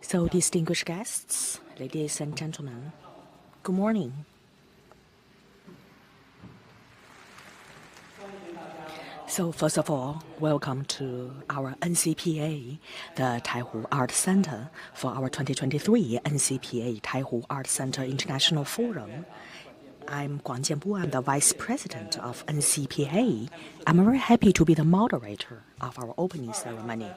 So, distinguished guests, ladies and gentlemen, good morning. So, first of all, welcome to our NCPA, the Taihu Art Center, for our 2023 NCPA Taihu Art Center International Forum. I'm Guang Jianbu. I'm the Vice President of NCPA. I'm very happy to be the moderator of our opening ceremony.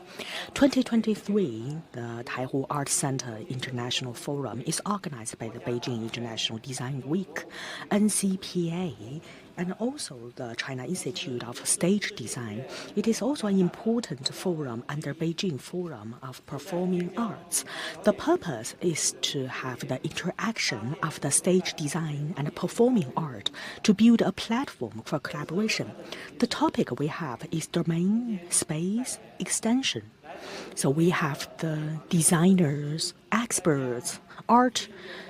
2023, the Taihu Art Center International Forum is organized by the Beijing International Design Week, NCPA, and also the China Institute of Stage Design. It is also an important forum under Beijing Forum of Performing Arts. The purpose is to have the interaction of the stage design and performing art to build a platform for collaboration. The topic we have is domain, space, extension. So we have the designers, experts, art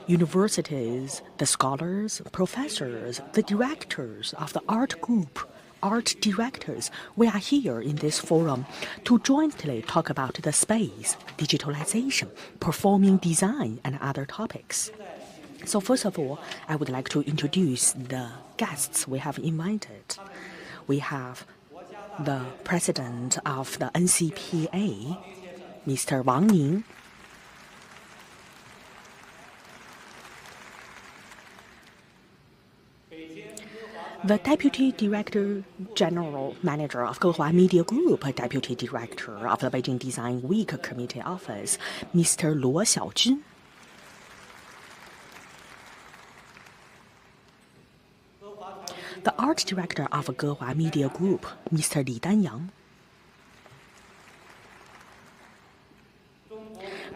universities, the scholars, professors, the directors of the art group, art directors. We are here in this forum to jointly talk about the space, digitalization, performing design, and other topics. So first of all, I would like to introduce the guests we have invited. We have the president of the NCPA, Mr. Wang Ning. The Deputy Director General Manager of Gehua Media Group, Deputy Director of the Beijing Design Week Committee Office, Mr. Luo Xiaojun. The Art Director of Gehua Media Group, Mr. Li Danyang.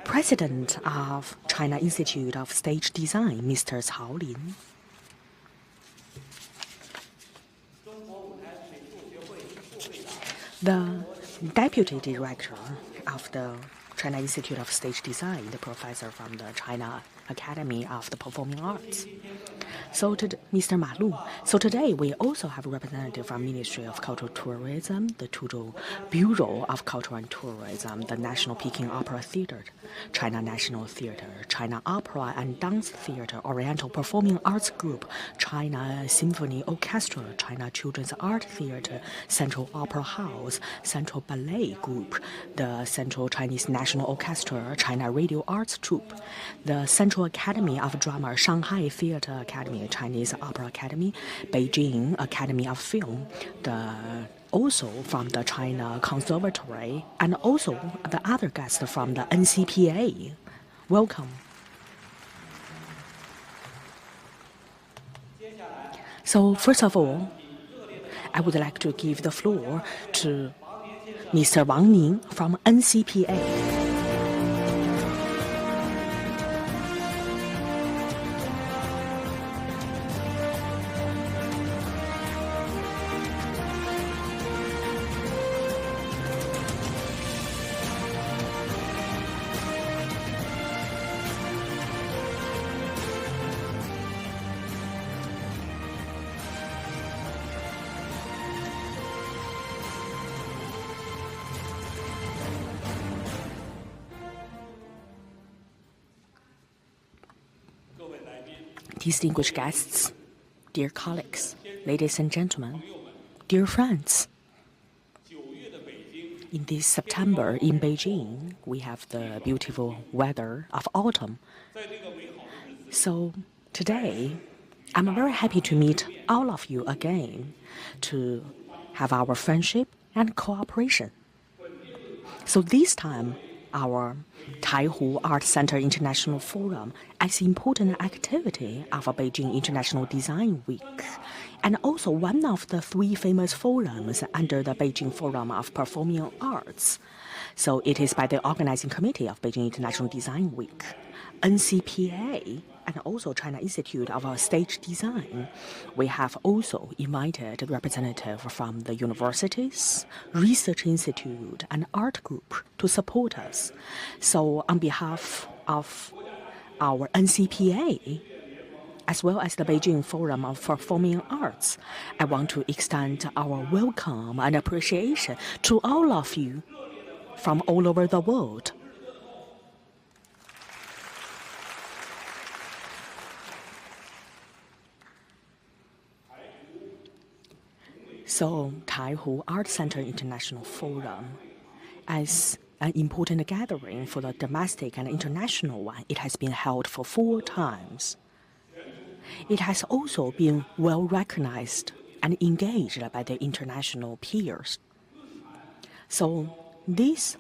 President of China Institute of Stage Design, Mr. Cao Lin. The Deputy Director of the China Institute of Stage Design, the professor from the China Academy of the Performing Arts. So, Mr. Ma Lu. So today we also have a representative from Ministry of Cultural Tourism, the Chuzhou Bureau of Culture and Tourism, the National Peking Opera Theater, China National Theater, China Opera and Dance Theater, Oriental Performing Arts Group, China Symphony Orchestra, China Children's Art Theater, Central Opera House, Central Ballet Group, the Central Chinese National Orchestra, China Radio Arts Troupe, the Central Academy of Drama, Shanghai Theater Academy, Chinese Opera Academy, Beijing Academy of Film, also from the China Conservatory, and also the other guests from the NCPA. Welcome. So first of all, I would like to give the floor to Mr. Wang Ning from NCPA. Distinguished guests, dear colleagues, ladies and gentlemen, dear friends. In this September in Beijing, we have the beautiful weather of autumn. So today, I'm very happy to meet all of you again to have our friendship and cooperation. So this time, our Taihu Art Center International Forum as important activity of Beijing International Design Week, and also one of the 3 famous forums under the Beijing Forum of Performing Arts. So it is by the organizing committee of Beijing International Design Week, NCPA, and also China Institute of Stage Design. We have also invited a representative from the universities, research institute, and art group to support us. So on behalf of our NCPA, as well as the Beijing Forum of Performing Arts, I want to extend our welcome and appreciation to all of you from all over the world So, Taihu Art Center International Forum, as an important gathering for the domestic and international one, it has been held for 4 times. It has also been well recognized and engaged by the international peers. So, this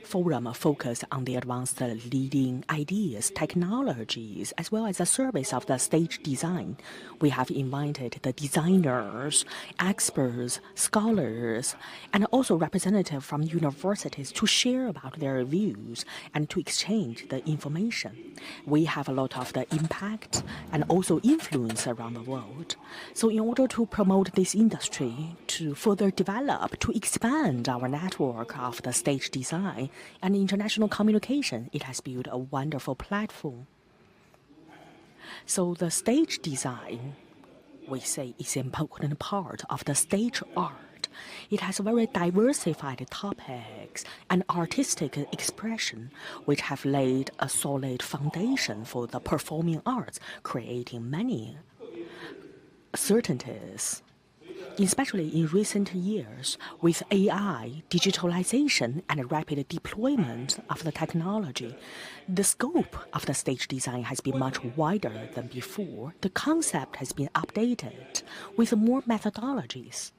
forum focus on the advanced leading ideas, technologies, as well as the service of the stage design. We have invited the designers, experts, scholars, and also representatives from universities to share about their views and to exchange the information. We have a lot of the impact and also influence around the world. So in order to promote this industry, to further develop, to expand our network of the stage design, and international communication, it has built a wonderful platform. So the stage design, we say, is an important part of the stage art. It has very diversified topics and artistic expression, which have laid a solid foundation for the performing arts, creating many certainties. Especially in recent years, with AI, digitalization, and rapid deployment of the technology, the scope of the stage design has been much wider than before. The concept has been updated with more methodologies.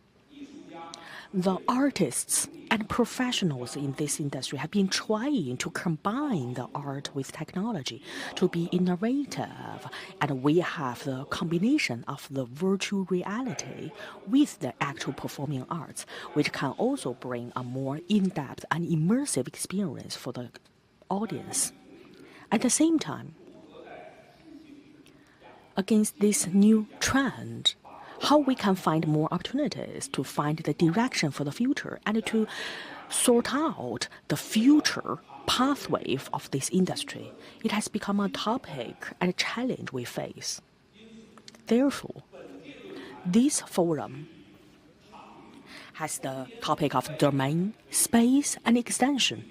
The artists and professionals in this industry have been trying to combine the art with technology to be innovative, and we have the combination of the virtual reality with the actual performing arts, which can also bring a more in-depth and immersive experience for the audience. At the same time, against this new trend, how we can find more opportunities to find the direction for the future and to sort out the future pathway of this industry. It has become a topic and a challenge we face. Therefore, this forum has the topic of domain, space, and extension.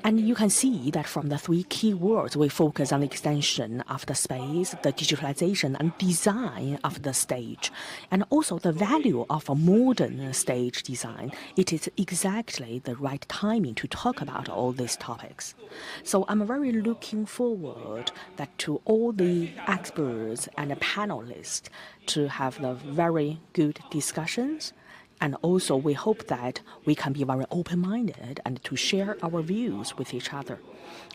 And you can see that from the 3 key words, we focus on the extension of the space, the digitalization and design of the stage, and also the value of a modern stage design. It is exactly the right timing to talk about all these topics. So I'm very looking forward that to all the experts and the panelists to have the very good discussions. And also, we hope that we can be very open-minded and to share our views with each other.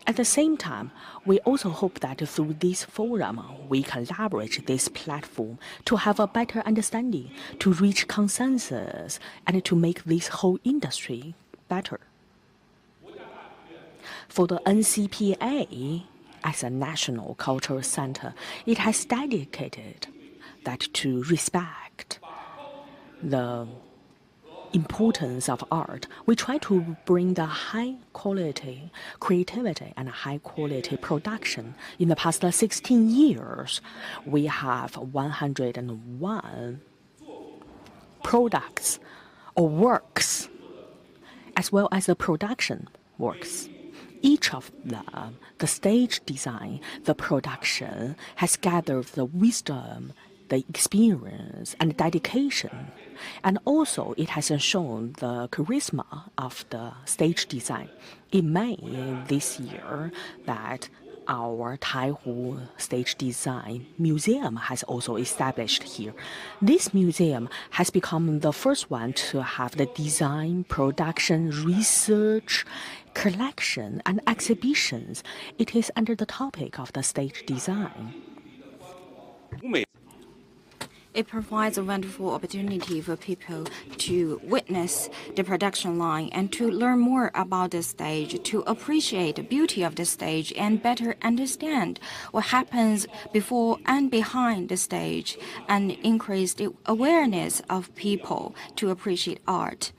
At the same time, we also hope that through this forum, we can leverage this platform to have a better understanding, to reach consensus, and to make this whole industry better. For the NCPA, as a national cultural center, it has dedicated that to respect the importance of art. We try to bring the high quality creativity and high quality production. In the past 16 years, we have 101 products or works, as well as the production works. Each of them, the stage design, the production, has gathered the wisdom, the experience and dedication, and also it has shown the charisma of the stage design. In May this year, that our Taihu Stage Design Museum has also established here. This museum has become the first one to have the design, production, research, collection, and exhibitions. It is under the topic of the stage design. It provides a wonderful opportunity for people to witness the production line and to learn more about the stage, to appreciate the beauty of the stage and better understand what happens before and behind the stage, and increase the awareness of people to appreciate art.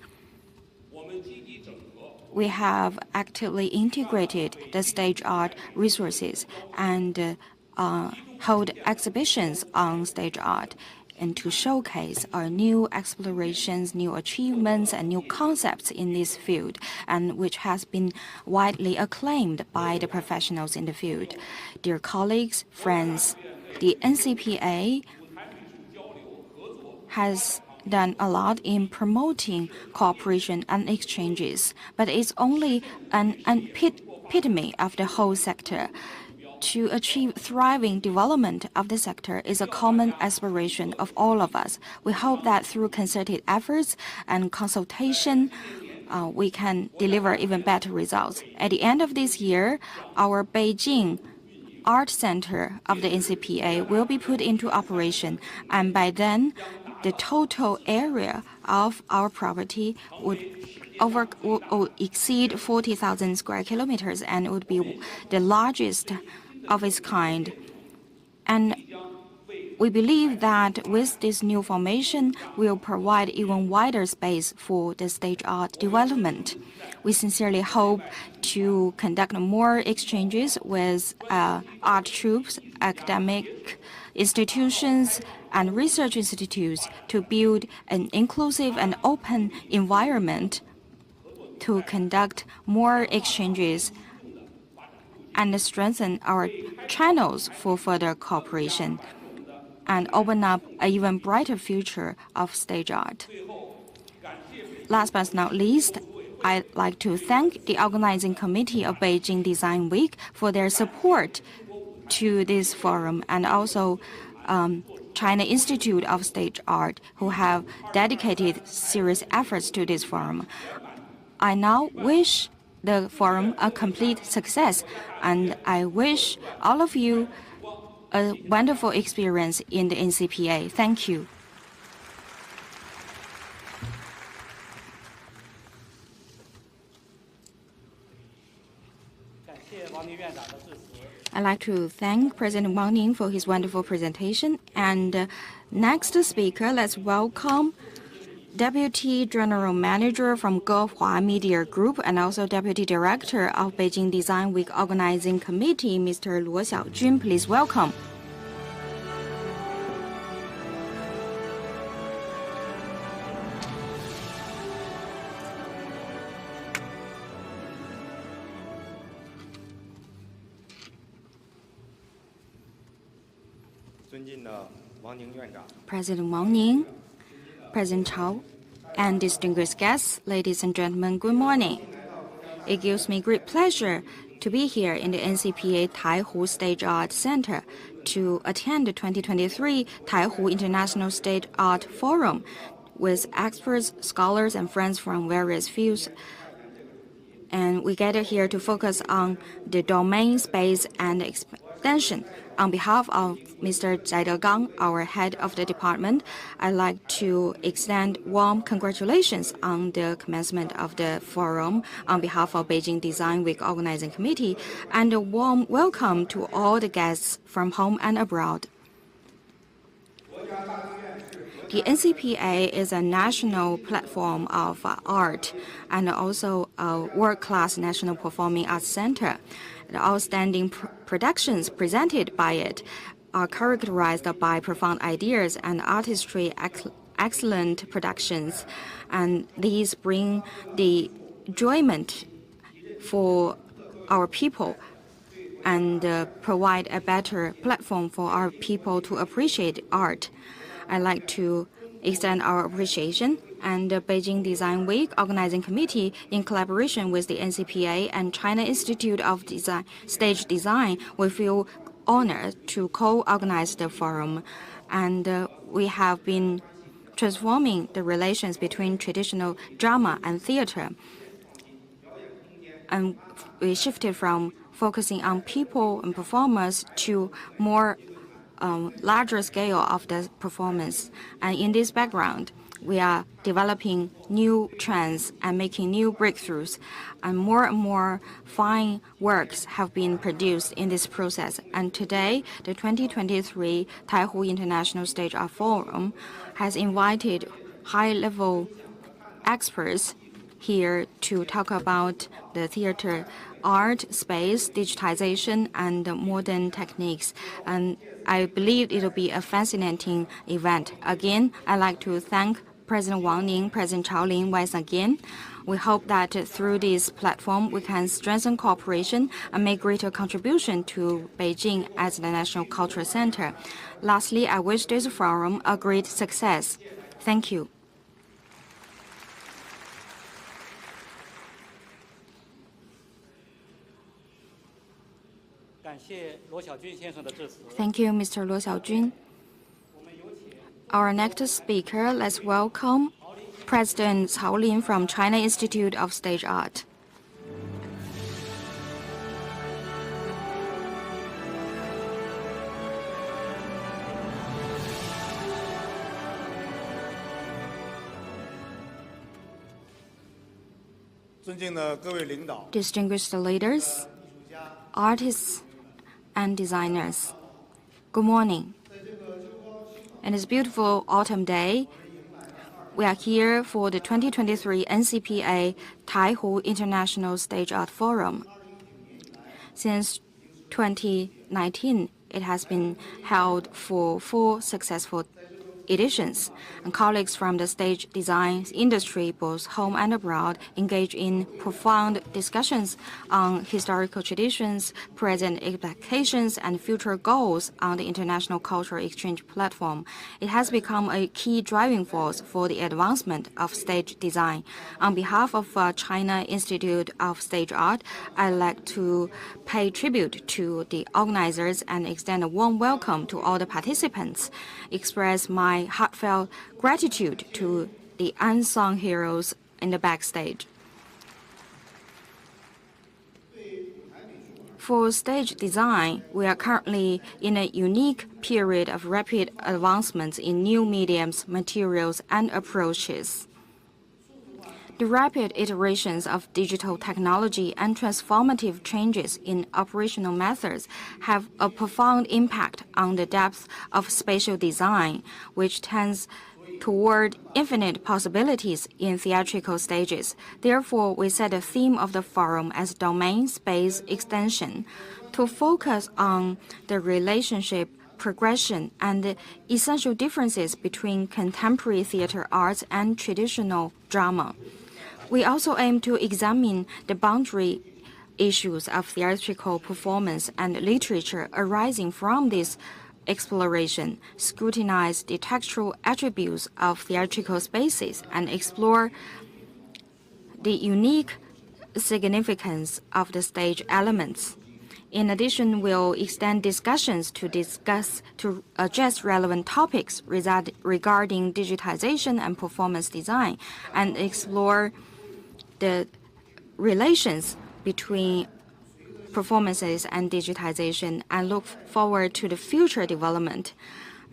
We have actively integrated the stage art resources and hold exhibitions on stage art, and to showcase our new explorations, new achievements, and new concepts in this field, and which has been widely acclaimed by the professionals in the field. Dear colleagues, friends, the NCPA has done a lot in promoting cooperation and exchanges, but it's only an epitome of the whole sector. To achieve thriving development of the sector is a common aspiration of all of us. We hope that through concerted efforts and consultation, we can deliver even better results. At the end of this year, our Beijing Art Center of the NCPA will be put into operation, and by then, the total area of our property would exceed 40,000 square kilometers and would be the largest of its kind. And we believe that with this new formation, we'll provide even wider space for the stage art development. We sincerely hope to conduct more exchanges with art troupes, academic institutions, and research institutes to build an inclusive and open environment to conduct more exchanges and strengthen our channels for further cooperation and open up an even brighter future of stage art. Last but not least, I'd like to thank the organizing committee of Beijing Design Week for their support to this forum, and also China Institute of Stage Art, who have dedicated serious efforts to this forum. I now wish the forum a complete success, and I wish all of you a wonderful experience in the NCPA. Thank you. I'd like to thank President Wang Ning for his wonderful presentation. And next speaker, let's welcome Deputy General Manager from Gehua Media Group and also Deputy Director of Beijing Design Week Organizing Committee, Mr. Luo Xiaojun. Please welcome. President Wang Ning, President Chao, and distinguished guests, ladies and gentlemen, good morning. It gives me great pleasure to be here in the NCPA Taihu Stage Art Center to attend the 2023 Taihu International Stage Art Forum with experts, scholars, and friends from various fields. And we gather here to focus on the domain, space, and expansion. On behalf of Mr. Zai Degang, our head of the department, I'd like to extend warm congratulations on the commencement of the forum on behalf of Beijing Design Week Organizing Committee, and a warm welcome to all the guests from home and abroad. The NCPA is a national platform of art and also a world-class national performing arts center. The outstanding productions presented by it are characterized by profound ideas and artistry excellent productions, and these bring the enjoyment for our people and provide a better platform for our people to appreciate art. I'd like to extend our appreciation and the Beijing Design Week Organizing Committee, in collaboration with the NCPA and China Institute of Stage Design, we feel honored to co-organize the forum. And we have been transforming the relations between traditional drama and theater. And we shifted from focusing on people and performers to more larger scale of the performance. And in this background, we are developing new trends and making new breakthroughs, and more fine works have been produced in this process. And today, the 2023 Taihu International Stage Art Forum has invited high-level experts here to talk about the theater art, space, digitization, and modern techniques. And I believe it will be a fascinating event. Again, I'd like to thank President Wang Ning, President Chao Lin once again. We hope that through this platform, we can strengthen cooperation and make greater contribution to Beijing as the national cultural center. Lastly, I wish this forum a great success. Thank you. Thank you, Mr. Luo Xiaojun. Our next speaker, let's welcome President Cao Lin from China Institute of Stage Art. Distinguished leaders, artists, and designers, good morning. On this beautiful autumn day, we are here for the 2023 NCPA Taihu International Stage Art Forum. Since 2019, it has been held for 4 successful editions, and colleagues from the stage design industry, both home and abroad, engage in profound discussions on historical traditions, present implications, and future goals on the international cultural exchange platform. It has become a key driving force for the advancement of stage design. On behalf of China Institute of Stage Art, I'd like to pay tribute to the organizers and extend a warm welcome to all the participants, express my heartfelt gratitude to the unsung heroes in the backstage. For stage design, we are currently in a unique period of rapid advancements in new mediums, materials, and approaches. The rapid iterations of digital technology and transformative changes in operational methods have a profound impact on the depth of spatial design, which tends toward infinite possibilities in theatrical stages. Therefore, we set the theme of the forum as domain space extension to focus on the relationship, progression, and the essential differences between contemporary theater arts and traditional drama. We also aim to examine the boundary issues of theatrical performance and literature arising from this exploration, scrutinize the textual attributes of theatrical spaces, and explore the unique significance of the stage elements. In addition, we'll extend discussions to address relevant topics regarding digitization and performance design, and explore the relations between performances and digitization, and look forward to the future development.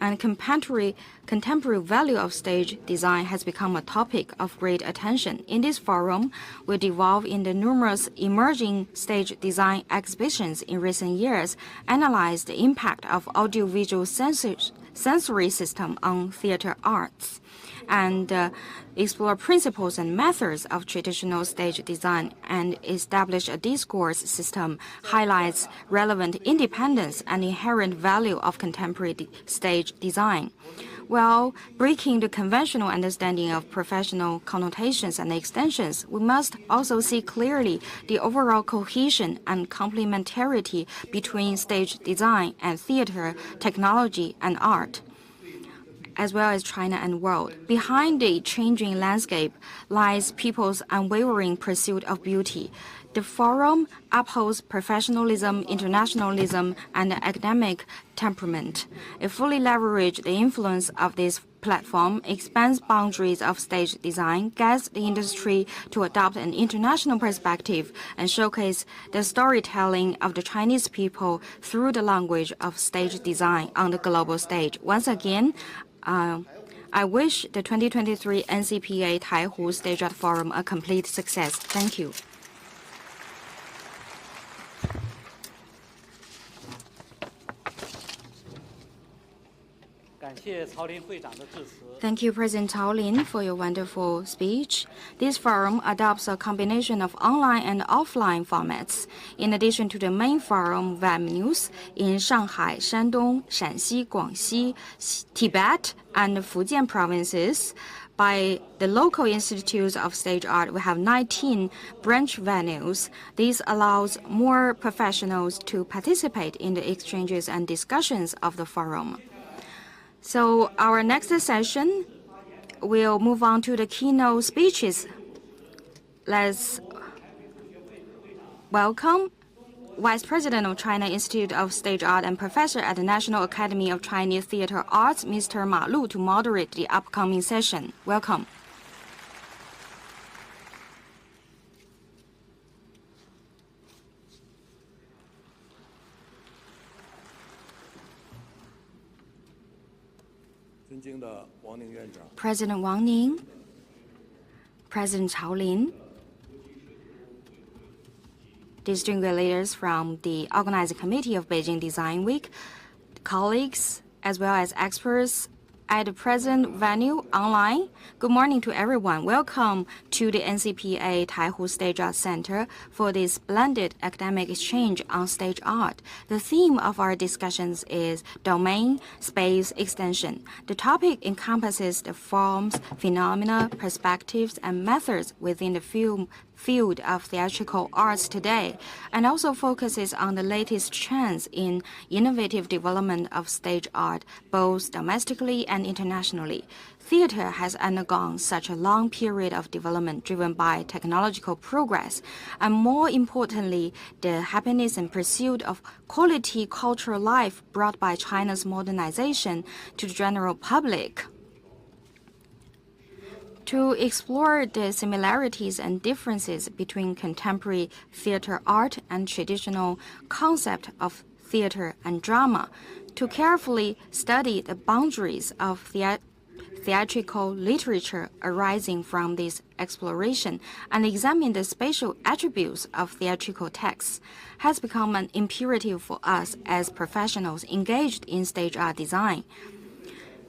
And contemporary value of stage design has become a topic of great attention. In this forum, we delve in the numerous emerging stage design exhibitions in recent years, analyze the impact of audiovisual sensory system on theater arts, and explore principles and methods of traditional stage design, and establish a discourse system highlights relevant independence and inherent value of contemporary stage design. While breaking the conventional understanding of professional connotations and extensions, we must also see clearly the overall cohesion and complementarity between stage design and theater, technology, and art, as well as China and world. Behind the changing landscape lies people's unwavering pursuit of beauty. The forum upholds professionalism, internationalism, and academic temperament. It fully leverages the influence of this platform, expands boundaries of stage design, guides the industry to adopt an international perspective, and showcase the storytelling of the Chinese people through the language of stage design on the global stage. Once again, I wish the 2023 NCPA Taihu Stage Art Forum a complete success. Thank you. Thank you, President Cao Lin, for your wonderful speech. This forum adopts a combination of online and offline formats. In addition to the main forum venues in Shanghai, Shandong, Shanxi, Guangxi, Tibet, and Fujian provinces, by the local institutes of stage art, we have 19 branch venues. This allows more professionals to participate in the exchanges and discussions of the forum. So our next session will move on to the keynote speeches. Let's welcome Vice President of China Institute of Stage Art and Professor at the National Academy of Chinese Theatre Arts, Mr. Ma Lu, to moderate the upcoming session. Welcome. President Wang Ning, President Chao Lin, distinguished leaders from the organizing committee of Beijing Design Week, colleagues, as well as experts at the present venue online. Good morning to everyone. Welcome to the NCPA Taihu Stage Art Center for this splendid academic exchange on stage art. The theme of our discussions is domain space extension. The topic encompasses the forms, phenomena, perspectives, and methods within the field of theatrical arts today, and also focuses on the latest trends in innovative development of stage art, both domestically and internationally. Theater has undergone such a long period of development driven by technological progress, and more importantly, the happiness and pursuit of quality cultural life brought by China's modernization to the general public. To explore the similarities and differences between contemporary theater art and traditional concept of theater and drama, to carefully study the boundaries of theatrical literature arising from this exploration and examine the spatial attributes of theatrical texts, has become an imperative for us as professionals engaged in stage art design.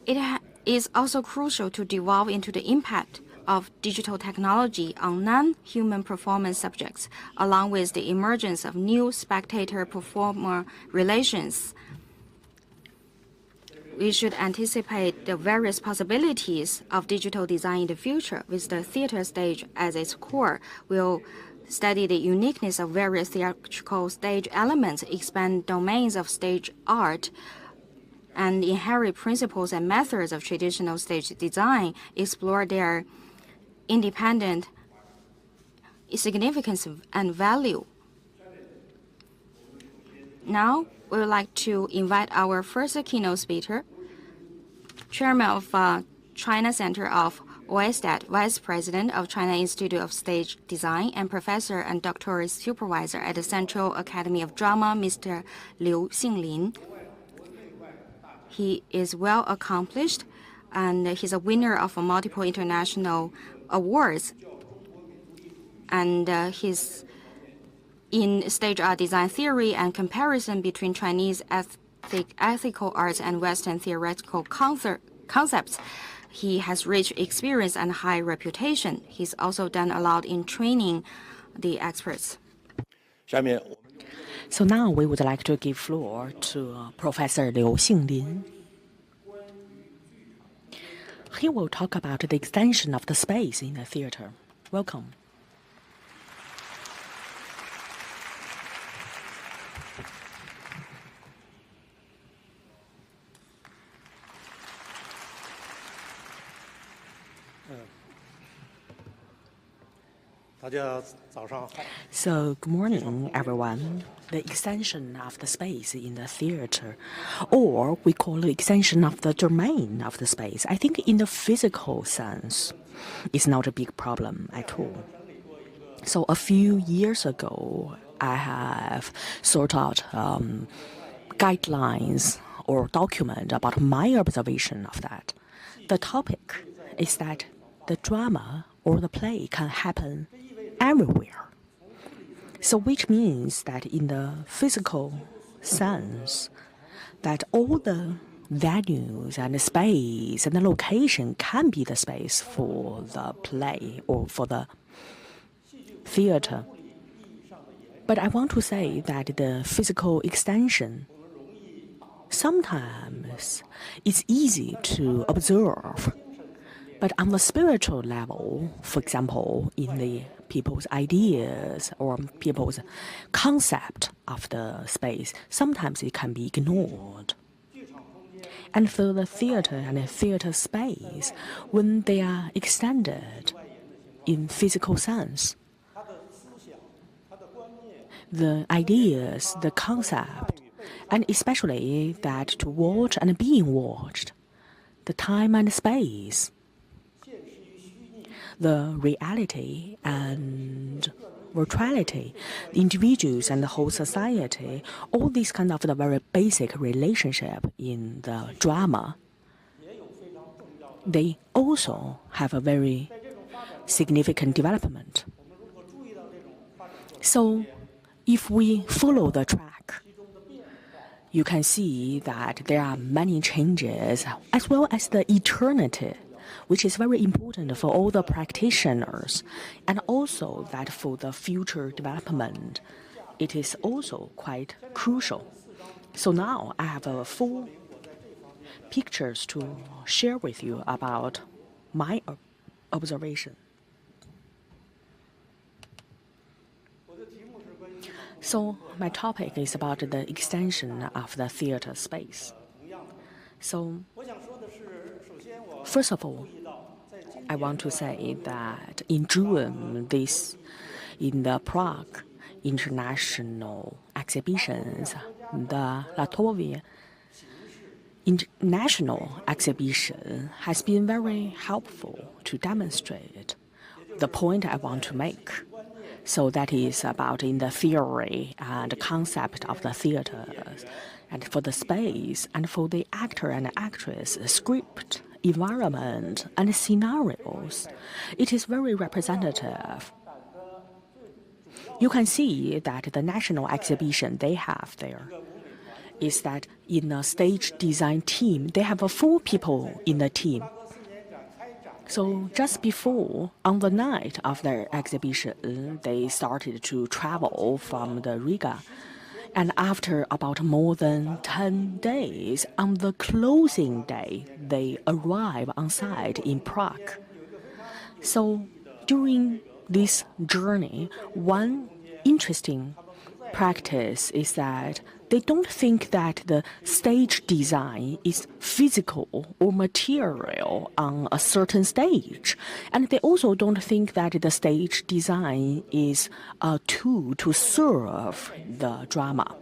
It is also crucial to delve into the impact of digital technology on non-human performance subjects, along with the emergence of new spectator-performer relations. We should anticipate the various possibilities of digital design in the future, with the theater stage as its core. We'll study the uniqueness of various theatrical stage elements, expand domains of stage art, and inherit principles and methods of traditional stage design, explore their independent significance and value. Now, we would like to invite our first keynote speaker, Chairman of China Center of OISTAT, Vice President of China Institute of Stage Design, and Professor and Doctoral Supervisor at the Central Academy of Drama, Mr. Liu Xinglin. He is well accomplished, and he's a winner of multiple international awards. And he's in stage art design theory and comparison between Chinese ethical arts and Western theoretical concepts. He has rich experience and high reputation. He's also done a lot in training the experts. So now we would like to give floor to Professor Liu Xinglin. He will talk about the extension of the space in the theater. Welcome. So, good morning, everyone. The extension of the space in the theater, or we call it extension of the domain of the space, I think in the physical sense, is not a big problem at all. So a few years ago, I have sort out guidelines or document about my observation of that. The topic is that the drama or the play can happen everywhere. So which means that in the physical sense, that all the venues and the space and the location can be the space for the play or for the theater. But I want to say that the physical extension sometimes it's easy to observe. But on the spiritual level, for example, in the people's ideas or people's concept of the space, sometimes it can be ignored. And for the theater and the theater space, when they are extended in physical sense, the ideas, the concept, and especially that to watch and being watched, the time and space, the reality and virtuality, the individuals and the whole society, all these kind of the very basic relationship in the drama, they also have a very significant development. So if we follow the track, you can see that there are many changes as well as the eternity, which is very important for all the practitioners, and also that for the future development, it is also quite crucial. So now I have 4 pictures to share with you about my observation. So my topic is about the extension of the theater space. So first of all, I want to say that in June, in the Prague International Exhibitions, the Latvia International Exhibition has been very helpful to demonstrate the point I want to make. So that is about in the theory and concept of the theaters, and for the space, and for the actor and actress, script, environment, and scenarios. It is very representative. You can see that the national exhibition they have there is that in a stage design team, they have 4 people in the team. So just before, on the night of their exhibition, they started to travel from the Riga. And after about more than 10 days, on the closing day, they arrive on site in Prague. So during this journey, one interesting practice is that they don't think that the stage design is physical or material on a certain stage. And they also don't think that the stage design is a tool to serve the drama.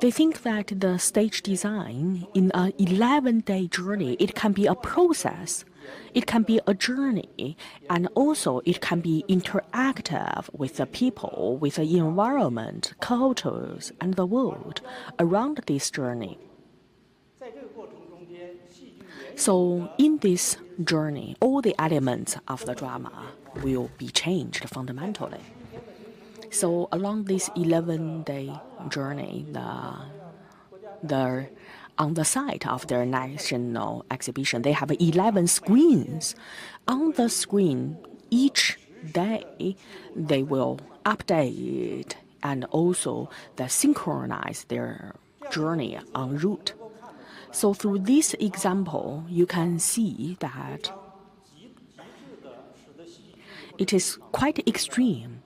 They think that the stage design in an 11-day journey, it can be a process, it can be a journey, and also it can be interactive with the people, with the environment, cultures, and the world around this journey. So in this journey, all the elements of the drama will be changed fundamentally. So along this 11-day journey, on the site of their national exhibition, they have 11 screens. On the screen, each day, they will update and also synchronize their journey en route. So through this example, you can see that it is quite extreme.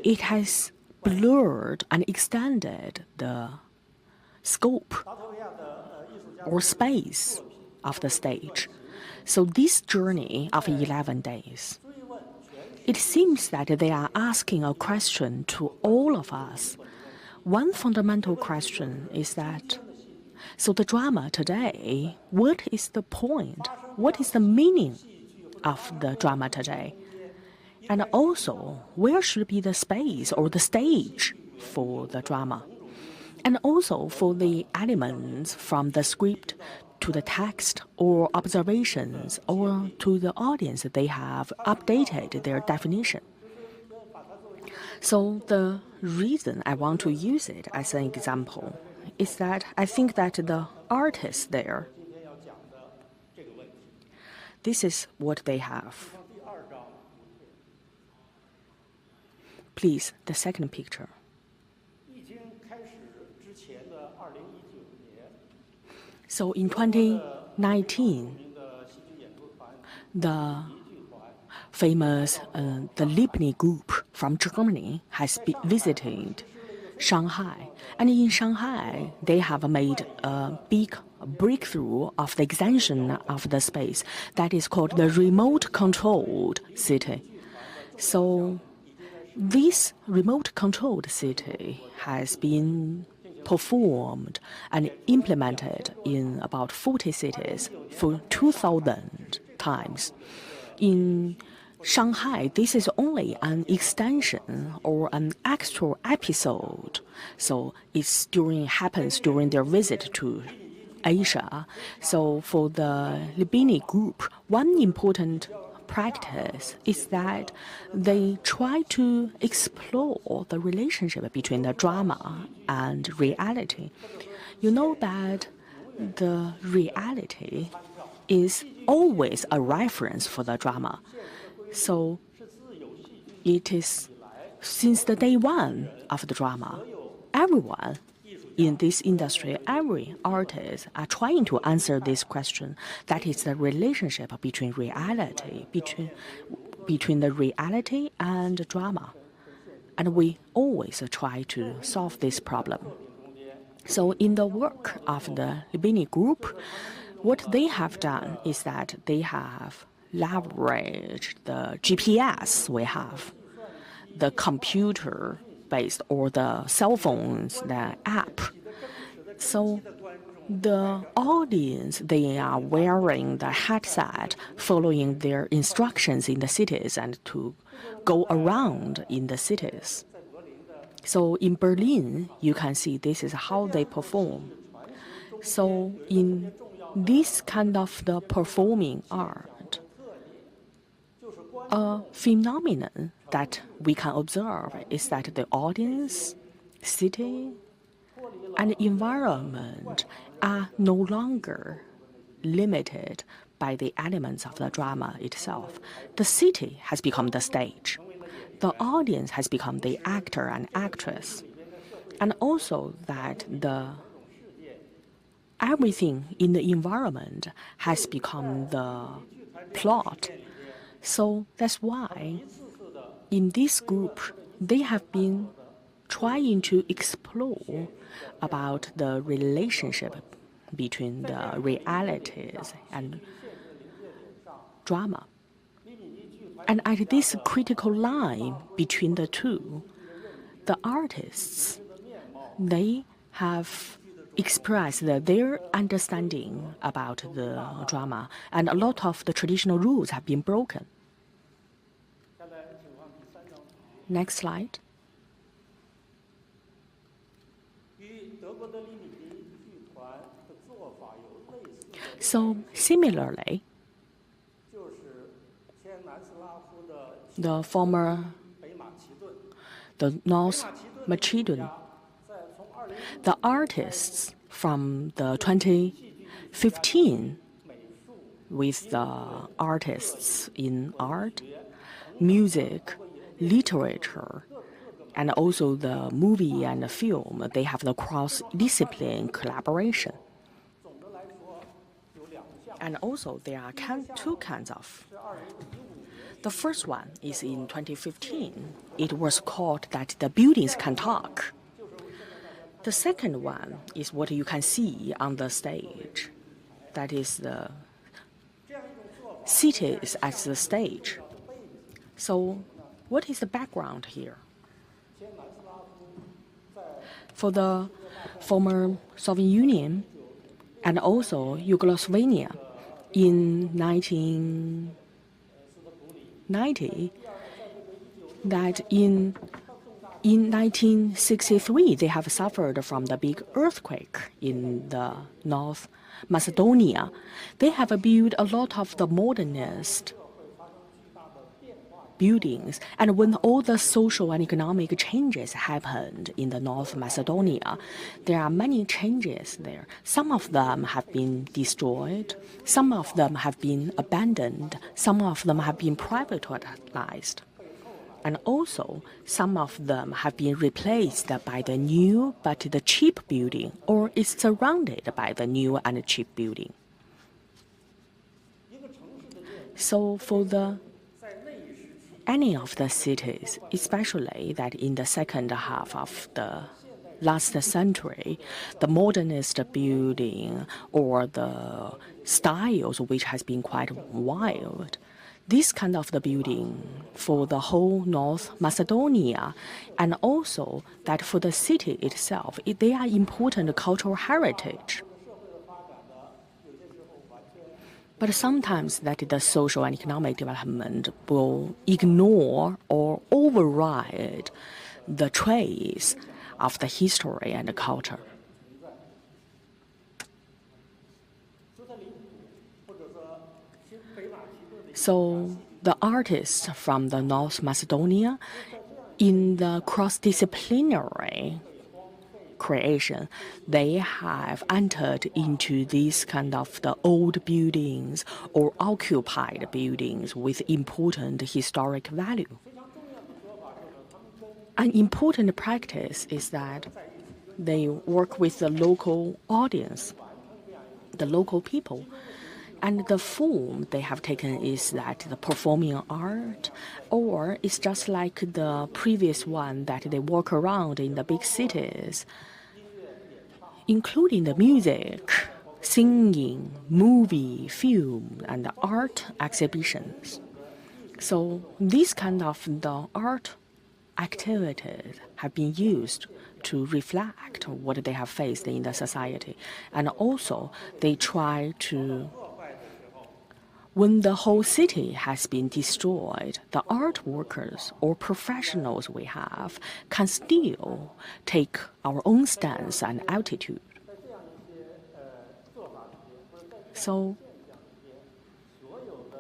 It has blurred and extended the scope or space of the stage. So this journey of 11 days, it seems that they are asking a question to all of us. One fundamental question is that, so the drama today, what is the point? What is the meaning of the drama today? And also, where should be the space or the stage for the drama? And also for the elements from the script to the text or observations or to the audience, they have updated their definition. So the reason I want to use it as an example is that I think that the artists there, this is what they have. Please, the second picture. So in 2019, the famous the Lipny group from Germany has visited Shanghai. And in Shanghai, they have made a big breakthrough of the extension of the space that is called the remote-controlled city. So this remote-controlled city has been performed and implemented in about 40 cities for 2,000 times. In Shanghai, this is only an extension or an extra episode, so happens during their visit to Asia. So for the Libini group, one important practice is that they try to explore the relationship between the drama and reality. You know that the reality is always a reference for the drama. So it is since the day one of the drama, everyone in this industry, every artist are trying to answer this question. That is the relationship between reality, between the reality and the drama. And we always try to solve this problem. So in the work of the Libini group, what they have done is that they have leveraged the GPS we have, the computer-based or the cell phones, the app. So the audience, they are wearing the headset, following their instructions in the cities and to go around in the cities. So in Berlin, you can see this is how they perform. So in this kind of the performing art, a phenomenon that we can observe is that the audience, city, and environment are no longer limited by the elements of the drama itself. The city has become the stage. The audience has become the actor and actress. And also that everything in the environment has become the plot. So that's why in this group, they have been trying to explore about the relationship between the realities and drama. And at this critical line between the two, the artists, they have expressed their understanding about the drama, and a lot of the traditional rules have been broken. Next slide. So similarly, the North Macedon, the artists from the 2015 with the artists in art, music, literature, and also the movie and the film, they have the cross-discipline collaboration. And also there are two kinds of. The first one is in 2015. It was called that the buildings can talk. The second one is what you can see on the stage. That is the cities as the stage. So what is the background here? For the former Soviet Union and also Yugoslavia in 1990, that in 1963 they have suffered from the big earthquake in the North Macedonia. They have built a lot of the modernist buildings, and when all the social and economic changes happened in the North Macedonia, there are many changes there. Some of them have been destroyed, some of them have been abandoned, some of them have been privatized, and also some of them have been replaced by the new but the cheap building, or is surrounded by the new and cheap building. So for any of the cities, especially that in the second half of the last century, the modernist building or the styles which has been quite wild, this kind of the building for the whole North Macedonia, and also that for the city itself, they are important cultural heritage. But sometimes that the social and economic development will ignore or override the trace of the history and the culture. So the artists from the North Macedonia, in the cross-disciplinary creation, they have entered into this kind of the old buildings or occupied buildings with important historic value. An important practice is that they work with the local audience, the local people. And the form they have taken is that the performing art, or it's just like the previous one that they walk around in the big cities, including the music, singing, movie, film, and art exhibitions. So these kind of the art activities have been used to reflect what they have faced in the society. And also they try to, when the whole city has been destroyed, the art workers or professionals we have can still take our own stance and attitude. So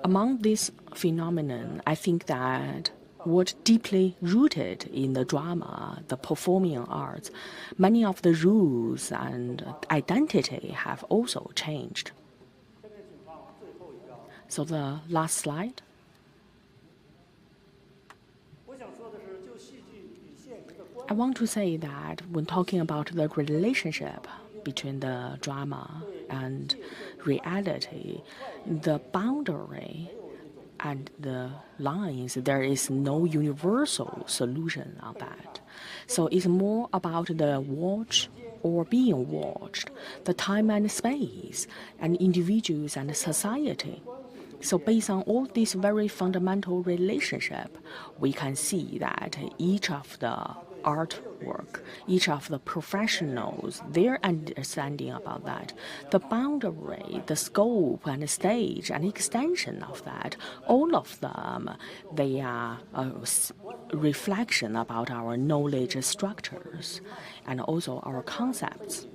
among this phenomenon, I think that what deeply rooted in the drama, the performing arts, many of the rules and identity have also changed. So the last slide. I want to say that when talking about the relationship between the drama and reality, the boundary and the lines, there is no universal solution on that. So it's more about the watch or being watched, the time and space, and individuals and society. So based on all this very fundamental relationship, we can see that each of the artwork, each of the professionals, their understanding about that, the boundary, the scope and the stage and extension of that, all of them, they are a reflection about our knowledge structures and also our concepts.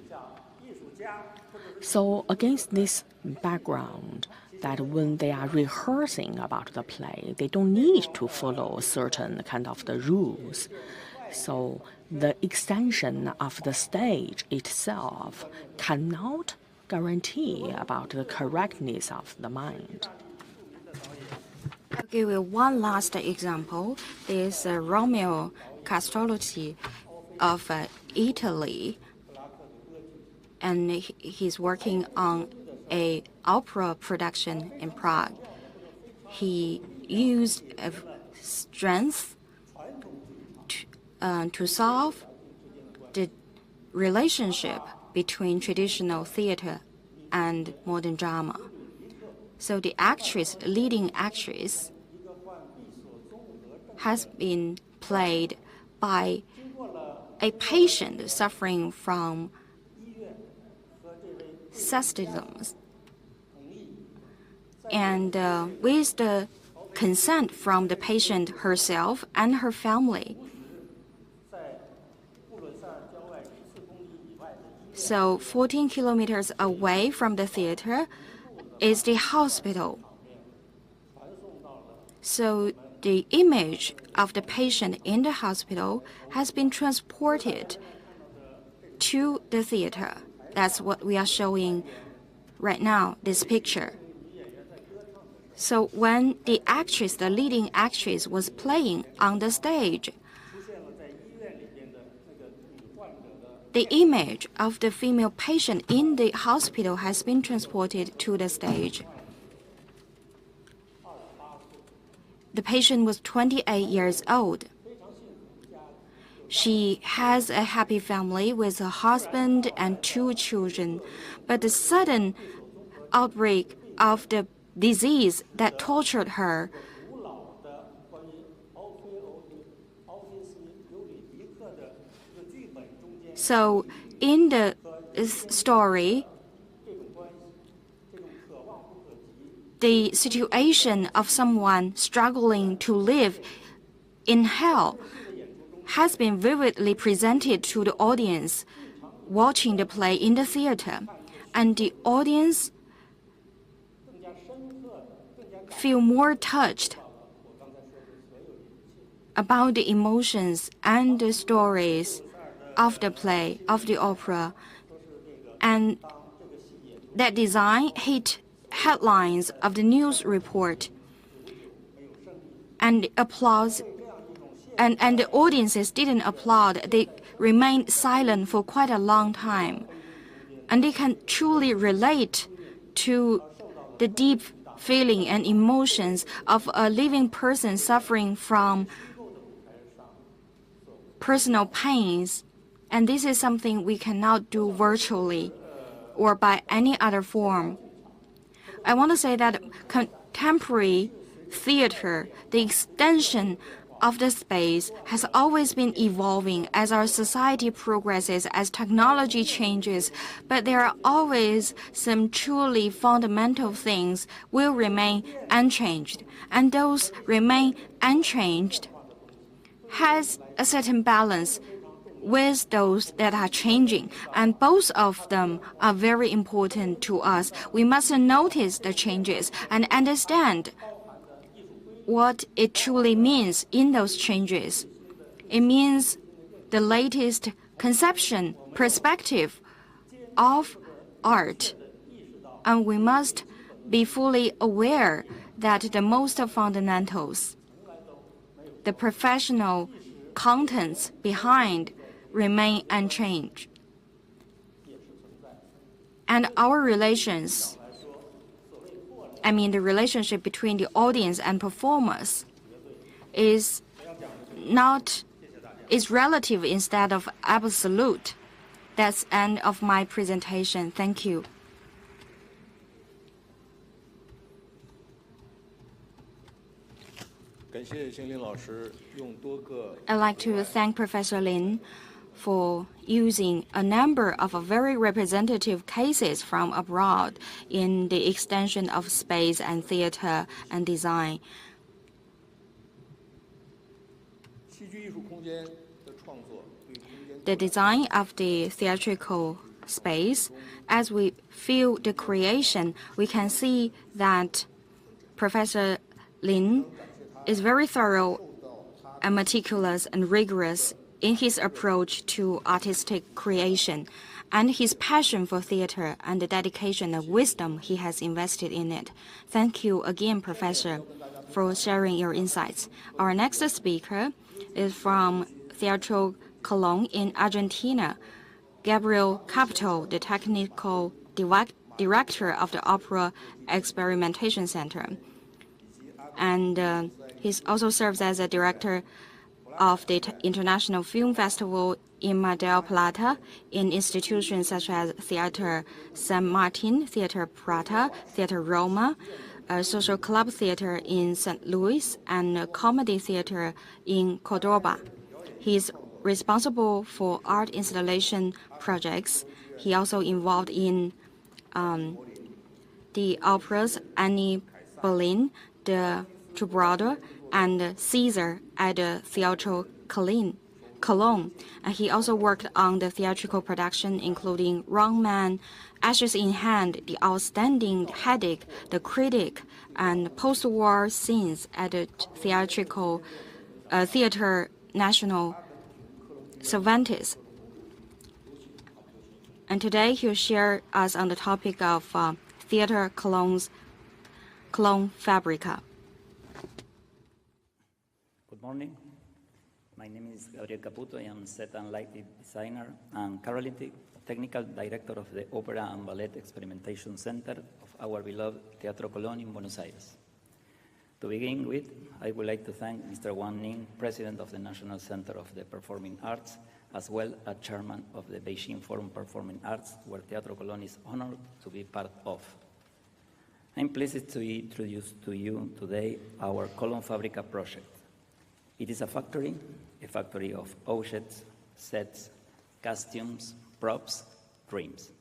So against this background, that when they are rehearsing about the play, they don't need to follow certain kind of the rules. So the extension of the stage itself cannot guarantee about the correctness of the mind. I'll give you one last example. There's Romeo Castellotti of Italy, and he's working on an opera production in Prague. He used strength to solve the relationship between traditional theater and modern drama. So the actress, leading actress, has been played by a patient suffering from cystism. And with the consent from the patient herself and her family. So 14 kilometers away from the theater is the hospital. So the image of the patient in the hospital has been transported to the theater. That's what we are showing right now, this picture. So when the actress, the leading actress, was playing on the stage, the image of the female patient in the hospital has been transported to the stage. The patient was 28 years old. She has a happy family with a husband and 2 children, but the sudden outbreak of the disease that tortured her. So in the story, the situation of someone struggling to live in hell has been vividly presented to the audience watching the play in the theater, and the audience feel more touched about the emotions and the stories of the play, of the opera, and that design hit headlines of the news report, and applause, and the audiences didn't applaud. They remained silent for quite a long time, and they can truly relate to the deep feeling and emotions of a living person suffering from personal pains. And this is something we cannot do virtually or by any other form. I want to say that contemporary theater, the extension of the space, has always been evolving as our society progresses, as technology changes, but there are always some truly fundamental things will remain unchanged, and those remain unchanged has a certain balance with those that are changing, and both of them are very important to us. We must notice the changes and understand what it truly means in those changes. It means the latest conception, perspective of art, and we must be fully aware that the most fundamentals, the professional contents behind, remain unchanged. And our relations, the relationship between the audience and performers is relative instead of absolute. That's the end of my presentation. Thank you. I'd like to thank Professor Lin for using a number of very representative cases from abroad in the extension of space and theater and design. The design of the theatrical space, as we feel the creation, we can see that Professor Lin is very thorough and meticulous and rigorous in his approach to artistic creation, and his passion for theater and the dedication and wisdom he has invested in it. Thank you again, Professor, for sharing your insights. Our next speaker is from Teatro Colón in Argentina, Gabriel Capito, the technical director of the Opera Experimentation Center. And he also serves as a director of the International Film Festival in Mar del Plata, in institutions such as Theater San Martin, Theater Prata, Theater Roma, Social Club Theater in St. Louis, and Comedy Theater in Cordoba. He is responsible for art installation projects. He also involved in the operas Annie Boleyn, the Troubadour, and Caesar at the Teatro Colón. And he also worked on the theatrical production, including Wrong Man, Ashes in Hand, The Outstanding Headache, The Critic, and post-war scenes at the Theater National Cervantes. And today he'll share us on the topic of Theater Colón Fabrica. Good morning. My name is Gabriel Caputo. I am set and lighting designer and currently technical director of the Opera and Ballet Experimentation Center of our beloved Teatro Colón in Buenos Aires. To begin with, I would like to thank Mr. Wang Ning, President of the National Center of the Performing Arts, as well as Chairman of the Beijing Forum Performing Arts, where Teatro Colón is honored to be part of. I'm pleased to introduce to you today our Colón Fábrica project. It is a factory of objects, sets, costumes, props, dreams.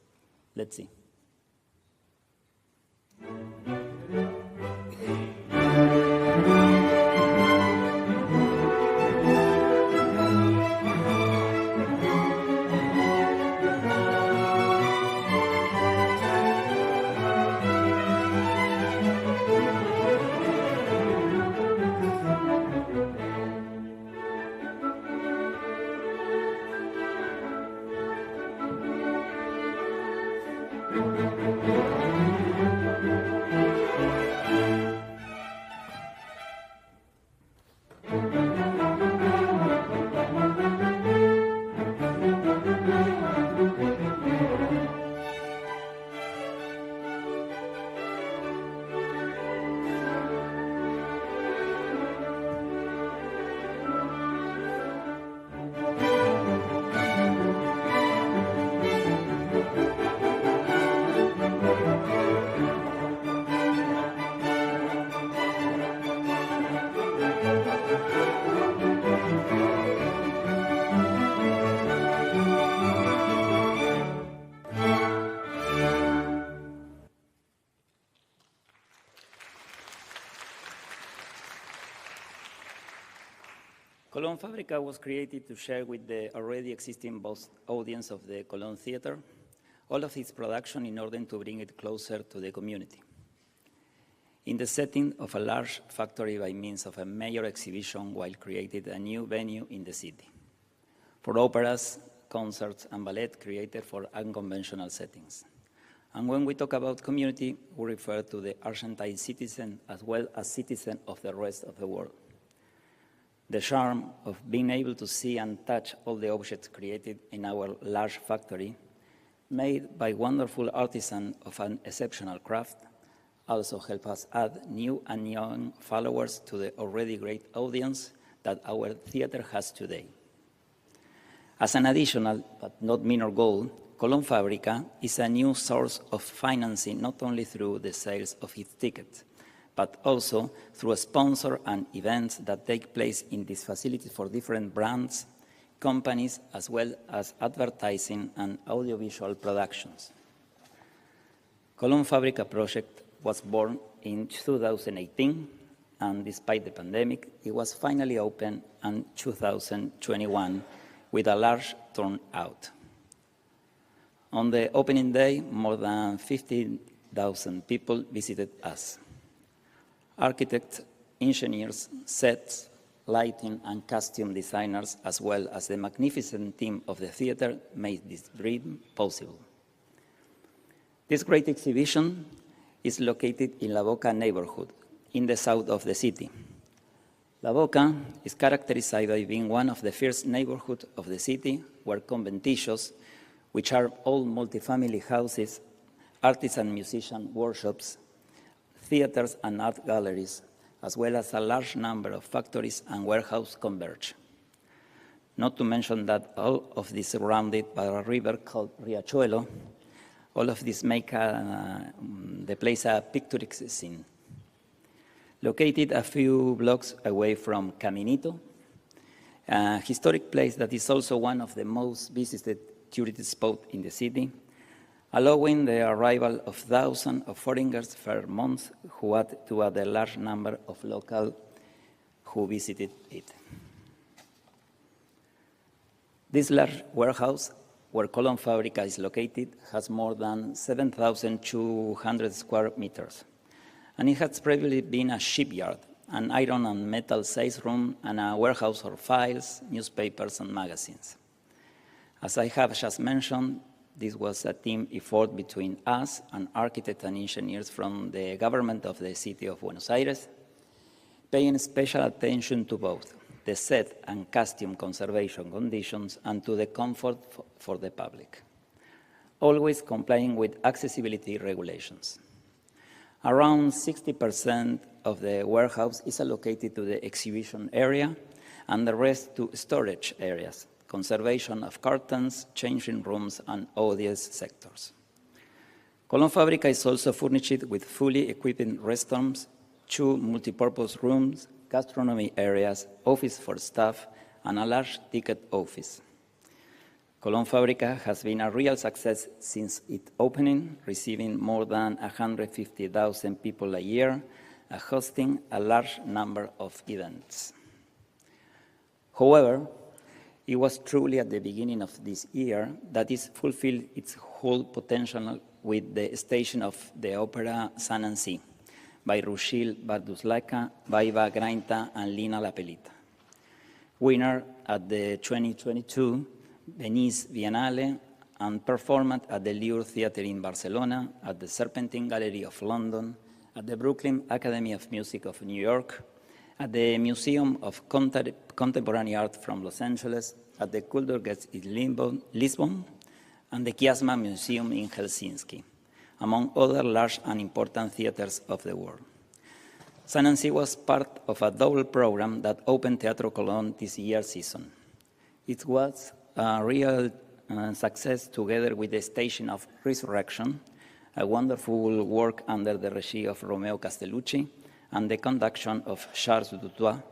Let's see. Colón Fábrica was created to share with the already existing audience of the Colón Theater all of its production in order to bring it closer to the community. In the setting of a large factory by means of a major exhibition while created a new venue in the city for operas, concerts, and ballet created for unconventional settings. And when we talk about community, we refer to the Argentine citizen as well as citizen of the rest of the world. The charm of being able to see and touch all the objects created in our large factory, made by wonderful artisans of an exceptional craft, also help us add new and young followers to the already great audience that our theater has today. As an additional but not minor goal, Colón Fábrica is a new source of financing not only through the sales of its tickets, but also through sponsors and events that take place in this facility for different brands, companies, as well as advertising and audiovisual productions. Colón Fábrica project was born in 2018, and despite the pandemic, it was finally opened in 2021 with a large turnout. On the opening day, more than 15,000 people visited us. Architects, engineers, sets, lighting, and costume designers, as well as the magnificent team of the theater, made this dream possible. This great exhibition is located in La Boca neighborhood, in the south of the city. La Boca is characterized by being one of the first neighborhoods of the city where conventillos, which are all multifamily houses, artists and musician workshops, theaters and art galleries, as well as a large number of factories and warehouses converge. Not to mention that all of this is surrounded by a river called Riachuelo. All of this make the place a picturesque scene. Located a few blocks away from Caminito, a historic place that is also one of the most visited tourist spots in the city, allowing the arrival of thousands of foreigners per month who add to the large number of locals who visited it. This large warehouse, where Colón Fábrica is located, has more than 7,200 square meters, and it has previously been a shipyard, an iron and metal sales room, and a warehouse for files, newspapers, and magazines. As I have just mentioned, this was a team effort between us and architects and engineers from the government of the city of Buenos Aires, paying special attention to both the set and costume conservation conditions and to the comfort for the public, always complying with accessibility regulations. Around 60% of the warehouse is allocated to the exhibition area and the rest to storage areas, conservation of curtains, changing rooms, and audience sectors. Colón Fábrica is also furnished with fully equipped restaurants, 2 multipurpose rooms, gastronomy areas, office for staff, and a large ticket office. Colón Fábrica has been a real success since its opening, receiving more than 150,000 people a year and hosting a large number of events. However, it was truly at the beginning of this year that it fulfilled its whole potential with the station of the opera Sun and Sea by Rushil Barduslaika, Baiva Grainta, and Lina Lapelita. Winner at the 2022 Venice Biennale and performed at the Liur Theatre in Barcelona, at the Serpentine Gallery of London, at the Brooklyn Academy of Music of New York, at the Museum of Contemporary Art from Los Angeles, at the Kulturgest in Lisbon, and the Kiasma Museum in Helsinki, among other large and important theaters of the world. Sun and Sea was part of a double program that opened Teatro Colón this year's season. It was a real success together with the Station of Resurrection, a wonderful work under the regie of Romeo Castellucci, and the conduction of Charles Dutoit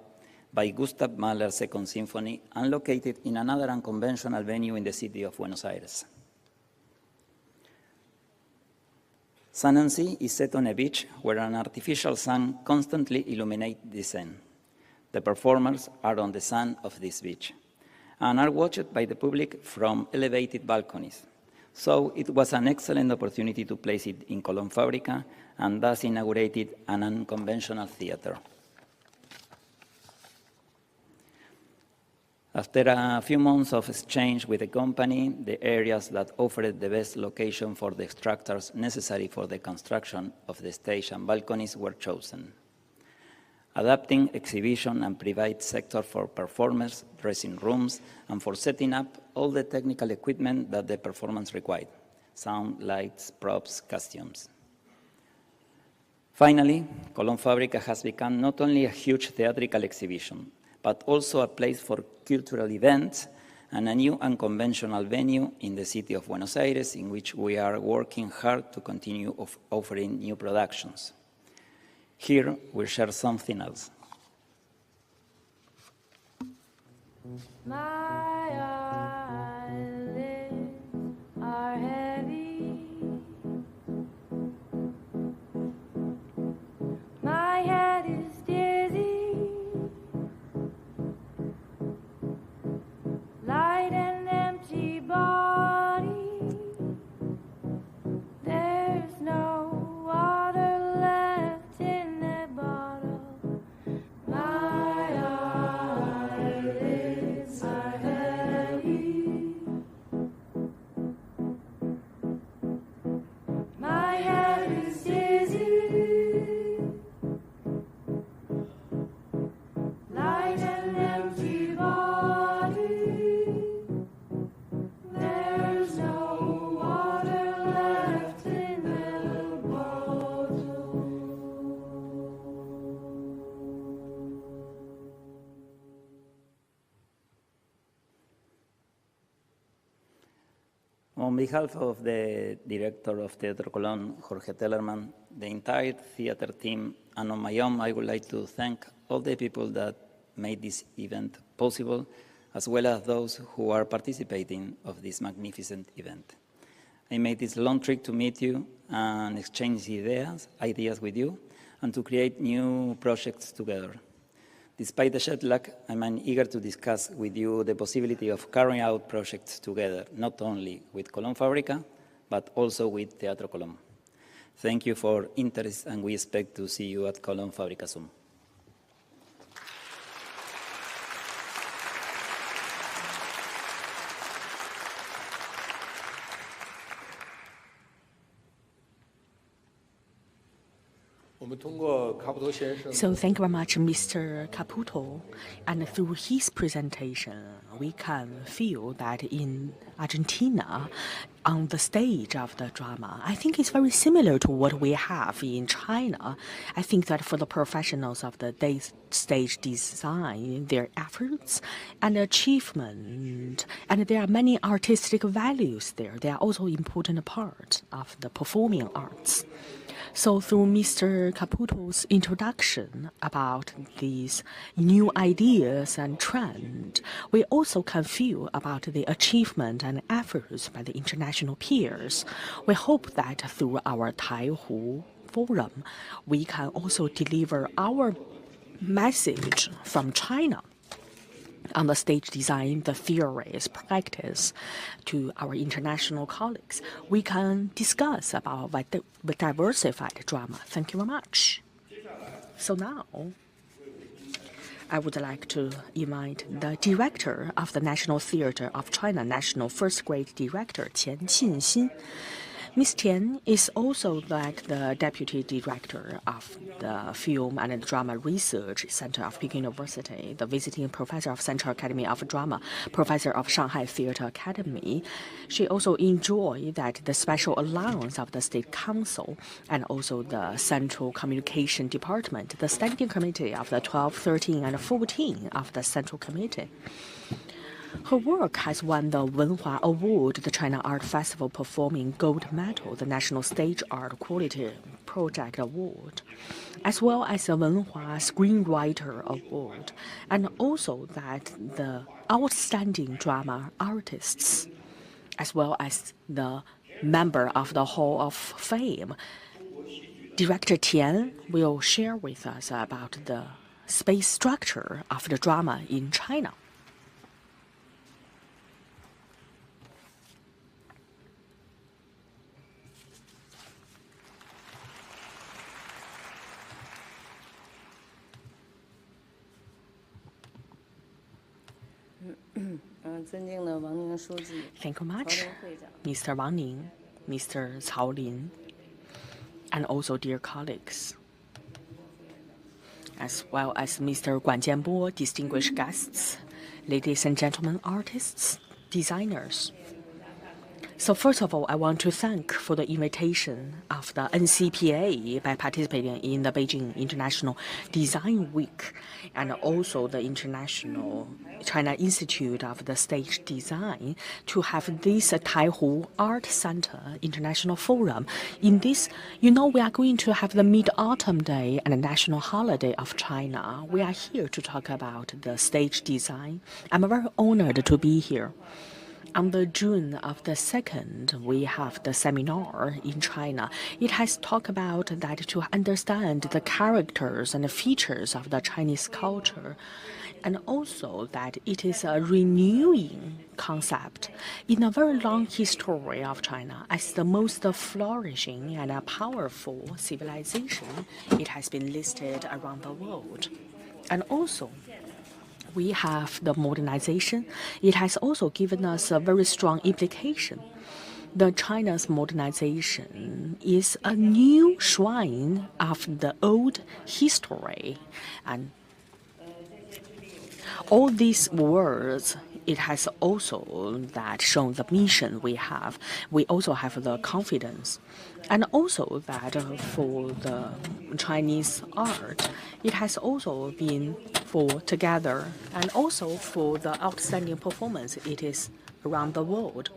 by Gustav Mahler's Second Symphony, and located in another unconventional venue in the city of Buenos Aires. Sun and Sea is set on a beach where an artificial sun constantly illuminates the scene. The performers are on the sand of this beach and are watched by the public from elevated balconies. So it was an excellent opportunity to place it in Colón Fábrica and thus inaugurated an unconventional theater. After a few months of exchange with the company, the areas that offered the best location for the structures necessary for the construction of the stage and balconies were chosen. Adapting exhibition and private sector for performers, dressing rooms, and for setting up all the technical equipment that the performance required: sound, lights, props, costumes. Finally, Colón Fábrica has become not only a huge theatrical exhibition, but also a place for cultural events and a new unconventional venue in the city of Buenos Aires, in which we are working hard to continue offering new productions. Here, we share something else. My eyelids are heavy. My head is dizzy. Light and empty body. There's no water left in that bottle. My eyelids are heavy. My head is dizzy. Light and empty body. There's no water left in that bottle. On behalf of the director of Teatro Colón, Jorge Tellerman, the entire theater team, and on my own, I would like to thank all the people that made this event possible, as well as those who are participating of this magnificent event. I made this long trip to meet you and exchange ideas with you, and to create new projects together. Despite the jet lag, I'm eager to discuss with you the possibility of carrying out projects together, not only with Colón Fábrica, but also with Teatro Colón. Thank you for interest, and we expect to see you at Colón Fábrica soon. So thank you very much, Mr. Caputo. And through his presentation, we can feel that in Argentina, on the stage of the drama, I think it's very similar to what we have in China. I think that for the professionals of the stage design, their efforts and achievement, and there are many artistic values there. They are also important part of the performing arts. So through Mr. Caputo's introduction about these new ideas and trend, we also can feel about the achievement and efforts by the international peers. We hope that through our Taihu Forum, we can also deliver our message from China on the stage design, the theories, practice to our international colleagues. We can discuss about the diversified drama. Thank you very much. So now, I would like to invite the director of the National Theatre of China, National First Grade Director, Qian Qinxin. Ms. Tian is also like the Deputy Director of the Film and Drama Research Center of Peking University, the Visiting Professor of Central Academy of Drama, Professor of Shanghai Theatre Academy. She also enjoyed that the special allowance of the State Council and also the Central Communication Department, the Standing Committee of the 12, 13, and 14 of the Central Committee. Her work has won the Wenhua Award, the China Art Festival Performing Gold Medal, the National Stage Art Quality Project Award, as well as the Wenhua Screenwriter Award, and also that the Outstanding Drama Artists, as well as the member of the Hall of Fame. Director Tian will share with us about the space structure of the drama in China. Thank you much, Mr. Wang Ning, Mr. Cao Lin, and also dear colleagues, as well as Mr. Guan Jianbo, distinguished guests, ladies and gentlemen, artists, designers. So first of all, I want to thank for the invitation of the NCPA by participating in the Beijing International Design Week and also the International China Institute of the Stage Design to have this Taihu Art Center International Forum. In this, we are going to have the Mid-Autumn Day and the National Holiday of China. We are here to talk about the stage design. I'm very honored to be here. On the June of the 2nd, we have the seminar in China. It has talked about that to understand the characters and the features of the Chinese culture, and also that it is a renewing concept in a very long history of China as the most flourishing and powerful civilization. It has been listed around the world. And also, we have the modernization. It has also given us a very strong implication. The China's modernization is a new shrine of the old history. And all these words, it has also that shown the mission we have. We also have the confidence. And also that for the Chinese art, it has also been for together, and also for the outstanding performance it is around the world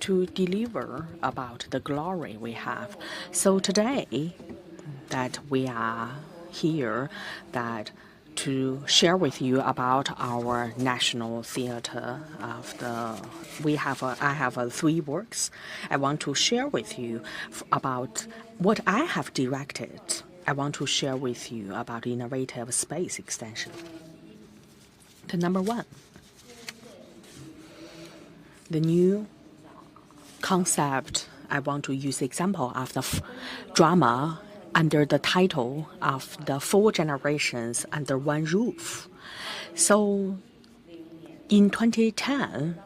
to deliver about the glory we have. So today that we are here that to share with you about our national theater of the I have 3 works. I want to share with you about what I have directed. I want to share with you about innovative space extension. The number 1, the new concept. I want to use the example of the drama under the title of the 4 generations under one roof. So in 2010,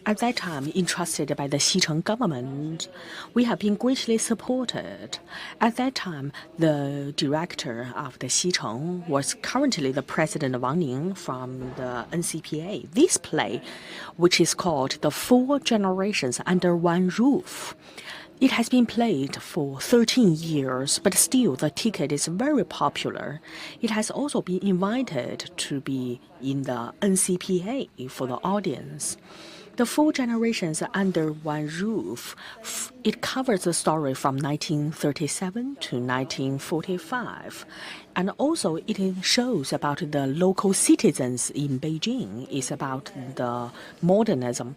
At that time, entrusted by the Xicheng government, we have been greatly supported. At that time, the director of the Xicheng was currently the president Wang Ning from the NCPA. This play, which is called The Four Generations Under One Roof, it has been played for 13 years, but still the ticket is very popular. It has also been invited to be in the NCPA for the audience. The Four Generations Under One Roof, it covers the story from 1937 to 1945. And also it shows about the local citizens in Beijing. It's about the modernism.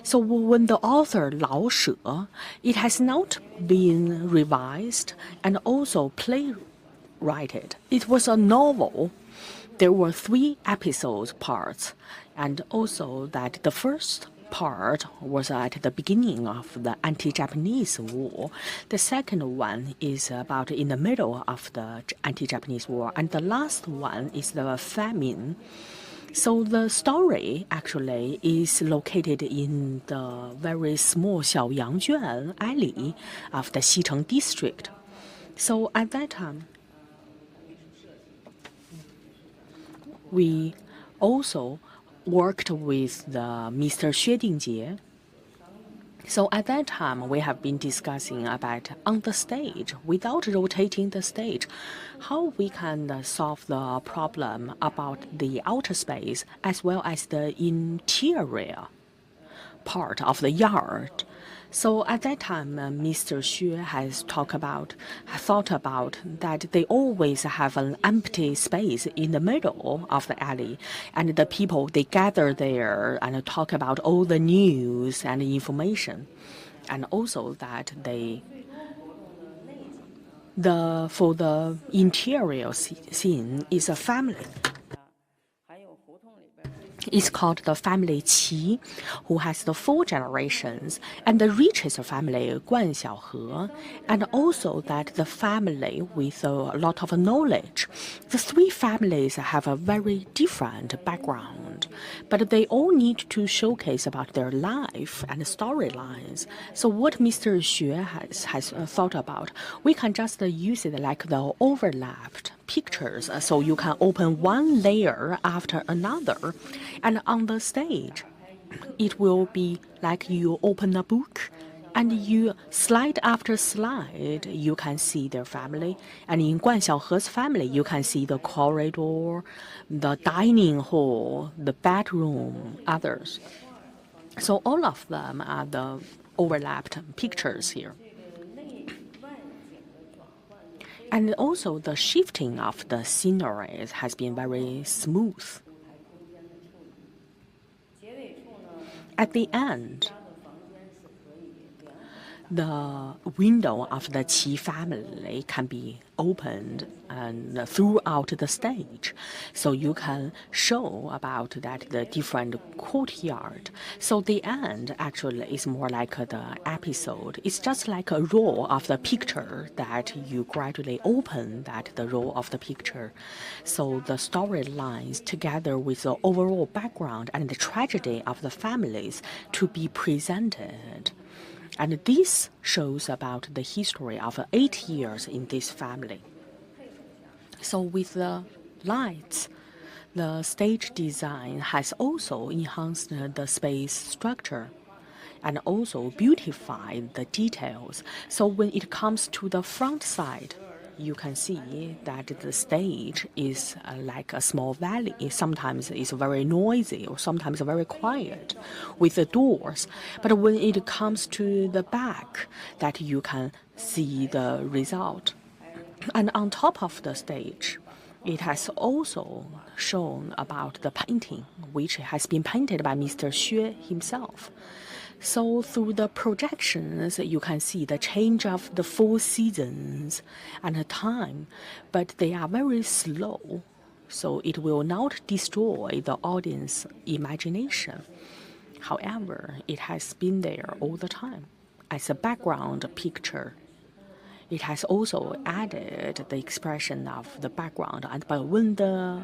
So when the author Lao She, it has not been revised and also playwrighted. It was a novel. There were 3 episode parts, and also that the first part was at the beginning of the anti-Japanese war. The second one is about in the middle of the anti-Japanese war, and the last one is the famine. So the story actually is located in the very small Xiaoyangjuan alley of the Xicheng district. So at that time, we also worked with the Mr. Xue Dingjie. So at that time, we have been discussing about on the stage, without rotating the stage, how we can solve the problem about the outer space as well as the interior part of the yard. So at that time, Mr. Xue has thought about that they always have an empty space in the middle of the alley, and the people, they gather there and talk about all the news and information, and also that for the interior scene is a family. It's called the family Qi, who has the 4 generations, and the richest family, Guan Xiaohe, and also that the family with a lot of knowledge. The 3 families have a very different background, but they all need to showcase about their life and storylines. So what Mr. Xue has thought about, we can just use it like the overlapped pictures, so you can open one layer after another, and on the stage it will be like you open a book and you slide after slide, you can see their family. And in Guan Xiaohe's family, you can see the corridor, the dining hall, the bedroom, others. So all of them are the overlapped pictures here. And also the shifting of the sceneries has been very smooth. At the end, the window of the Qi family can be opened and throughout the stage, so you can show about that the different courtyard. So the end actually is more like the episode. It's just like a roll of the picture that you gradually open that the roll of the picture. So the storylines together with the overall background and the tragedy of the families to be presented. And this shows about the history of 8 years in this family. So with the lights, the stage design has also enhanced the space structure and also beautified the details. So when it comes to the front side, you can see that the stage is like a small valley. Sometimes it's very noisy or sometimes very quiet with the doors. But when it comes to the back, that you can see the result. And on top of the stage, it has also shown about the painting, which has been painted by Mr. Xue himself. So through the projections, you can see the change of the 4 seasons and the time, but they are very slow, so it will not destroy the audience imagination. However, it has been there all the time as a background picture. It has also added the expression of the background, but when the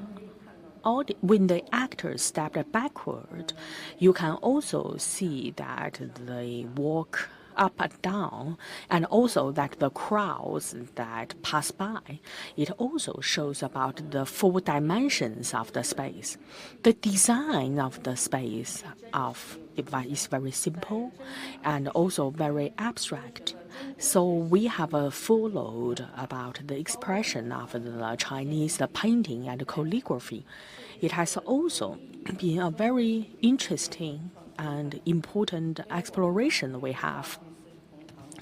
when the actors stepped backward, you can also see that they walk up and down, and also that the crowds that pass by. It also shows about the 4 dimensions of the space. The design of the space is very simple and also very abstract. So we have followed about the expression of the Chinese painting and calligraphy. It has also been a very interesting and important exploration we have.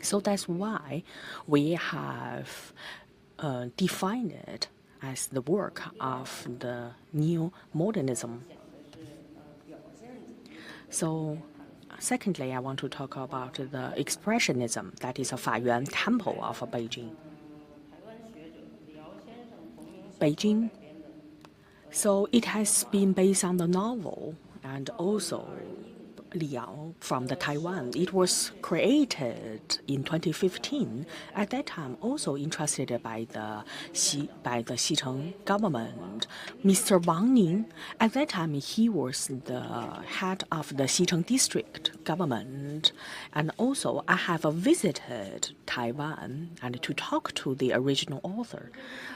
So that's why we have defined it as the work of the new modernism. So secondly, I want to talk about the expressionism, that is a Fayuan Temple of Beijing. Beijing. So it has been based on the novel and also Liao from the Taiwan. It was created in 2015. At that time, also interested by the Xicheng government. Mr. Wang Ning, at that time, he was the head of the Xicheng district government. And also, I have visited Taiwan and to talk to the original author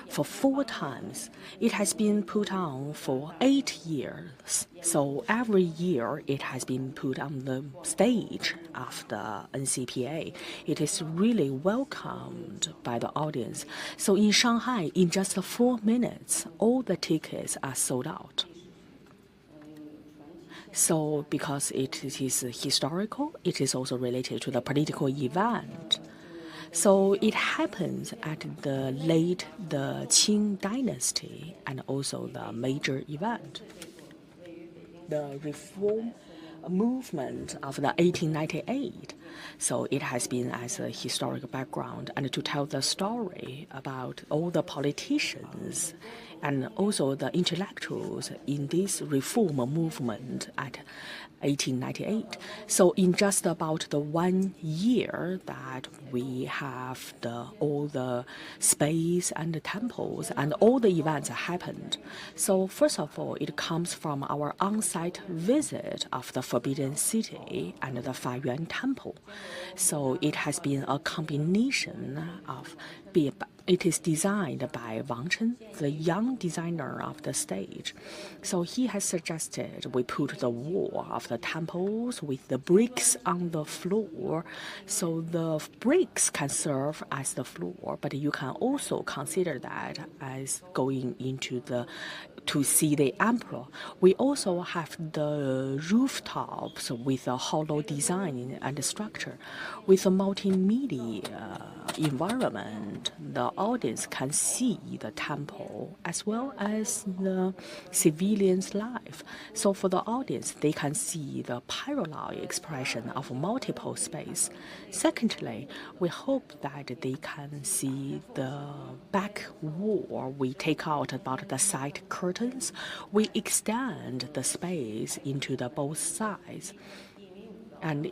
for 4 times. It has been put on for 8 years. So every year, it has been put on the stage of the NCPA. It is really welcomed by the audience. So in Shanghai, in just 4 minutes, all the tickets are sold out. So because it is historical, it is also related to the political event. So it happens at the Qing dynasty and also the major event. The reform movement of the 1898. So it has been as a historical background and to tell the story about all the politicians and also the intellectuals in this reform movement at 1898. So in just about the 1 year that we have all the space and the temples and all the events happened. So first of all, it comes from our on-site visit of the Forbidden City and the Fayuan Temple. So it has been a combination of it is designed by Wang Chen, the young designer of the stage. So he has suggested we put the wall of the temples with the bricks on the floor. So the bricks can serve as the floor, but you can also consider that as going into to see the emperor. We also have the rooftops with a hollow design and structure. With a multimedia environment, the audience can see the temple as well as the civilians' life. So for the audience, they can see the parallel expression of multiple space. Secondly, we hope that they can see the back wall. We take out about the side curtains. We extend the space into the both sides. And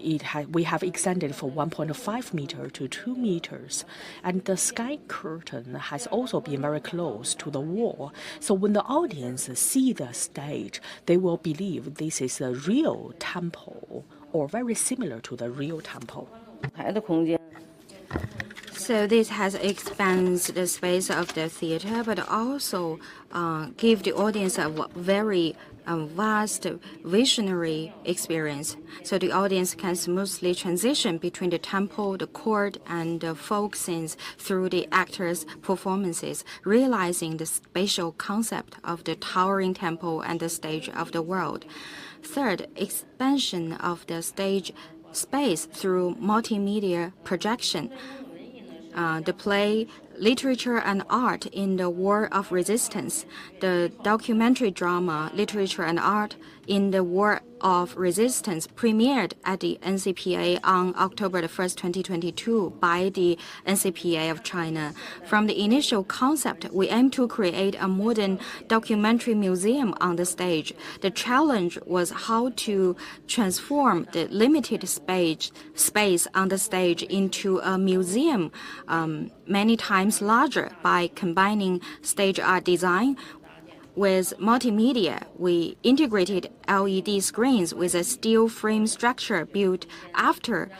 we have extended from 1.5 meter to 2 meters. And the sky curtain has also been very close to the wall. So when the audience see the stage, they will believe this is a real temple or very similar to the real temple. So this has expanded the space of the theater, but also give the audience a very vast visionary experience. So the audience can smoothly transition between the temple, the court, and the folk scenes through the actors' performances, realizing the spatial concept of the towering temple and the stage of the world. Third, expansion of the stage space through multimedia projection. The play, literature and art in the War of Resistance, the documentary drama, literature and art in the War of Resistance premiered at the NCPA on October 1st, 2022 by the NCPA of China. From the initial concept, we aim to create a modern documentary museum on the stage. The challenge was how to transform the limited space on the stage into a museum many times larger by combining stage art design With multimedia, we integrated LED screens with a steel frame structure built after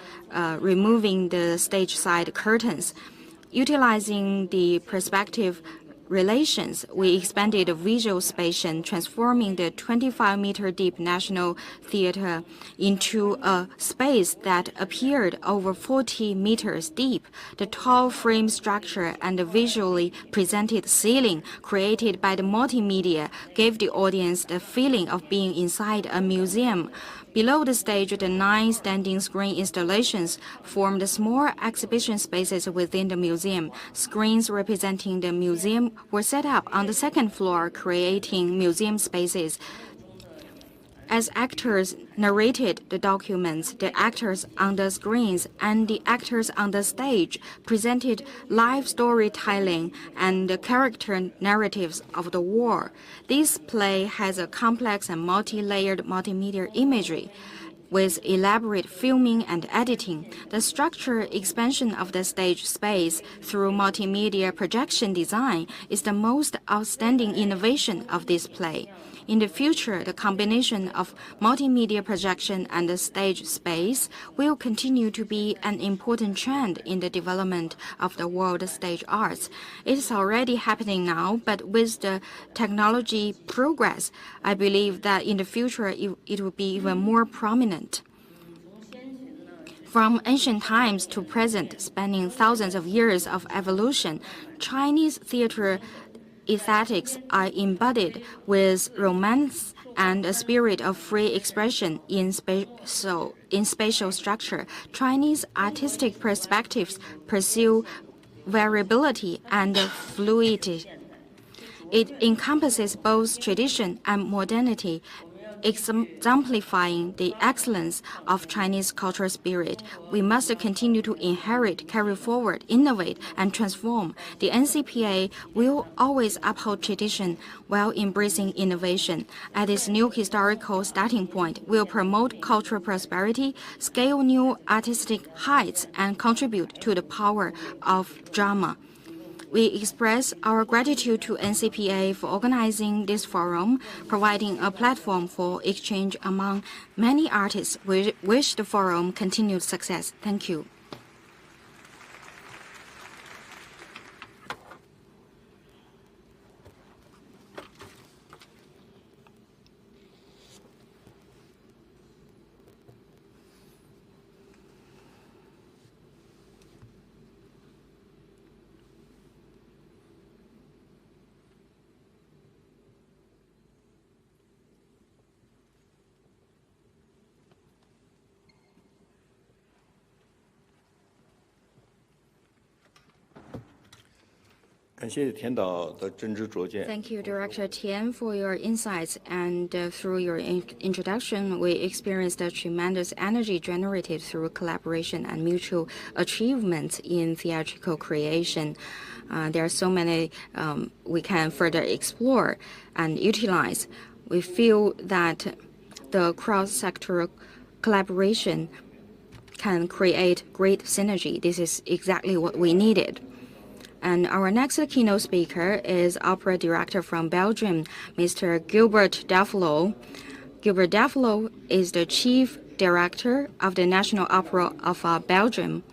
removing the stage side curtains. Utilizing the perspective relations, we expanded the visual space, transforming the 25-meter deep National Theatre into a space that appeared over 40 meters deep. The tall frame structure and the visually presented ceiling created by the multimedia gave the audience the feeling of being inside a museum. Below the stage, the 9 standing screen installations formed small exhibition spaces within the museum. Screens representing the museum were set up on the second floor, creating museum spaces. As actors narrated the documents, the actors on the screens and the actors on the stage presented live storytelling and the character narratives of the war. This play has a complex and multi-layered multimedia imagery with elaborate filming and editing. The structure expansion of the stage space through multimedia projection design is the most outstanding innovation of this play. In the future, the combination of multimedia projection and the stage space will continue to be an important trend in the development of the world stage arts. It is already happening now, but with the technology progress, I believe that in the future it will be even more prominent. From ancient times to present, spanning thousands of years of evolution, Chinese theater aesthetics are embodied with romance and a spirit of free expression in spatial structure. Chinese artistic perspectives pursue variability and fluidity. It encompasses both tradition and modernity, exemplifying the excellence of Chinese cultural spirit. We must continue to inherit, carry forward, innovate, and transform. The NCPA will always uphold tradition while embracing innovation. At this new historical starting point, we'll promote cultural prosperity, scale new artistic heights, and contribute to the power of drama. We express our gratitude to NCPA for organizing this forum, providing a platform for exchange among many artists. We wish the forum continued success. Thank you. Thank you, Director Tian, for your insights. And through your introduction, we experienced a tremendous energy generated through collaboration and mutual achievements in theatrical creation. There are so many we can further explore and utilize. We feel that the cross-sectoral collaboration can create great synergy. This is exactly what we needed. And our next keynote speaker is opera director from Belgium, Mr. Gilbert Delflo. Gilbert Delflo is the chief director of the National Opera of Belgium.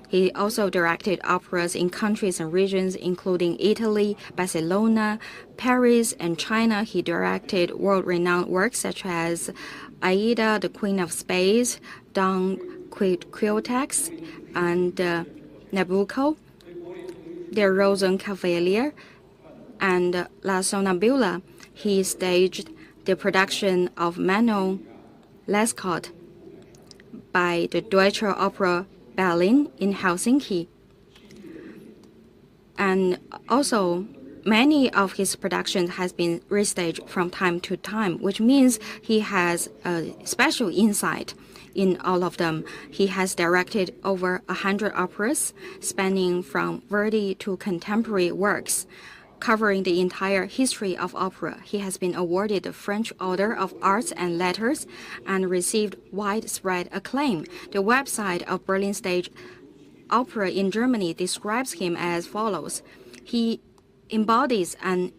He also directed operas in countries and regions including Italy, Barcelona, Paris, and China. He directed world-renowned works such as Aida, the Queen of Spades, Don Quixote, and Nabucco, the Rosenkavalier, and La Sonnambula. He staged the production of Manon Lescaut by the Deutsche Oper Berlin in Helsinki. And also, many of his productions has been restaged from time to time, which means he has a special insight in all of them. He has directed over 100 operas, spanning from Verdi to contemporary works, covering the entire history of opera. He has been awarded the French Order of Arts and Letters and received widespread acclaim. The website of Berlin Stage Opera in Germany describes him as follows. He embodies an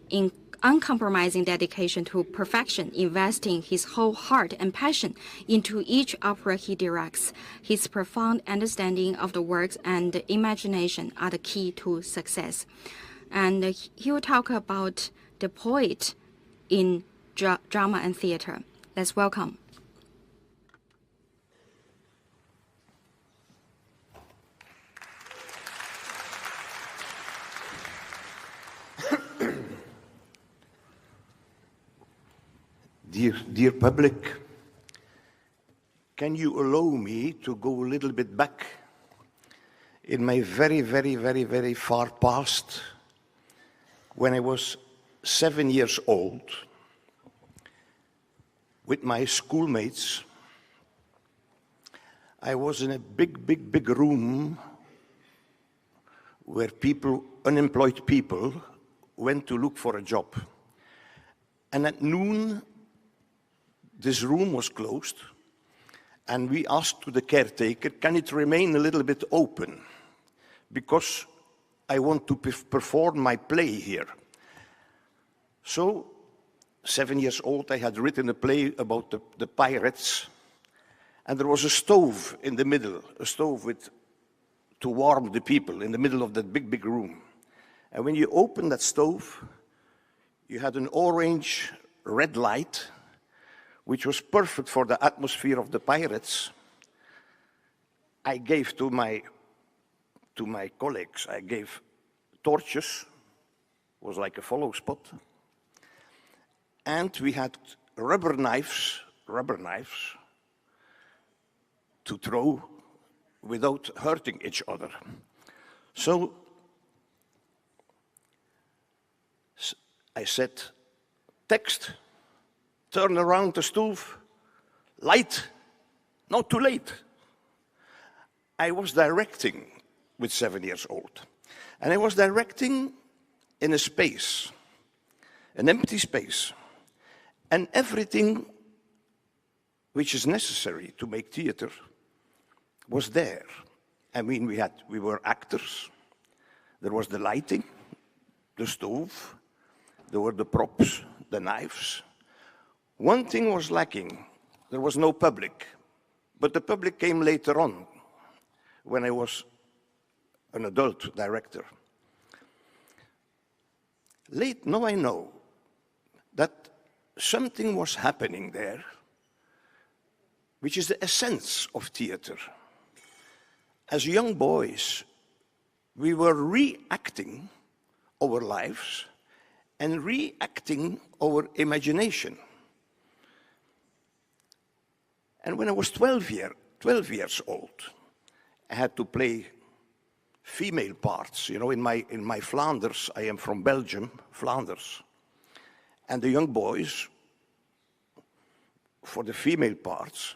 uncompromising dedication to perfection, investing his whole heart and passion into each opera he directs. His profound understanding of the works and imagination are the key to success. And he will talk about the poet in drama and theater. Let's welcome. Dear public, can you allow me to go a little bit back in my very far past, when I was 7 years old, with my schoolmates? I was in a big room where unemployed people, went to look for a job. And at noon, this room was closed, and we asked to the caretaker, can it remain a little bit open? Because I want to perform my play here. So, 7 years old, I had written a play about the pirates, and there was a stove in the middle, a stove to warm the people in the middle of that big room. And when you open that stove, you had an orange red light, which was perfect for the atmosphere of the pirates. I gave to my colleagues, I gave torches, was like a follow spot. And we had rubber knives to throw without hurting each other. So I said, text, turn around the stove, light, not too late. I was directing with 7 years old. And I was directing in a space, an empty space. And everything which is necessary to make theater was there. I mean, we were actors. There was the lighting, the stove, there were the props, the knives. One thing was lacking. There was no public. But the public came later on, when I was an adult director. Now I know that something was happening there, which is the essence of theater. As young boys, we were reacting our lives and reacting our imagination. And when I was 12 years old, I had to play female parts. You know, in my Flanders, I am from Belgium, Flanders. And the young boys, for the female parts,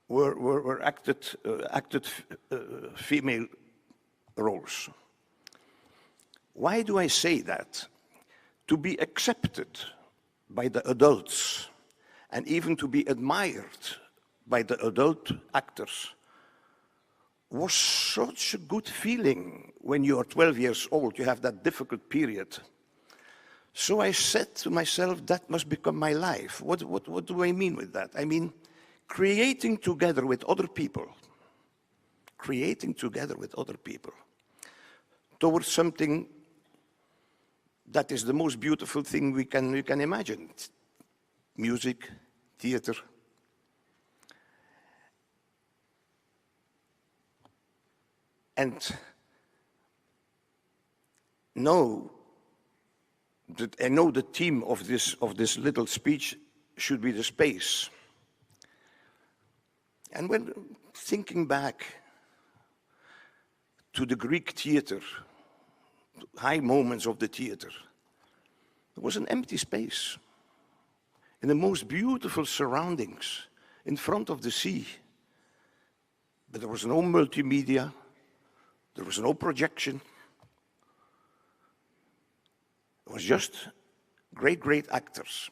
were acted female roles. Why do I say that? To be accepted by the adults and even to be admired by the adult actors was such a good feeling when you are 12 years old. You have that difficult period. So I said to myself, that must become my life. What do I mean with that? I mean, creating together with other people towards something that is the most beautiful thing we can imagine. Music, theater. And now that I know the theme of this little speech should be the space. And when thinking back to the Greek theater, high moments of the theater, there was an empty space in the most beautiful surroundings in front of the sea. But there was no multimedia, there was no projection. It was just great actors.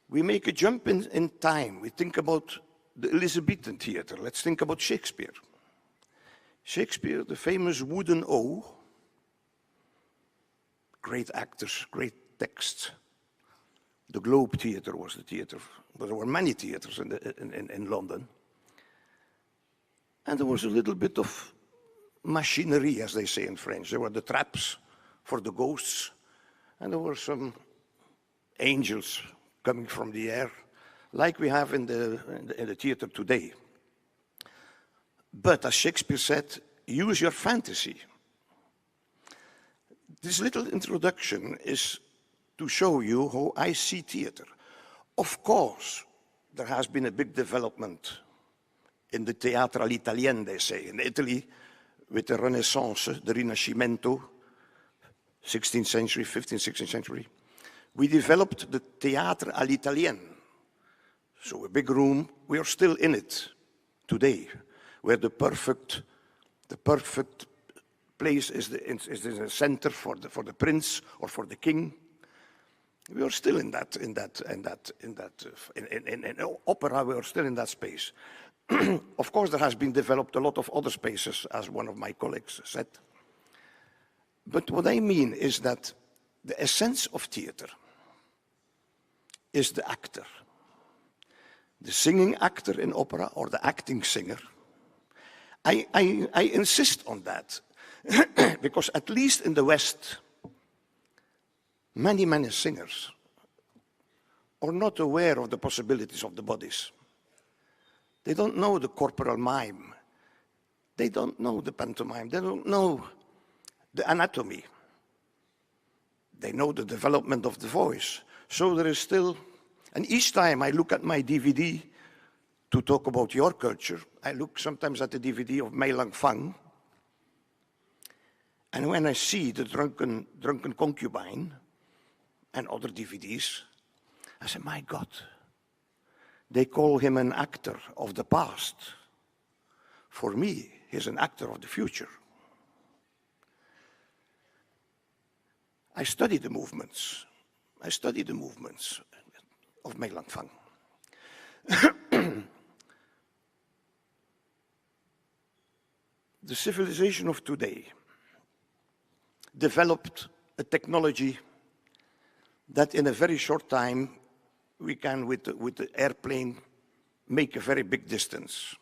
We make a jump in time. We think about the Elizabethan theater. Let's think about Shakespeare. Shakespeare, the famous wooden O, great actors, great texts. The Globe Theatre was the theatre, but there were many theatres in London. And there was a little bit of machinery, as they say in French. There were the traps for the ghosts, and there were some angels coming from the air, like we have in the theatre today. But as Shakespeare said, use your fantasy. This little introduction is to show you how I see theatre. Of course, there has been a big development in the Teatro all'Italienne, they say, in Italy, with the Renaissance, the Rinascimento, 16th century, 15th, 16th century. We developed the Teatro all'Italienne. So a big room, we are still in it today, where the perfect place is in the center for the prince or for the king. We are still in opera, we are still in that space. Of course, there has been developed a lot of other spaces, as one of my colleagues said. But what I mean is that the essence of theater is the actor. The singing actor in opera or the acting singer. I insist on that because at least in the West, many singers are not aware of the possibilities of the bodies. They don't know the corporal mime. They don't know the pantomime. They don't know the anatomy. They know the development of the voice. So there is still, and each time I look at my DVD to talk about your culture, I look sometimes at the DVD of Mei Lang Fang, and when I see the drunken concubine and other DVDs, I say, my God, they call him an actor of the past. For me, he's an actor of the future. I study the movements. I study the movements of Mei Lang Fang. The civilization of today developed a technology that in a very short time we can, with the airplane, make a very big distance.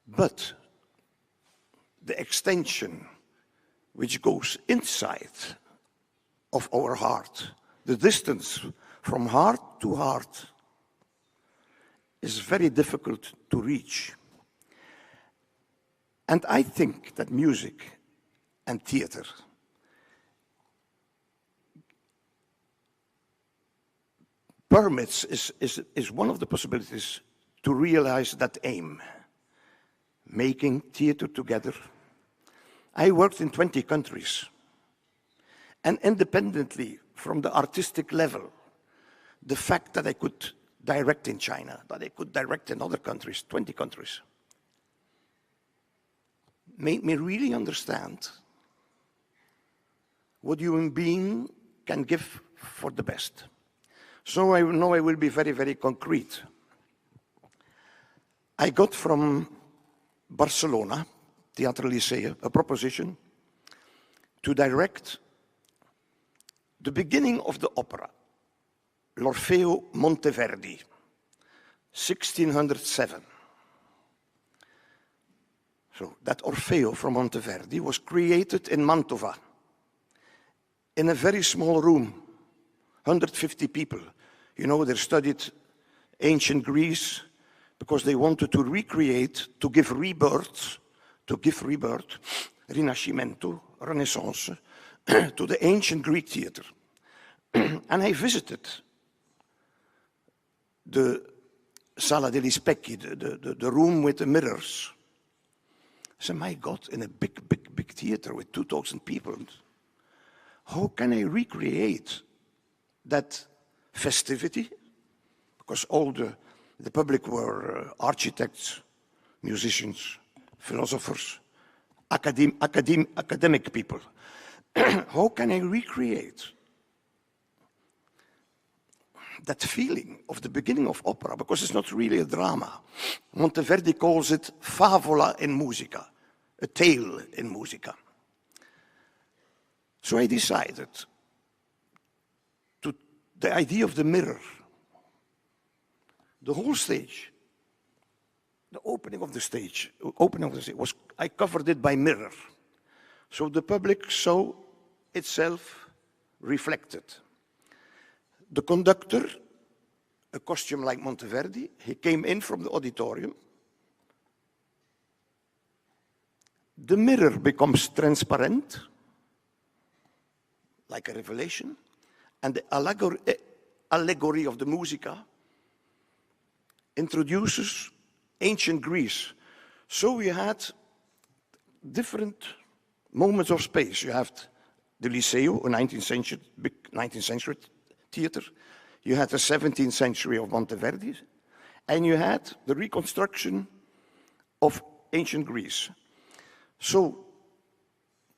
But the extension which goes inside of our heart, the distance from heart to heart, is very difficult to reach. And I think that music and theater permits is one of the possibilities to realize that aim, making theater together. I worked in 20 countries, and independently from the artistic level, the fact that I could direct in China, that I could direct in other countries, 20 countries, made me really understand what human being can give for the best. So I know I will be very, very concrete. I got from Barcelona, Teatro Liceu, a proposition to direct the beginning of the opera, l'Orfeo Monteverdi, 1607. So that Orfeo from Monteverdi was created in Mantova, in a very small room, 150 people. You know, they studied ancient Greece because they wanted to recreate, to give rebirth, Rinascimento, Renaissance, to the ancient Greek theater. And I visited the Sala degli Specchi, the room with the mirrors. I said, my God, in a big theater with 2,000 people, how can I recreate that festivity? Because all the public were architects, musicians, philosophers, academic people. How can I recreate that feeling of the beginning of opera? Because it's not really a drama. Monteverdi calls it favola in musica, a tale in musica. So I decided the idea of the mirror, the whole stage, the opening of the stage was, I covered it by mirror. So the public saw itself reflected. The conductor, a costume like Monteverdi, he came in from the auditorium. The mirror becomes transparent, like a revelation, and the allegory of the musica introduces ancient Greece. So we had different moments of space. You have the Liceo, a 19th century, big 19th century theater. You had the 17th century of Monteverdi, and you had the reconstruction of ancient Greece. So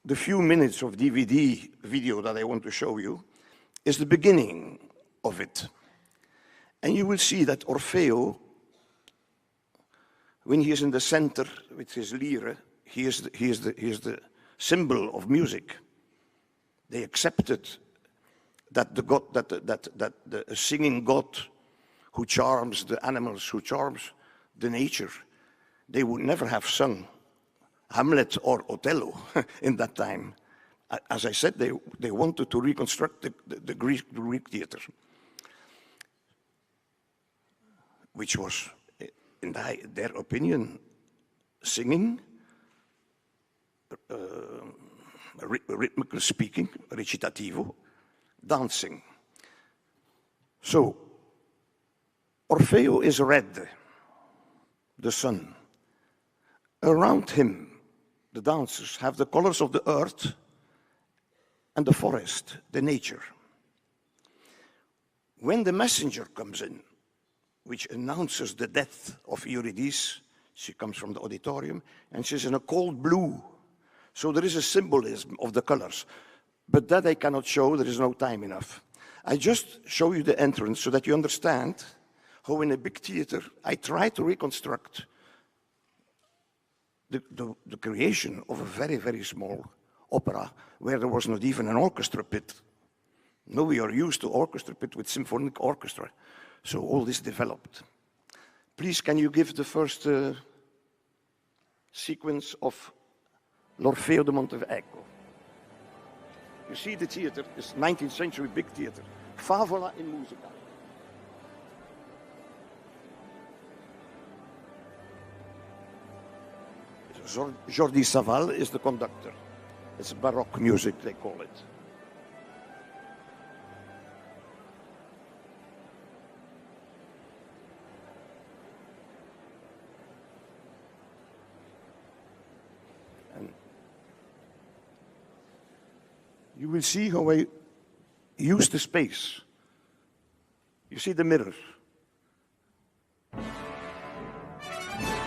the few minutes of DVD video that I want to show you is the beginning of it. And you will see that Orfeo, when he is in the center with his lyre, he is the symbol of music. They accepted that the god, that the singing god who charms the animals, who charms the nature, they would never have sung Hamlet or Othello in that time. As I said, they wanted to reconstruct the Greek theater, which was, in their opinion, singing, rhythmical speaking, recitativo, dancing. So, Orfeo is red, the sun. Around him, the dancers have the colors of the earth and the forest, the nature. When the messenger comes in, which announces the death of Eurydice, she comes from the auditorium, and she's in a cold blue. So there is a symbolism of the colors, but that I cannot show, there is no time enough. I just show you the entrance so that you understand how in a big theater I try to reconstruct the creation of a very, very small opera where there was not even an orchestra pit. Now we are used to orchestra pit with symphonic orchestra. So all this developed. Please, can you give the first sequence of L'Orfeo de Monteverdi? You see the theater, this 19th century big theater. Favola in musica. Jordi Savall is the conductor. It's Baroque music, they call it. And you will see how I use the space. You see the mirror,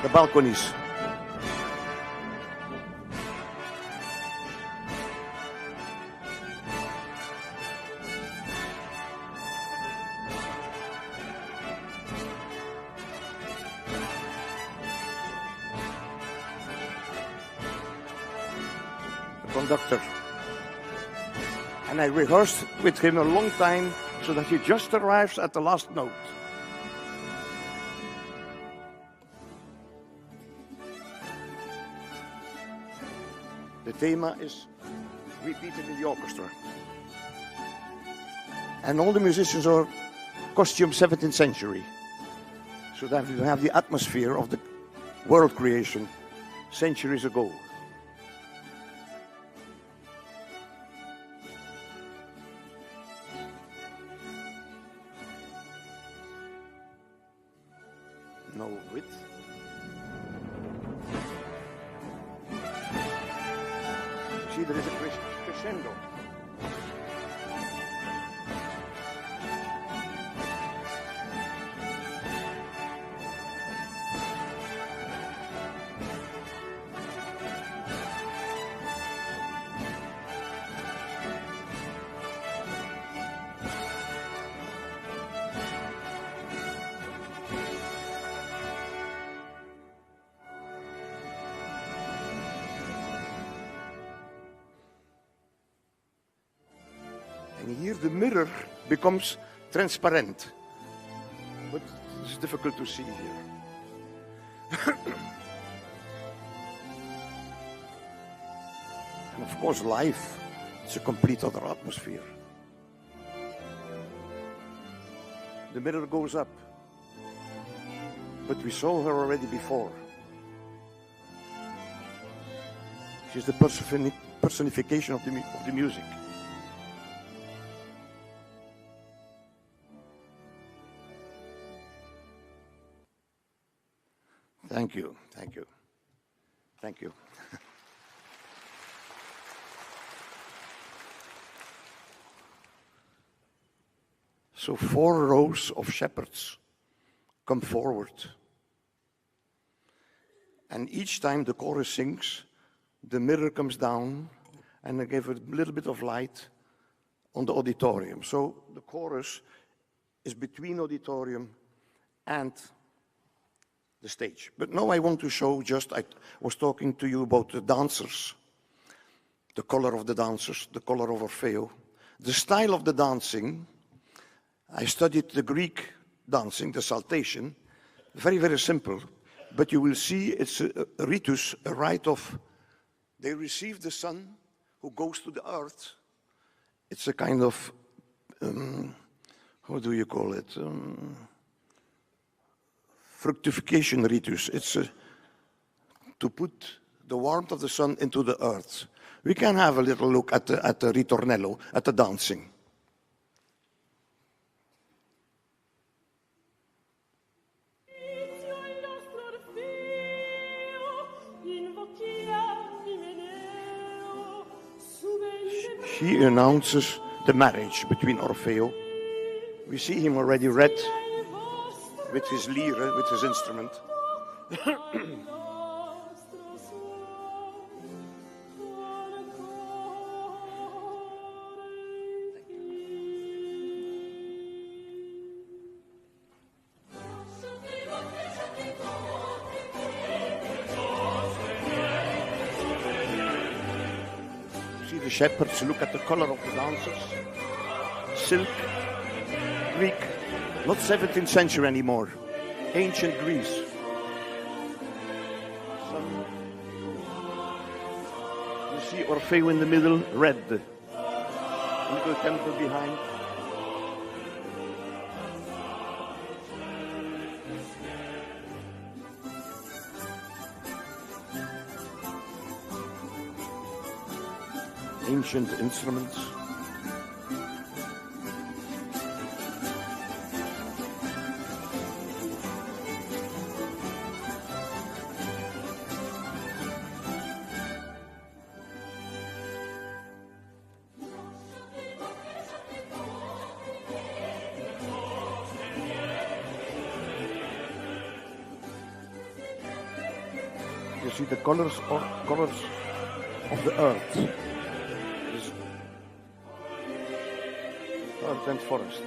the balconies. Conductor. And I rehearsed with him a long time so that he just arrives at the last note. The thema is repeated in the orchestra. And all the musicians are costume 17th century. So that you have the atmosphere of the world creation centuries ago. No width. See, there is a crescendo. And here the mirror becomes transparent. But it's difficult to see here. And of course, live, it's a complete other atmosphere. The mirror goes up. But we saw her already before. She's the personification of the music. Thank you, thank you, thank you. So 4 rows of shepherds come forward. And each time the chorus sings, the mirror comes down and I give a little bit of light on the auditorium. So the chorus is between auditorium and the stage. But now I want to show I was talking to you about the dancers, the color of the dancers, the color of Orfeo, the style of the dancing. I studied the Greek dancing, the saltation, very, very simple. But you will see it's a ritus, a rite of, they receive the sun who goes to the earth. It's a kind of, how do you call it? Fructification ritus. It's to put the warmth of the sun into the earth. We can have a little look at the ritornello, at the dancing. She announces the marriage between Orfeo. We see him already red with his lyre, with his instrument. The shepherds look at the color of the dancers. Silk, Greek, not 17th century anymore. Ancient Greece. You see Orfeo in the middle, red. Little temple behind. Ancient instruments. You see the colors of the earth. Earth and forest.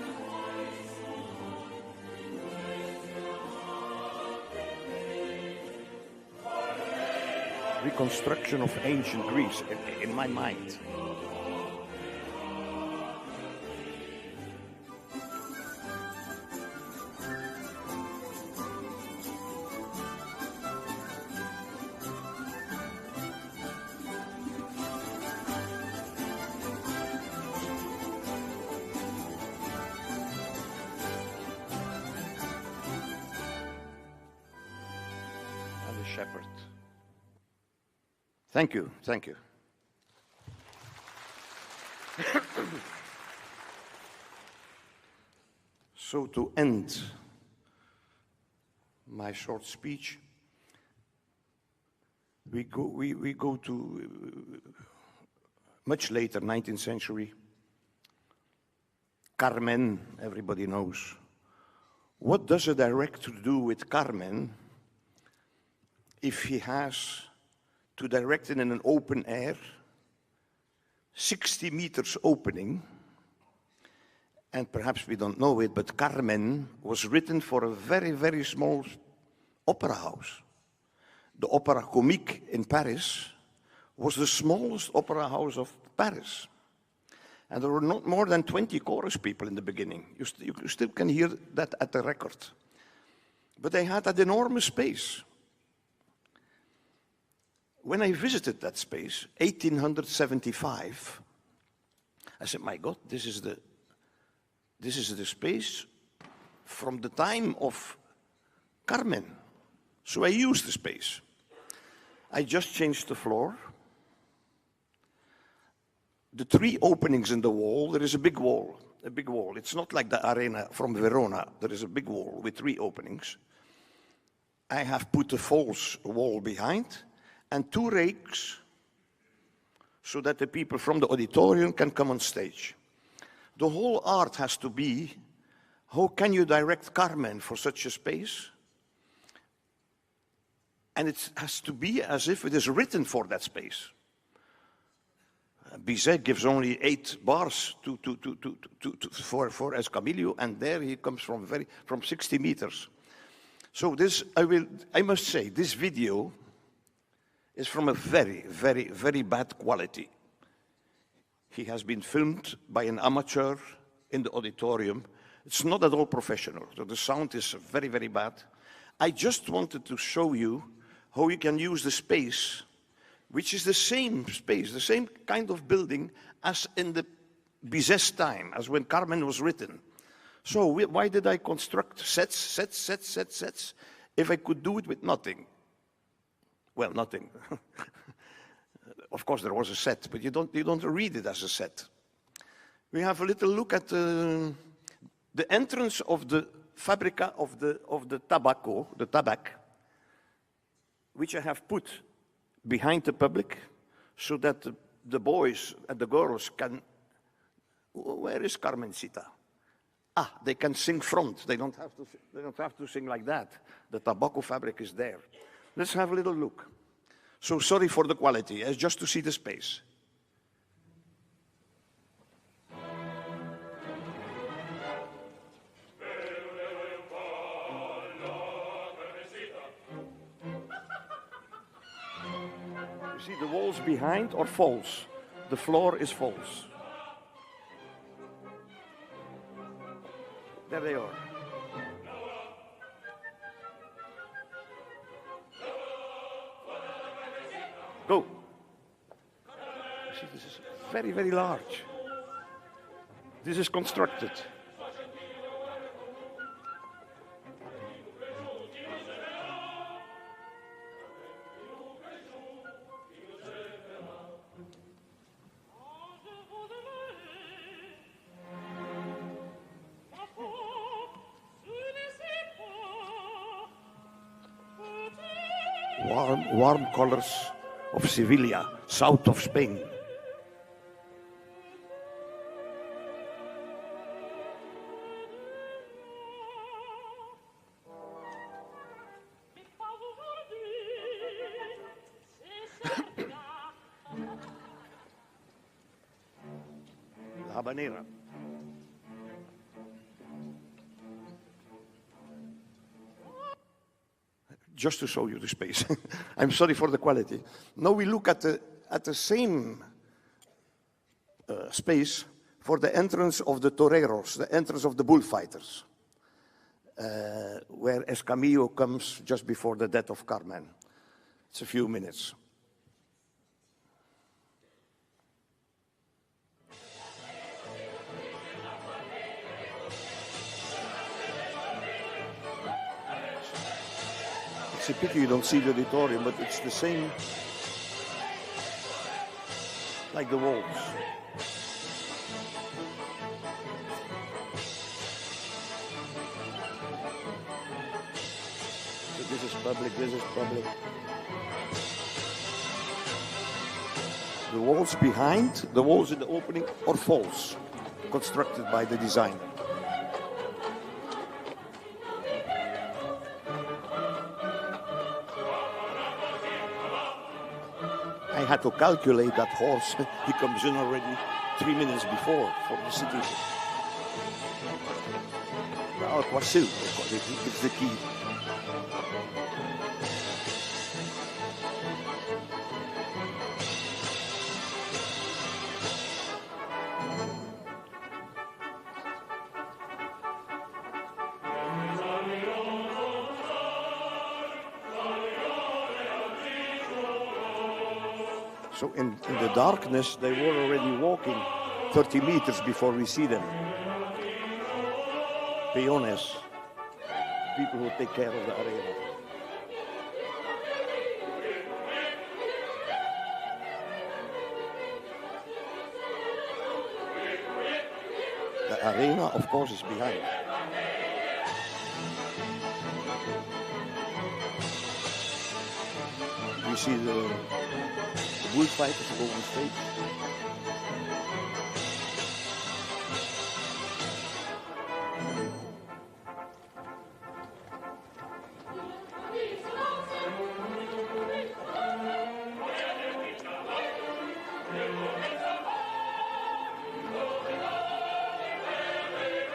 Reconstruction of ancient Greece in my mind. Shepherd. Thank you, thank you. So to end my short speech, we go to much later, 19th century. Carmen, everybody knows. What does a director do with Carmen if he has to direct it in an open air, 60 meters opening, and perhaps we don't know it, but Carmen was written for a very, very small opera house. The Opéra Comique in Paris was the smallest opera house of Paris. And there were not more than 20 chorus people in the beginning. You still can hear that at the record. But they had that enormous space. When I visited that space, 1875, I said, my God, this is the space from the time of Carmen. So I used the space. I just changed the floor. The 3 openings in the wall, there is a big wall. It's not like the arena from Verona. There is a big wall with 3 openings. I have put a false wall behind and 2 rakes so that the people from the auditorium can come on stage. The whole art has to be, how can you direct Carmen for such a space? And it has to be as if it is written for that space. Bizet gives only 8 bars for Escamillo, and there he comes from 60 meters. So this, I must say, this video is from a very, very, very bad quality. He has been filmed by an amateur in the auditorium. It's not at all professional, so the sound is very, very bad. I just wanted to show you how you can use the space, which is the same space, the same kind of building as in the Bizet's time, as when Carmen was written. So why did I construct sets, if I could do it with nothing? Well, nothing. Of course, there was a set, but you don't read it as a set. We have a little look at the entrance of the fabrica of the tobacco, the tabac, which I have put behind the public so that the boys and the girls can. Where is Carmencita? Ah, they can sing front. They don't have to sing like that. The tobacco fabric is there. Let's have a little look. So sorry for the quality, just to see the space. You see the walls behind are false. The floor is false. There they are. Go. You see, this is very, very large. This is constructed. Warm colors of Sevilla, south of Spain. La Habanera. Just to show you the space. I'm sorry for the quality. Now we look at the same space for the entrance of the toreros, the entrance of the bullfighters, where Escamillo comes just before the death of Carmen. It's a few minutes. It's a pity you don't see the auditorium, but it's the same like the walls. So this is public, this is public. The walls behind, the walls in the opening are false, constructed by the designer. I had to calculate that horse. He comes in already 3 minutes before from the city. Well, Quasil, it's the key. So in the darkness, they were already walking 30 meters before we see them. Peones, people who take care of the arena. The arena, of course, is behind. We see the bullfighters go on stage.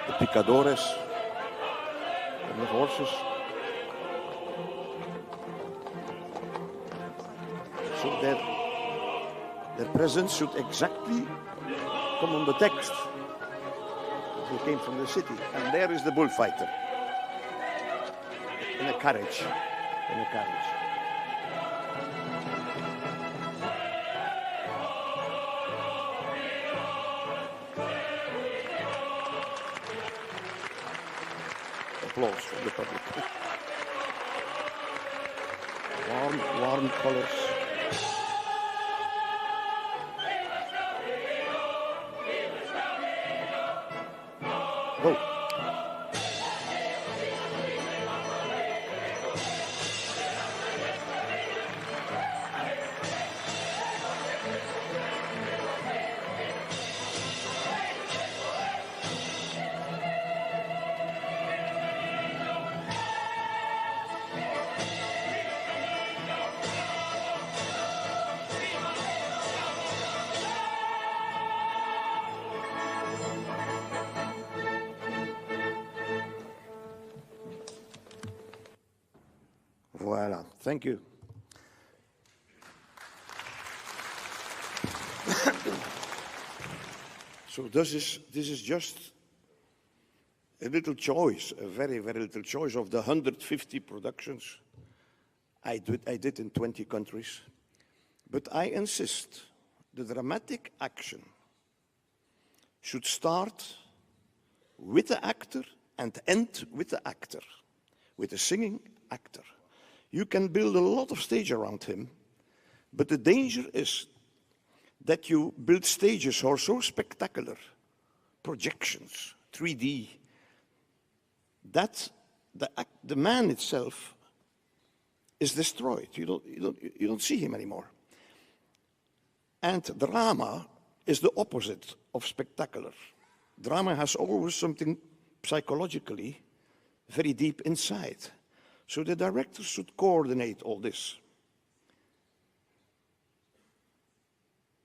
The picadores and the horses. So their presence should exactly come on the text. They came from the city, and there is the bullfighter in a carriage. In a carriage. Applause from the public. Warm colors. Go. Voilà, thank you. So this is just a little choice, a very, very little choice of the 150 productions I did in 20 countries. But I insist the dramatic action should start with the actor and end with the actor, with the singing actor. You can build a lot of stage around him, but the danger is that you build stages that are so spectacular, projections, 3D, that the man itself is destroyed. You don't see him anymore. And drama is the opposite of spectacular. Drama has always something psychologically very deep inside. So the director should coordinate all this.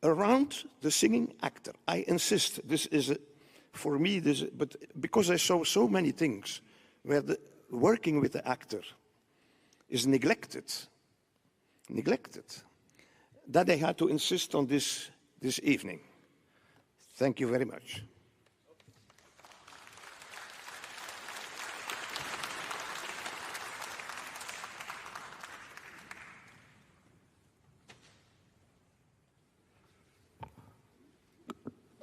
Around the singing actor, I insist, this is, for me, but because I saw so many things where the working with the actor is neglected, that I had to insist on this evening. Thank you very much.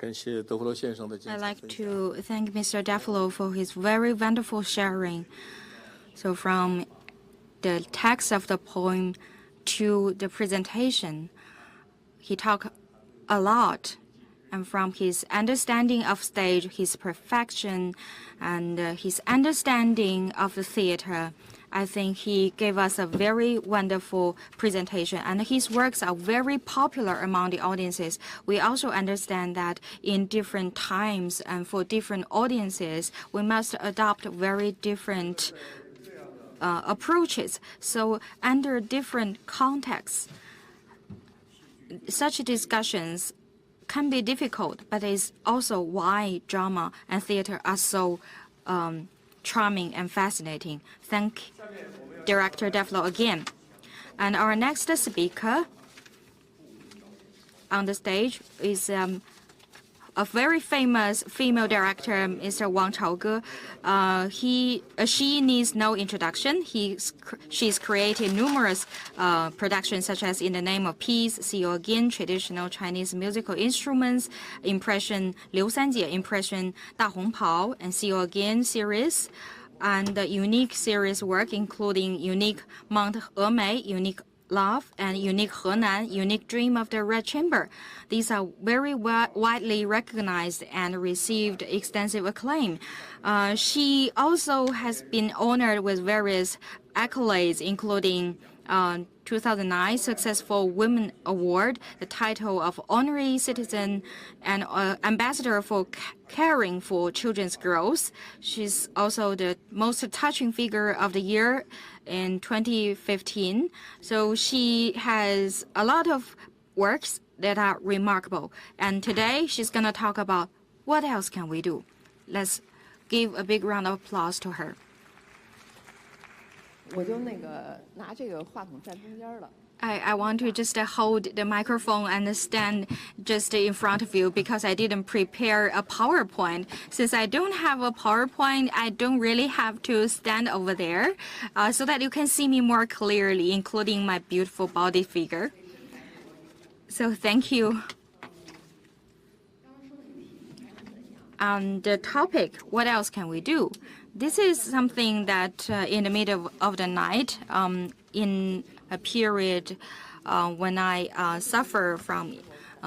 I'd like to thank Mr. Deflo for his very wonderful sharing. So from the text of the poem to the presentation, he talked a lot. And from his understanding of stage, his perfection, and his understanding of the theater, I think he gave us a very wonderful presentation. And his works are very popular among the audiences. We also understand that in different times and for different audiences, we must adopt very different approaches. So under different contexts, such discussions can be difficult, but it's also why drama and theater are so charming and fascinating. Thank Director Deflo again. And our next speaker on the stage is a very famous female director, Mr. Wang Chaoge. She needs no introduction. She's created numerous productions such as In the Name of Peace, See You Again, traditional Chinese musical instruments, Impression Liu Sanjie, Impression Da Hongpao, and See You Again series, and the unique series work including Unique Mount Emei, Unique Love, and Unique Henan, Unique Dream of the Red Chamber. These are very widely recognized and received extensive acclaim. She also has been honored with various accolades, including 2009 Successful Women Award, the title of Honorary Citizen, and Ambassador for Caring for Children's Growth. She's also the most touching figure of the year in 2015. So she has a lot of works that are remarkable. And today she's going to talk about what else can we do. Let's give a big round of applause to her. 我就拿这个话筒站中间了。 I want to just hold the microphone and stand just in front of you because I didn't prepare a PowerPoint. Since I don't have a PowerPoint, I don't really have to stand over there so that you can see me more clearly, including my beautiful body figure. So thank you. The topic, what else can we do? This is something that in the middle of the night, in a period when I suffer from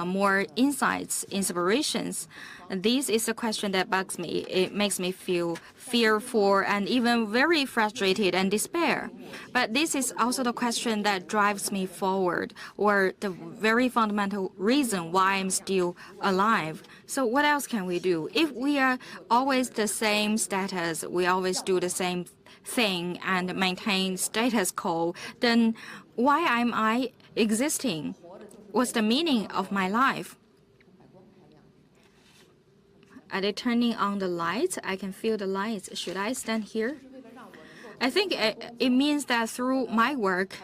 more insights, inspirations, this is a question that bugs me. It makes me feel fearful and even very frustrated and despair. But this is also the question that drives me forward, or the very fundamental reason why I'm still alive. So what else can we do? If we are always the same status, we always do the same thing and maintain status quo, then why am I existing? What's the meaning of my life? Are they turning on the lights? I can feel the lights. Should I stand here? I think it means that through my work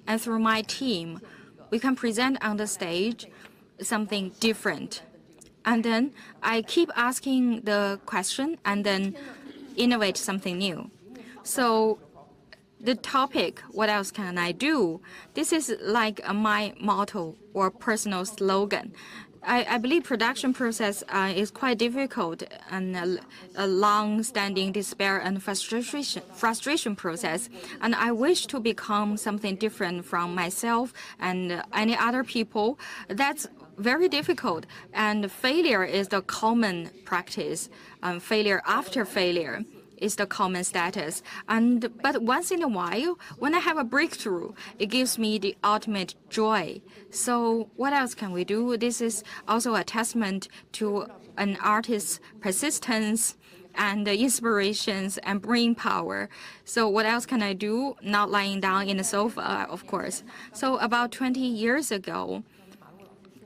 and through my team, we can present on the stage something different. And then I keep asking the question and then innovate something new. So the topic, what else can I do? This is like my motto or personal slogan. I believe production process is quite difficult and a long-standing despair and frustration process. And I wish to become something different from myself and any other people. That's very difficult. And failure is the common practice. Failure after failure is the common status. But once in a while, when I have a breakthrough, it gives me the ultimate joy. So what else can we do? This is also a testament to an artist's persistence and inspirations and brain power. So what else can I do? Not lying down in the sofa, of course. So about 20 years ago,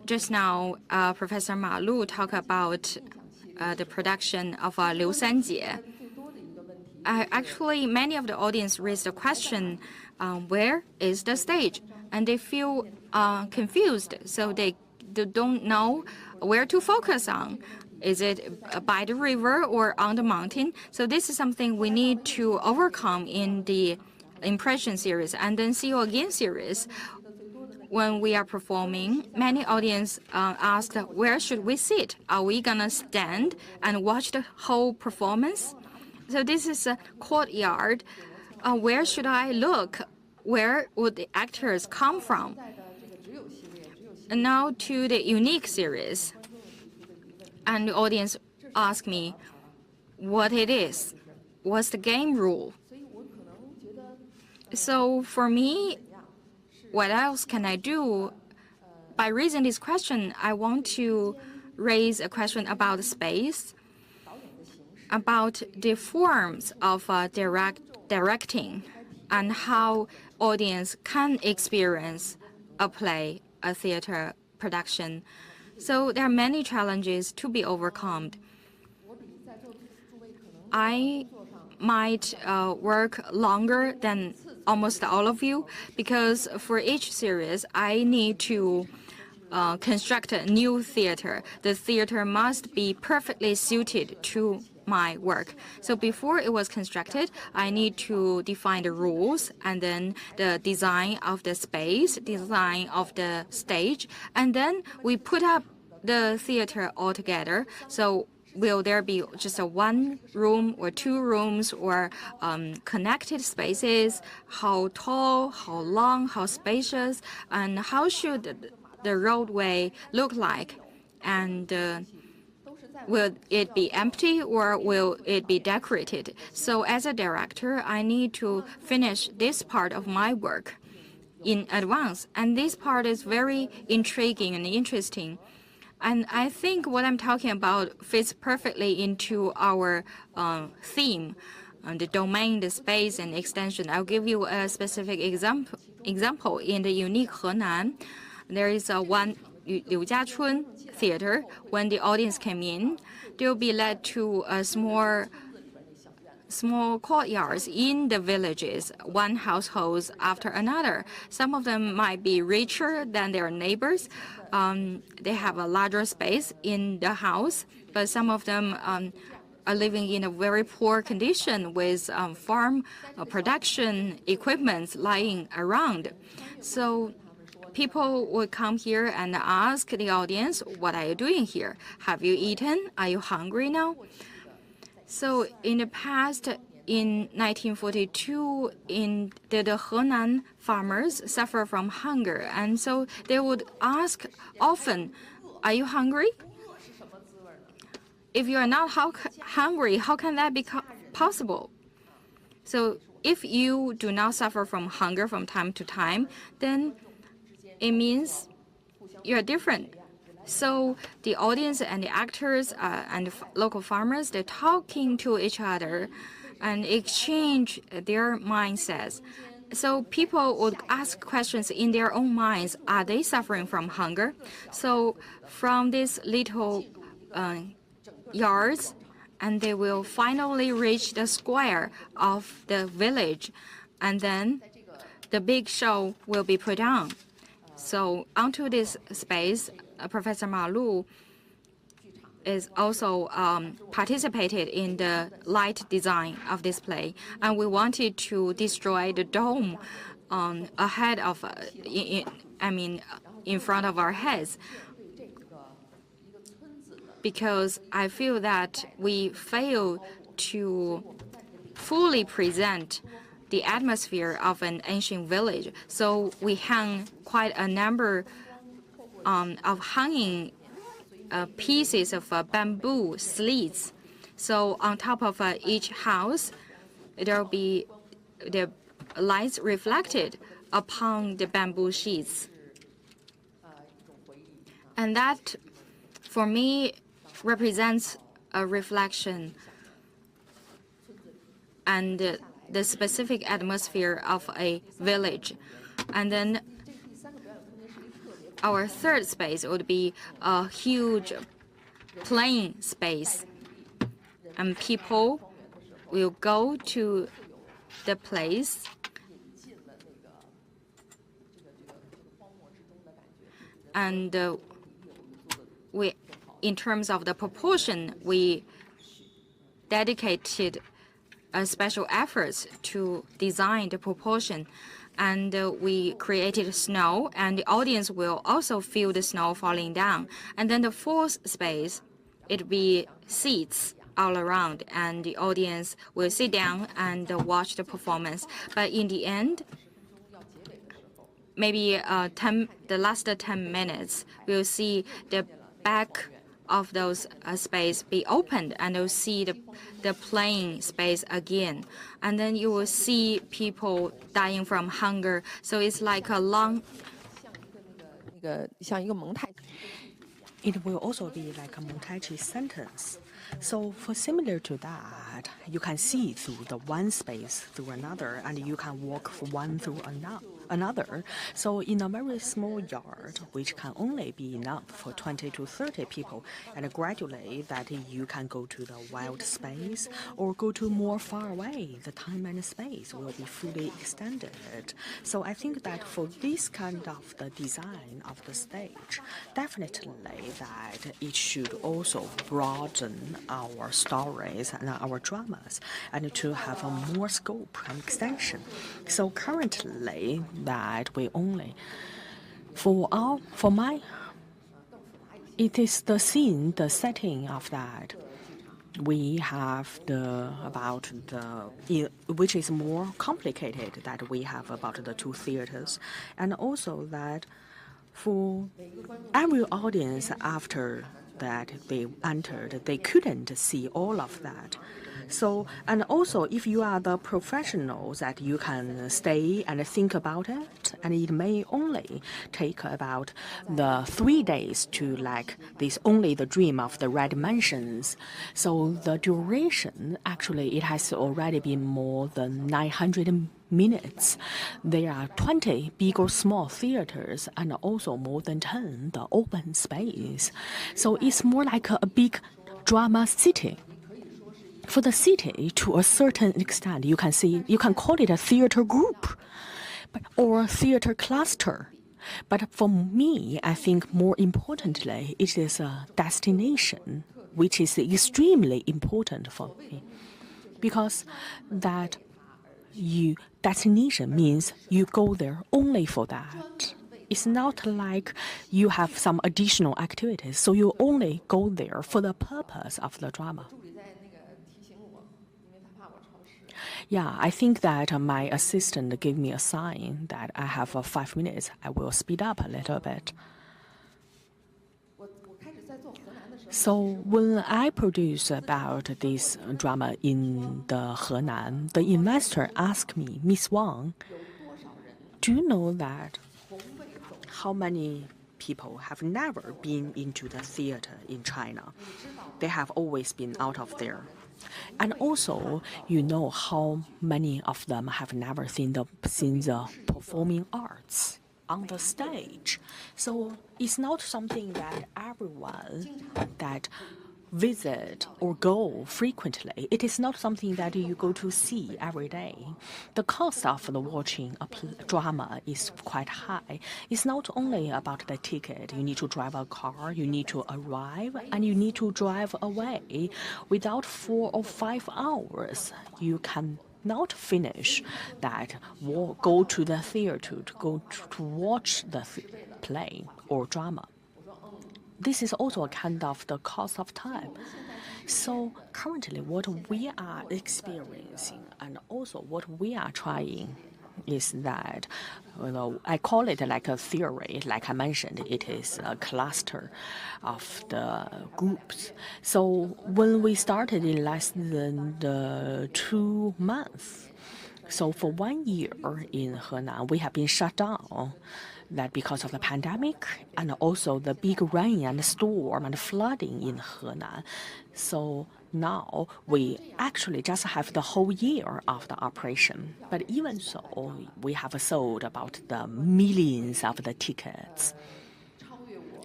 just now, Professor Ma Lu talked about the production of Liu Sanjie. Actually, many of the audience raised the question, where is the stage? And they feel confused, so they don't know where to focus on. Is it by the river or on the mountain? So this is something we need to overcome in the Impression series and then See You Again series. When we are performing, many audience asked, where should we sit? Are we gonna stand and watch the whole performance? So this is a courtyard. Where should I look? Where would the actors come from? And now to the Unique series. And the audience asked me what it is. What's the game rule? So for me, what else can I do? By raising this question, I want to raise a question about the space, about the forms of directing, and how audience can experience a play, a theater production. So there are many challenges to be overcome. I might work longer than almost all of you because for each series, I need to construct a new theater, the theater must be perfectly suited to my work. So before it was constructed, I need to define the rules and then the design of the space, design of the stage, and then we put up the theater all together. So will there be just a one room or two rooms or connected spaces? How tall, how long, how spacious, and how should the roadway look like? And will it be empty or will it be decorated? So as a director, I need to finish this part of my work in advance. And this part is very intriguing and interesting. And I think what I'm talking about fits perfectly into our theme, the domain, the space, and extension. I'll give you a specific example. In the unique Henan, there is one Liu Jiachun theater. When the audience came in, they'll be led to a small courtyards in the villages, one household after another. Some of them might be richer than their neighbors. They have a larger space in the house, but some of them are living in a very poor condition with farm production equipment lying around. So people would come here and ask the audience, what are you doing here? Have you eaten? Are you hungry now? So in the past, in 1942, the Henan farmers suffer from hunger. And so they would ask often, are you hungry? If you are not hungry, how can that be possible? So if you do not suffer from hunger from time to time, then it means you're different. So the audience and the actors and local farmers, they're talking to each other and exchange their mindsets. So people would ask questions in their own minds. Are they suffering from hunger? So from these little yards, and they will finally reach the square of the village, and then the big show will be put on. So onto this space, Professor Ma Lu is also participated in the light design of this play, and we wanted to destroy the dome ahead of, in front of our heads, because I feel that we fail to fully present the atmosphere of an ancient village. So we hung quite a number of hanging pieces of bamboo slits. So on top of each house, there will be the lights reflected upon the bamboo sheets. And that, for me, represents a reflection and the specific atmosphere of a village. And then our third space would be a huge playing space. And people will go to the place and in terms of the proportion, we dedicated special efforts to design the proportion. And we created snow, and the audience will also feel the snow falling down. And then the fourth space, it will be seats all around, and the audience will sit down and watch the performance. But in the end, maybe the last 10 minutes, we'll see the back of those space be opened, and you'll see the playing space again. And then you will see people dying from hunger. So it's like a long... It will also be like a montage sentence. So for similar to that, you can see through the one space through another, and you can walk from one through another. So in a very small yard, which can only be enough for 20 to 30 people, and gradually that you can go to the wild space or go to more far away, the time and space will be fully extended. So I think that for this kind of the design of the stage, definitely that it should also broaden our stories and our dramas and to have a more scope and extension. So currently that we only it is the scene, the setting of that. We have which is more complicated, that we have about the 2 theaters, and also that for every audience after that they entered, they couldn't see all of that. So, and also if you are the professionals, that you can stay and think about it, and it may only take about the 3 days to like this only the dream of the red mansions. So the duration, actually it has already been more than 900 minutes. There are 20 big or small theaters and also more than 10 the open space. So it's more like a big drama city. For the city, to a certain extent, you can call it a theater group, or a theater cluster. But for me, I think more importantly, it is a destination, which is extremely important for me, because that destination means you go there only for that. It's not like you have some additional activities, so you only go there for the purpose of the drama. Yeah, I think that my assistant gave me a sign that I have 5 minutes. I will speed up a little bit. So when I produced about this drama in the Henan, the investor asked me, Miss Wang, do you know that how many people have never been into the theater in China? They have always been out of there. And also, you know how many of them have never seen the performing arts on the stage. So it's not something that everyone that visit or go frequently. It is not something that you go to see every day. The cost of watching a drama is quite high. It's not only about the ticket. You need to drive a car, you need to arrive, and you need to drive away. Without 4 or 5 hours, you can not finish that, go to the theater to watch the play or drama. This is also a kind of the cost of time. So currently what we are experiencing and also what we are trying is that, I call it like a theory. Like I mentioned, it is a cluster of the groups. So when we started in less than 2 months, so for 1 year in Henan, we have been shut down. That because of the pandemic and also the big rain and storm and flooding in Henan. So now we actually just have the whole year of the operation. But even so, we have sold about the millions of the tickets.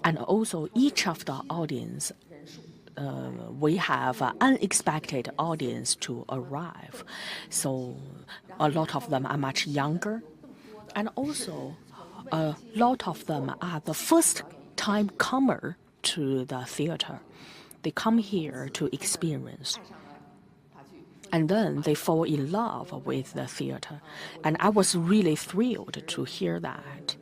And also each of the audience, we have an unexpected audience to arrive. So a lot of them are much younger. And also a lot of them are the first-time comer to the theater. They come here to experience. And then they fall in love with the theater. And I was really thrilled to hear that.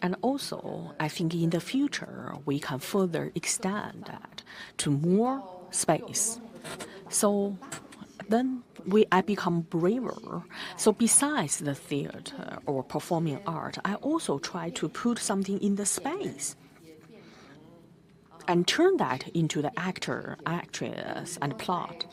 And also, I think in the future, we can further extend that to more space. So then I become braver. So besides the theater or performing art, I also try to put something in the space and turn that into the actor, actress, and plot.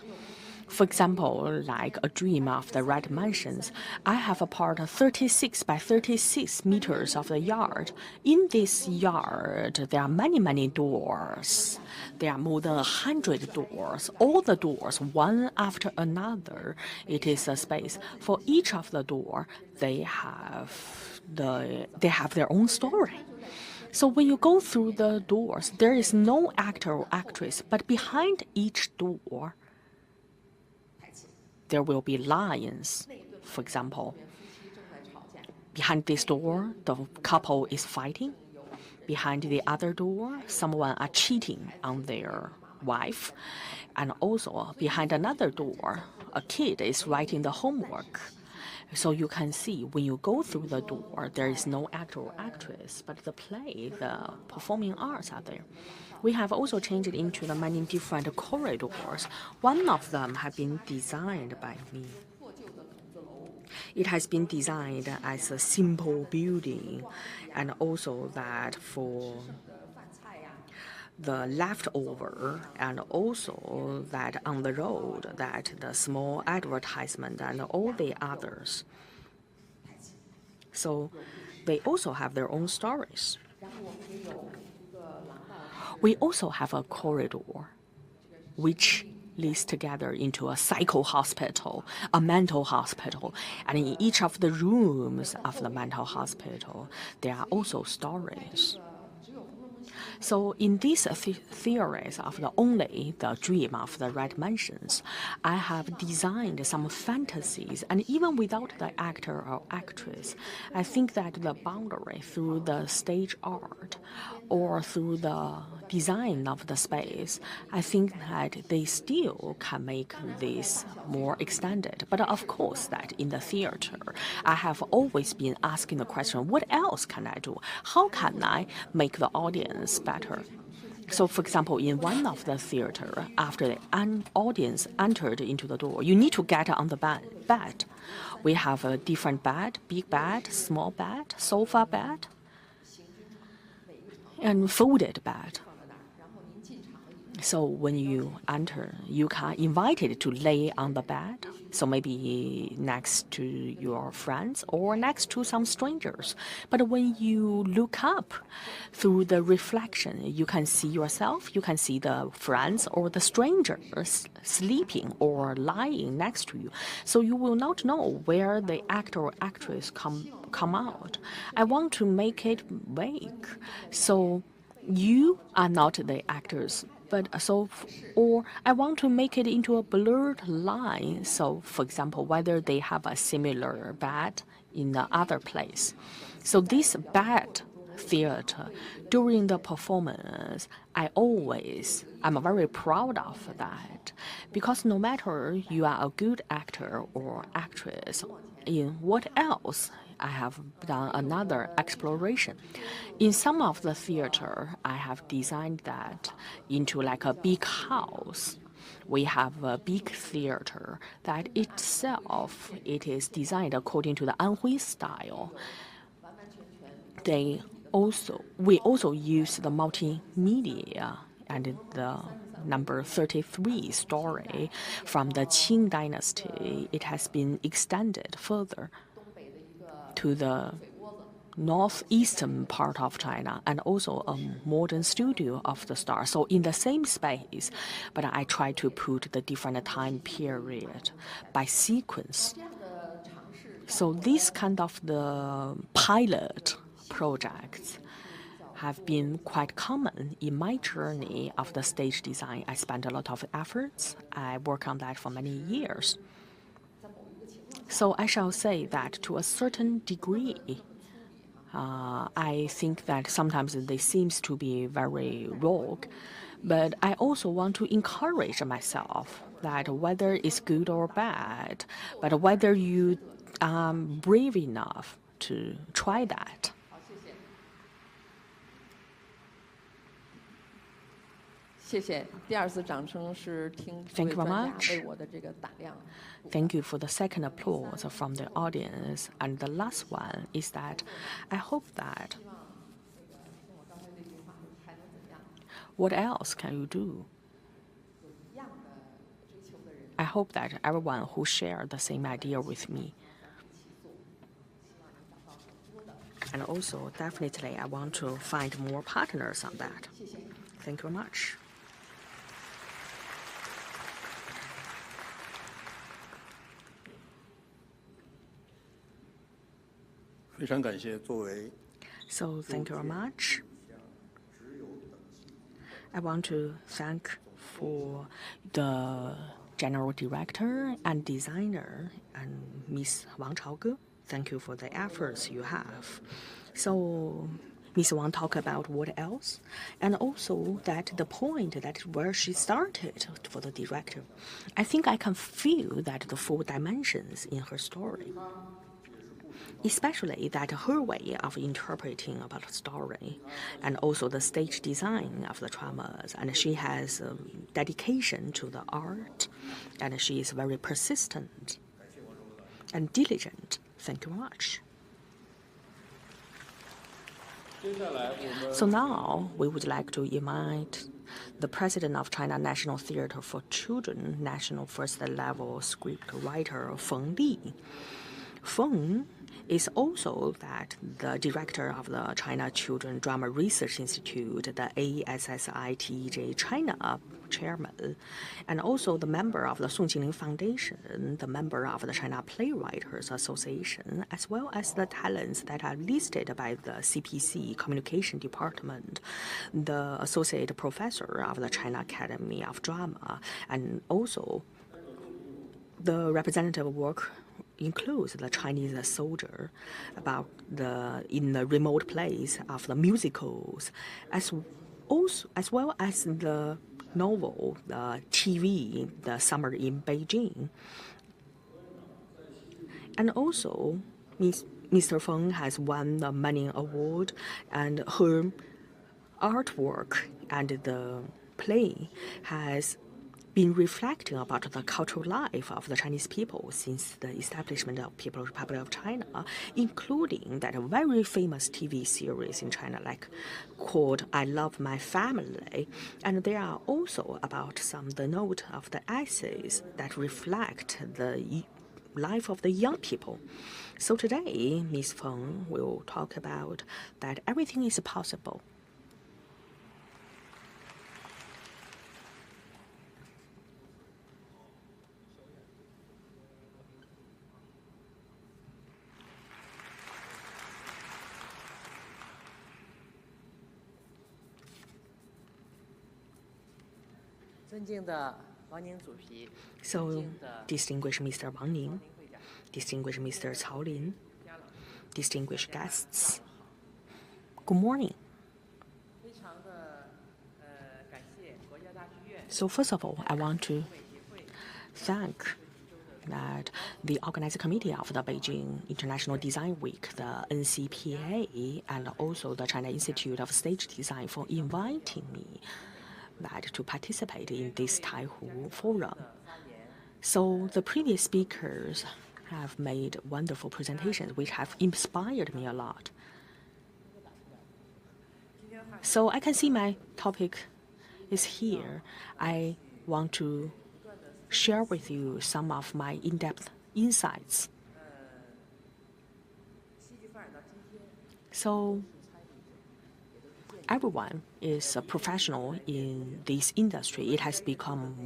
For example, like a dream of the red mansions, I have a part of 36 by 36 meters of the yard. In this yard, there are many, many doors. There are more than 100 doors. All the doors, one after another. It is a space. For each of the door, they have their own story. So when you go through the doors, there is no actor or actress, but behind each door, there will be lines. For example, behind this door, the couple is fighting. Behind the other door, someone are cheating on their wife. And also, behind another door, a kid is writing the homework. So you can see when you go through the door, there is no actor or actress, but the play, the performing arts are there. We have also changed it into the many different corridors. One of them has been designed by me. It has been designed as a simple building, and also that for the leftover, and also that on the road, that the small advertisement and all the others. So they also have their own stories. We also have a corridor which leads together into a psycho hospital, a mental hospital. And in each of the rooms of the mental hospital, there are also stories. So in these theories of the dream of the red mansions, I have designed some fantasies, and even without the actor or actress, I think that the boundary through the stage art or through the design of the space, I think that they still can make this more extended. But of course that in the theater, I have always been asking the question, what else can I do? How can I make the audience better? So, for example, in one of the theater, after the audience entered into the door, you need to get on the bed. We have a different bed, big bed, small bed, sofa bed, and folded bed. So when you enter, you are invited to lay on the bed. So maybe next to your friends or next to some strangers. But when you look up through the reflection, you can see yourself, you can see the friends or the strangers sleeping or lying next to you. So you will not know where the actor or actress come out. I want to make it vague. So you are not the actors, or I want to make it into a blurred line. So, for example, whether they have a similar bed in the other place. So this bed theater, during the performance, I'm very proud of that. Because no matter you are a good actor or actress, in what else I have done another exploration. In some of the theater, I have designed that into like a big house. We have a big theater that itself, it is designed according to the Anhui style. We also use the multimedia and the number 33 story from the Qing dynasty. It has been extended further to the northeastern part of China, and also a modern studio of the star. So in the same space, but I try to put the different time period by sequence. So this kind of the pilot projects have been quite common in my journey of the stage design. I spent a lot of efforts. I worked on that for many years. So I shall say that to a certain degree, I think that sometimes they seems to be very rogue, but I also want to encourage myself that whether it's good or bad, but whether you are brave enough to try that. Thank you very much. Thank you for the second applause from the audience. And the last one is that I hope that what else can you do? I hope that everyone who share the same idea with me. And also, definitely, I want to find more partners on that. Thank you very much. So thank you very much. I want to thank for the General Director and Designer and Ms. Wang Chaoge. Thank you for the efforts you have. So Ms. Wang talked about what else, and also that the point that where she started for the director. I think I can feel that the 4 dimensions in her story. Especially that her way of interpreting about the story, and also the stage design of the dramas, and she has dedication to the art, and she is very persistent and diligent. Thank you very much. So now we would like to invite the president of China National Theatre for Children, National First Level Script Writer Feng Li. Feng is also the director of the China Children Drama Research Institute, the ASSITEJ China chairman, and also the member of the Song Jingling Foundation, the member of the China Playwriters Association, as well as the talents that are listed by the CPC Communication Department, the associate professor of the China Academy of Drama, and also the representative work includes the Chinese soldier in the remote place of the musicals, as well as the novel, the TV, The Summer in Beijing. And also, Mr. Feng has won the Manning Award, and her artwork and the play has been reflecting about the cultural life of the Chinese people since the establishment of People's Republic of China, including that very famous TV series in China called I Love My Family. And there are also about the note of the essays that reflect the life of the young people. So today, Ms. Feng will talk about that everything is possible. So, distinguished Mr. Wang Ning, distinguished Mr. Cao Lin, distinguished guests, good morning. So first of all, I want to thank the organizing committee of the Beijing International Design Week, the NCPA, and also the China Institute of Stage Design for inviting me to participate in this Taihu forum. So the previous speakers have made wonderful presentations which have inspired me a lot. So I can see my topic is here. I want to share with you some of my in-depth insights. So everyone is a professional in this industry. It has become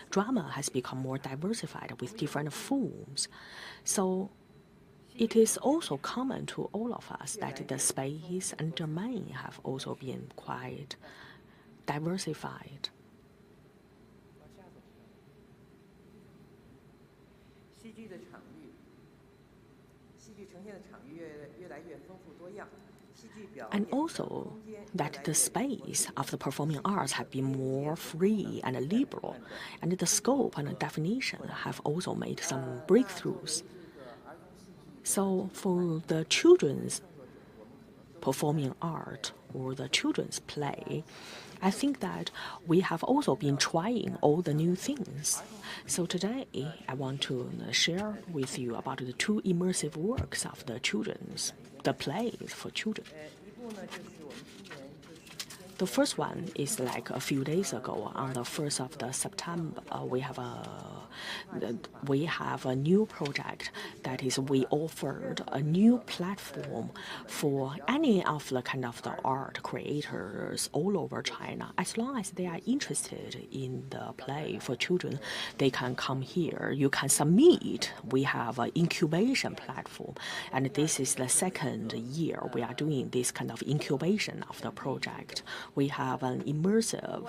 drama has become more diversified with different forms. So it is also common to all of us that the space and domain have also been quite diversified. And also that the space of the performing arts have been more free and liberal, and the scope and the definition have also made some breakthroughs. So for the children's performing art or the children's play, I think that we have also been trying all the new things. So today, I want to share with you about the 2 immersive works of the plays for children. The first one is like a few days ago, on the 1st of the September, we have a new project that is we offered a new platform for any of the kind of the art creators all over China. As long as they are interested in the play for children, they can come here. You can submit. We have an incubation platform, and this is the second year we are doing this kind of incubation of the project. We have an immersive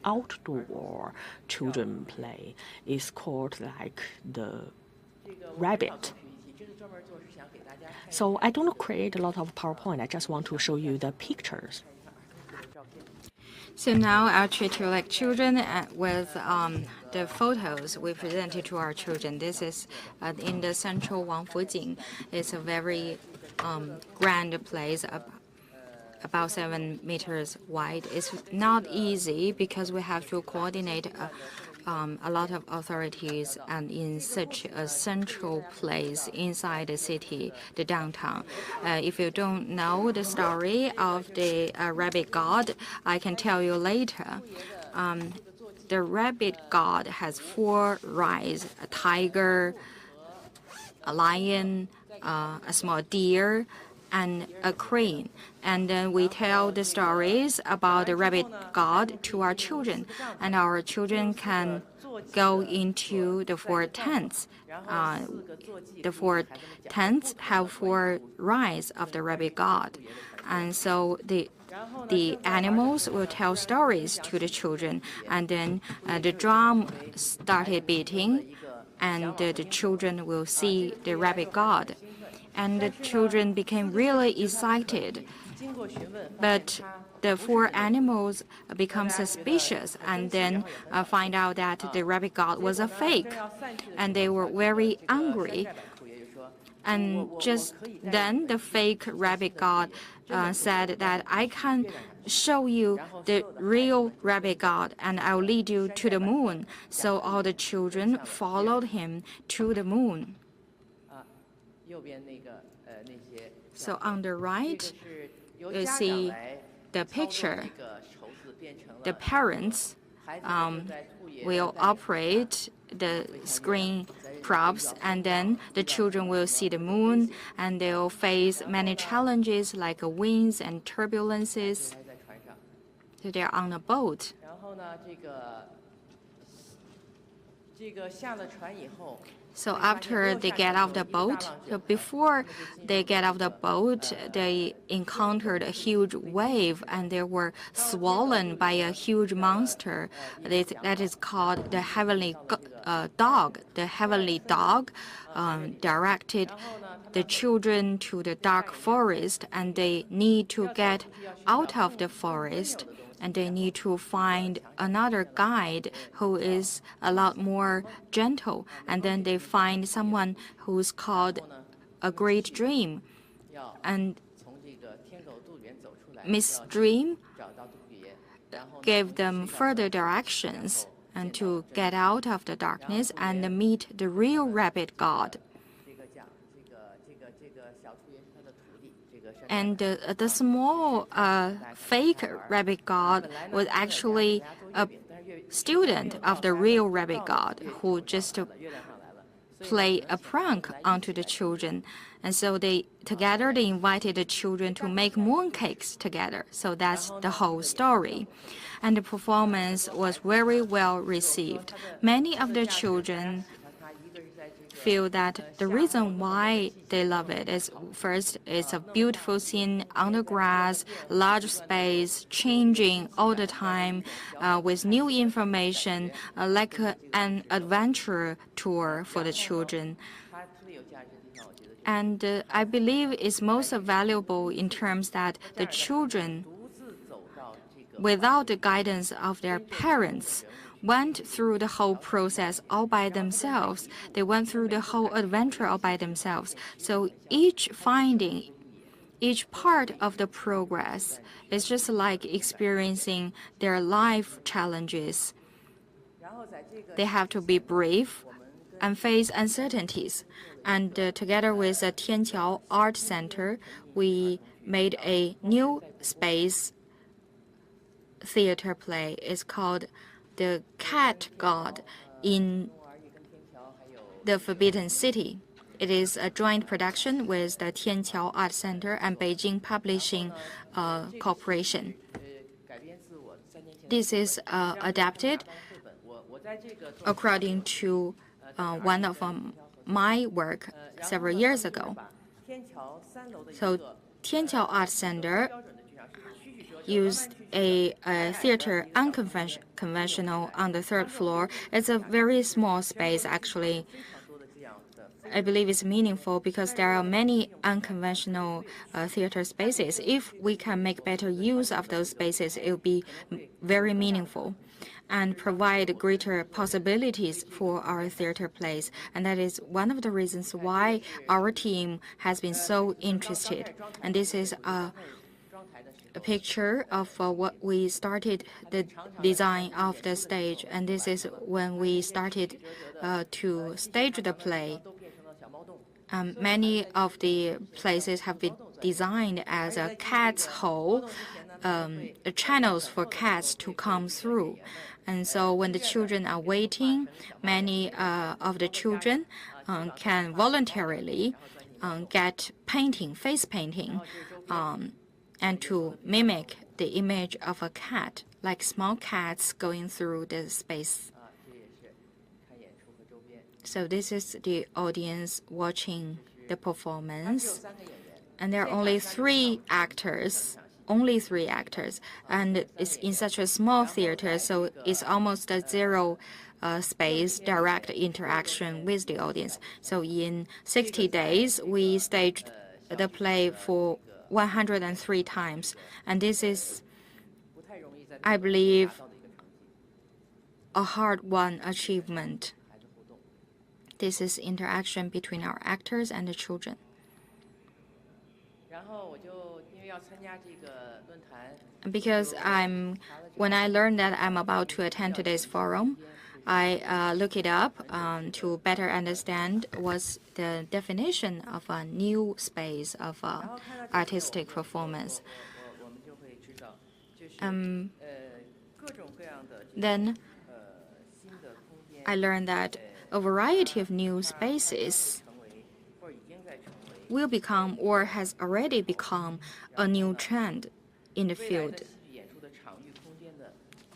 outdoor children play. It's called like the Rabbit. So I don't create a lot of PowerPoint. I just want to show you the pictures. So now I'll treat you like children with the photos we presented to our children. This is in the central Wangfujing. It's a very grand place, about 7 meters wide. It's not easy because we have to coordinate a lot of authorities and in such a central place inside the city, the downtown. If you don't know the story of the rabbit god, I can tell you later. The rabbit god has 4 rides: a tiger, a lion, a small deer, and a crane. And then we tell the stories about the rabbit god to our children, and our children can go into the 4 tents. The 4 tents have 4 rides of the rabbit god, and so the animals will tell stories to the children, and then the drum started beating, and the children will see the rabbit god. And the children became really excited. But the 4 animals become suspicious and then find out that the rabbit god was a fake. And they were very angry. And just then, the fake rabbit god said that I can show you the real rabbit god and I'll lead you to the moon. So all the children followed him to the moon. So on the right, you see the picture. The parents will operate the screen props, and then the children will see the moon, and they'll face many challenges like winds and turbulences. So they're on a boat. So after they get off the boat, so before they get off the boat, they encountered a huge wave and they were swollen by a huge monster that is called the heavenly dog. The heavenly dog directed the children to the dark forest, and they need to get out of the forest. And they need to find another guide who is a lot more gentle. And then they find someone who's called a great dream. And Miss Dream gave them further directions and to get out of the darkness and meet the real rabbit god. And the small fake rabbit god was actually a student of the real rabbit god who just play a prank onto the children. And so they invited the children to make mooncakes together. So that's the whole story. And the performance was very well received. Many of the children feel that the reason why they love it is, first, it's a beautiful scene on the grass, large space, changing all the time, with new information, like an adventure tour for the children. And I believe it's most valuable in terms that the children, without the guidance of their parents, went through the whole process all by themselves. They went through the whole adventure all by themselves. So each finding, each part of the progress is just like experiencing their life challenges. They have to be brave and face uncertainties. And together with the Tianqiao Art Center, we made a new space theater play is called The Cat God in the Forbidden City. It is a joint production with the Tianqiao Art Center and Beijing Publishing Corporation. This is adapted according to one of my work several years ago. So Tianqiao Art Center used a theater unconventional on the third floor. It's a very small space, actually. I believe it's meaningful because there are many unconventional theater spaces. If we can make better use of those spaces, it will be very meaningful and provide greater possibilities for our theater plays. And that is one of the reasons why our team has been so interested. And this is a picture of what we started the design of the stage. And this is when we started to stage the play. Many of the places have been designed as a cat's hole, channels for cats to come through. And so when the children are waiting, many of the children can voluntarily get painting, face painting, and to mimic the image of a cat, like small cats going through the space. So this is the audience watching the performance. And there are only three actors, and it's in such a small theater, so it's almost a zero space direct interaction with the audience. So in 60 days, we staged the play for 103 times. And this is, I believe, a hard-won achievement. This is interaction between our actors and the children. Because when I learned that I'm about to attend today's forum, I look it up to better understand what's the definition of a new space of artistic performance. Then I learned that a variety of new spaces will become or has already become a new trend in the field.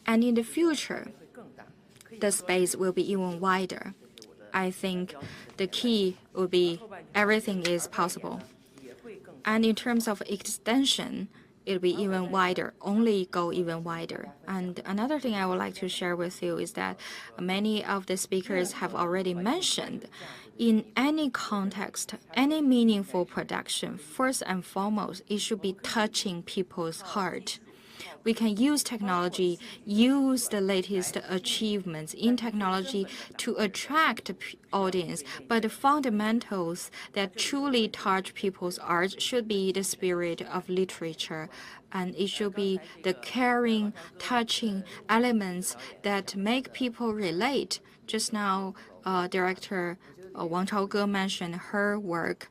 And in the future, the space will be even wider. I think the key will be everything is possible. And in terms of extension, it'll be even wider, only go even wider. And another thing I would like to share with you is that many of the speakers have already mentioned, in any context, any meaningful production, first and foremost, it should be touching people's heart. We can use technology, use the latest achievements in technology to attract audience, but the fundamentals that truly touch people's art should be the spirit of literature, and it should be the caring, touching elements that make people relate. Just now, director Wang Chaoge mentioned her work,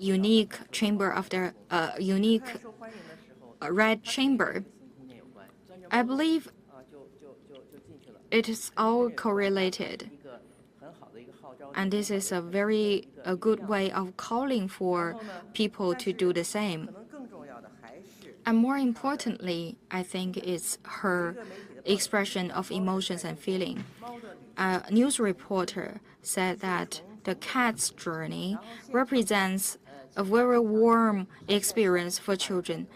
unique chamber of the unique red chamber. I believe it is all correlated, and this is a good way of calling for people to do the same. And more importantly, I think it's her expression of emotions and feeling. A news reporter said that the cat's journey represents a very warm experience for children.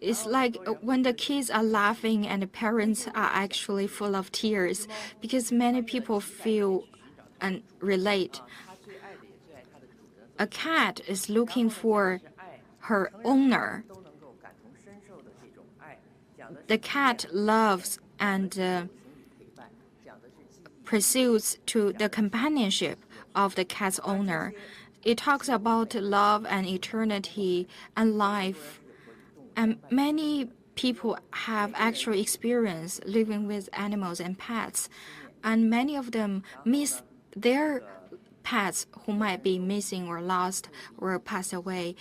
It's like when the kids are laughing and the parents are actually full of tears because many people feel and relate. A cat is looking for her owner. The cat loves and pursues to the companionship of the cat's owner. It talks about love and eternity and life. And many people have actual experience living with animals and pets, and many of them miss their pets who might be missing or lost or passed away.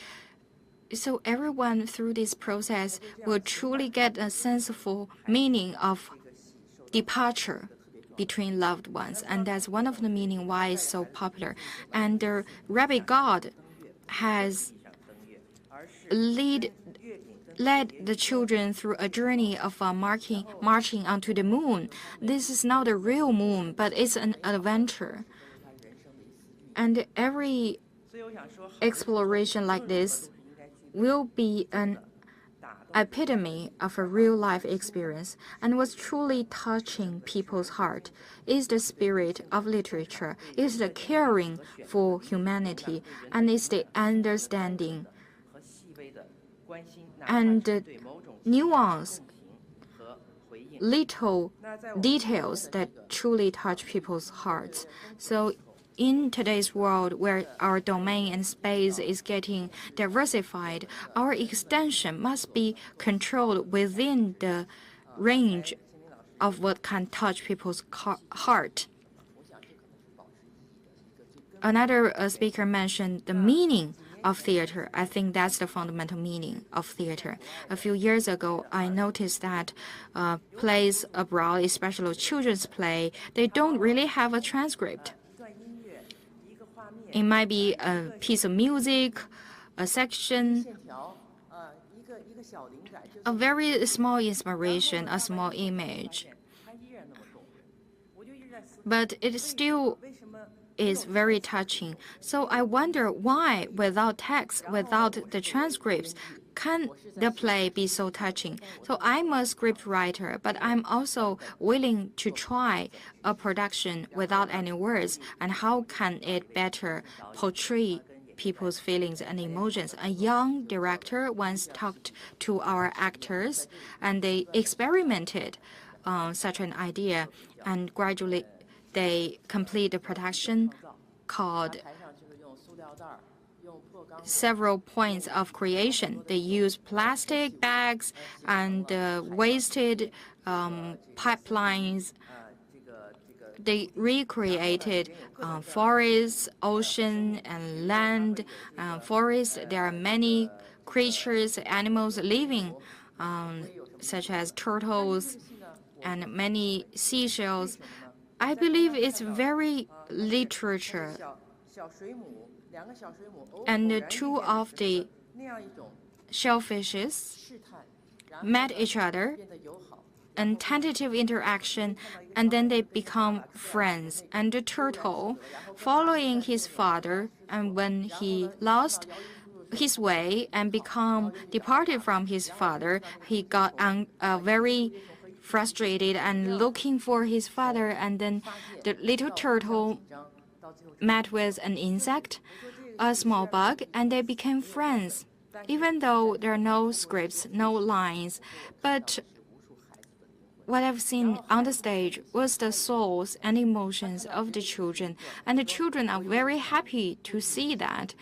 So everyone through this process will truly get a senseful meaning of departure between loved ones, and that's one of the meaning why it's so popular. And the Rabbit God has led the children through a journey of marching onto the moon. This is not a real moon, but it's an adventure. And every exploration like this will be an epitome of a real-life experience, and what's truly touching people's heart is the spirit of literature, is the caring for humanity, and is the understanding and the nuance, little details that truly touch people's hearts. So in today's world where our domain and space is getting diversified, our extension must be controlled within the range of what can touch people's heart. Another speaker mentioned the meaning of theater. I think that's the fundamental meaning of theater. A few years ago, I noticed that plays abroad, especially children's play, they don't really have a transcript. It might be a piece of music, a section, a very small inspiration, a small image. But it still is very touching. So I wonder why, without text, without the transcripts, can the play be so touching? So I'm a script writer, but I'm also willing to try a production without any words, and how can it better portray people's feelings and emotions? A young director once talked to our actors, and they experimented such an idea, and gradually they complete the production called several points of creation. They use plastic bags and wasted pipelines. They recreated forests, ocean, and land. Forests, there are many creatures, animals living, such as turtles and many seashells. I believe it's very literature. And two of the shellfishes met each other, and tentative interaction, and then they become friends. And the turtle, following his father, and when he lost his way and departed from his father, he got very frustrated and looking for his father, and then the little turtle met with an insect, a small bug, and they became friends, even though there are no scripts, no lines. But what I've seen on the stage was the souls and emotions of the children, and the children are very happy to see that.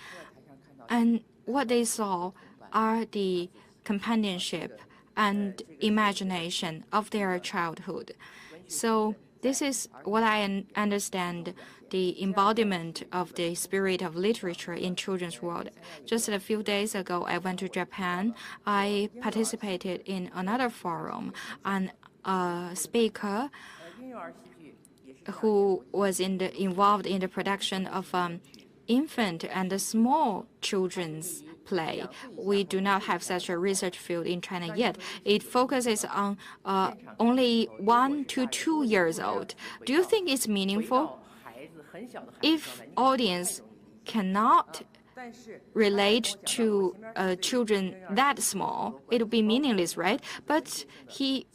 And what they saw are the companionship and imagination of their childhood. So this is what I understand the embodiment of the spirit of literature in children's world. Just a few days ago, I went to Japan. I participated in another forum, and a speaker who was involved in the production of infant and small children's play. We do not have such a research field in China yet. It focuses on only 1 to 2 years old. Do you think it's meaningful? If audience cannot relate to children that small, it will be meaningless, right? But he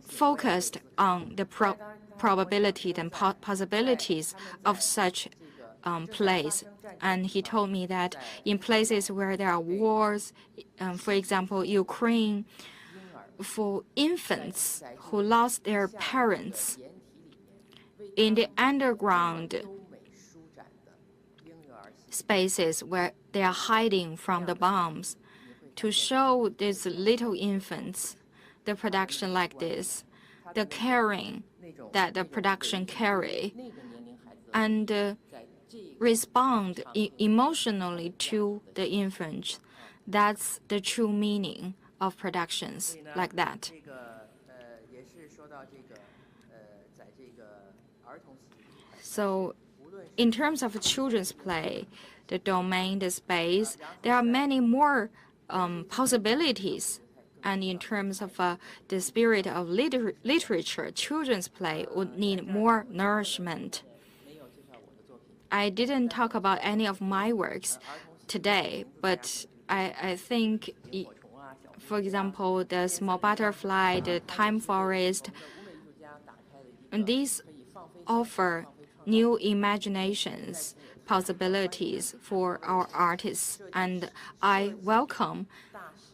focused on the probabilities and possibilities of such plays. And he told me that in places where there are wars, for example, Ukraine, for infants who lost their parents, in the underground spaces where they are hiding from the bombs, to show these little infants the production like this, the caring that the production carry, and respond emotionally to the infants. That's the true meaning of productions like that. So, in terms of children's play, the domain, the space, there are many more possibilities. And in terms of the spirit of literature, children's play would need more nourishment. I didn't talk about any of my works today, but I think, for example, the small butterfly, the time forest, and these offer new imaginations, possibilities for our artists, and I welcome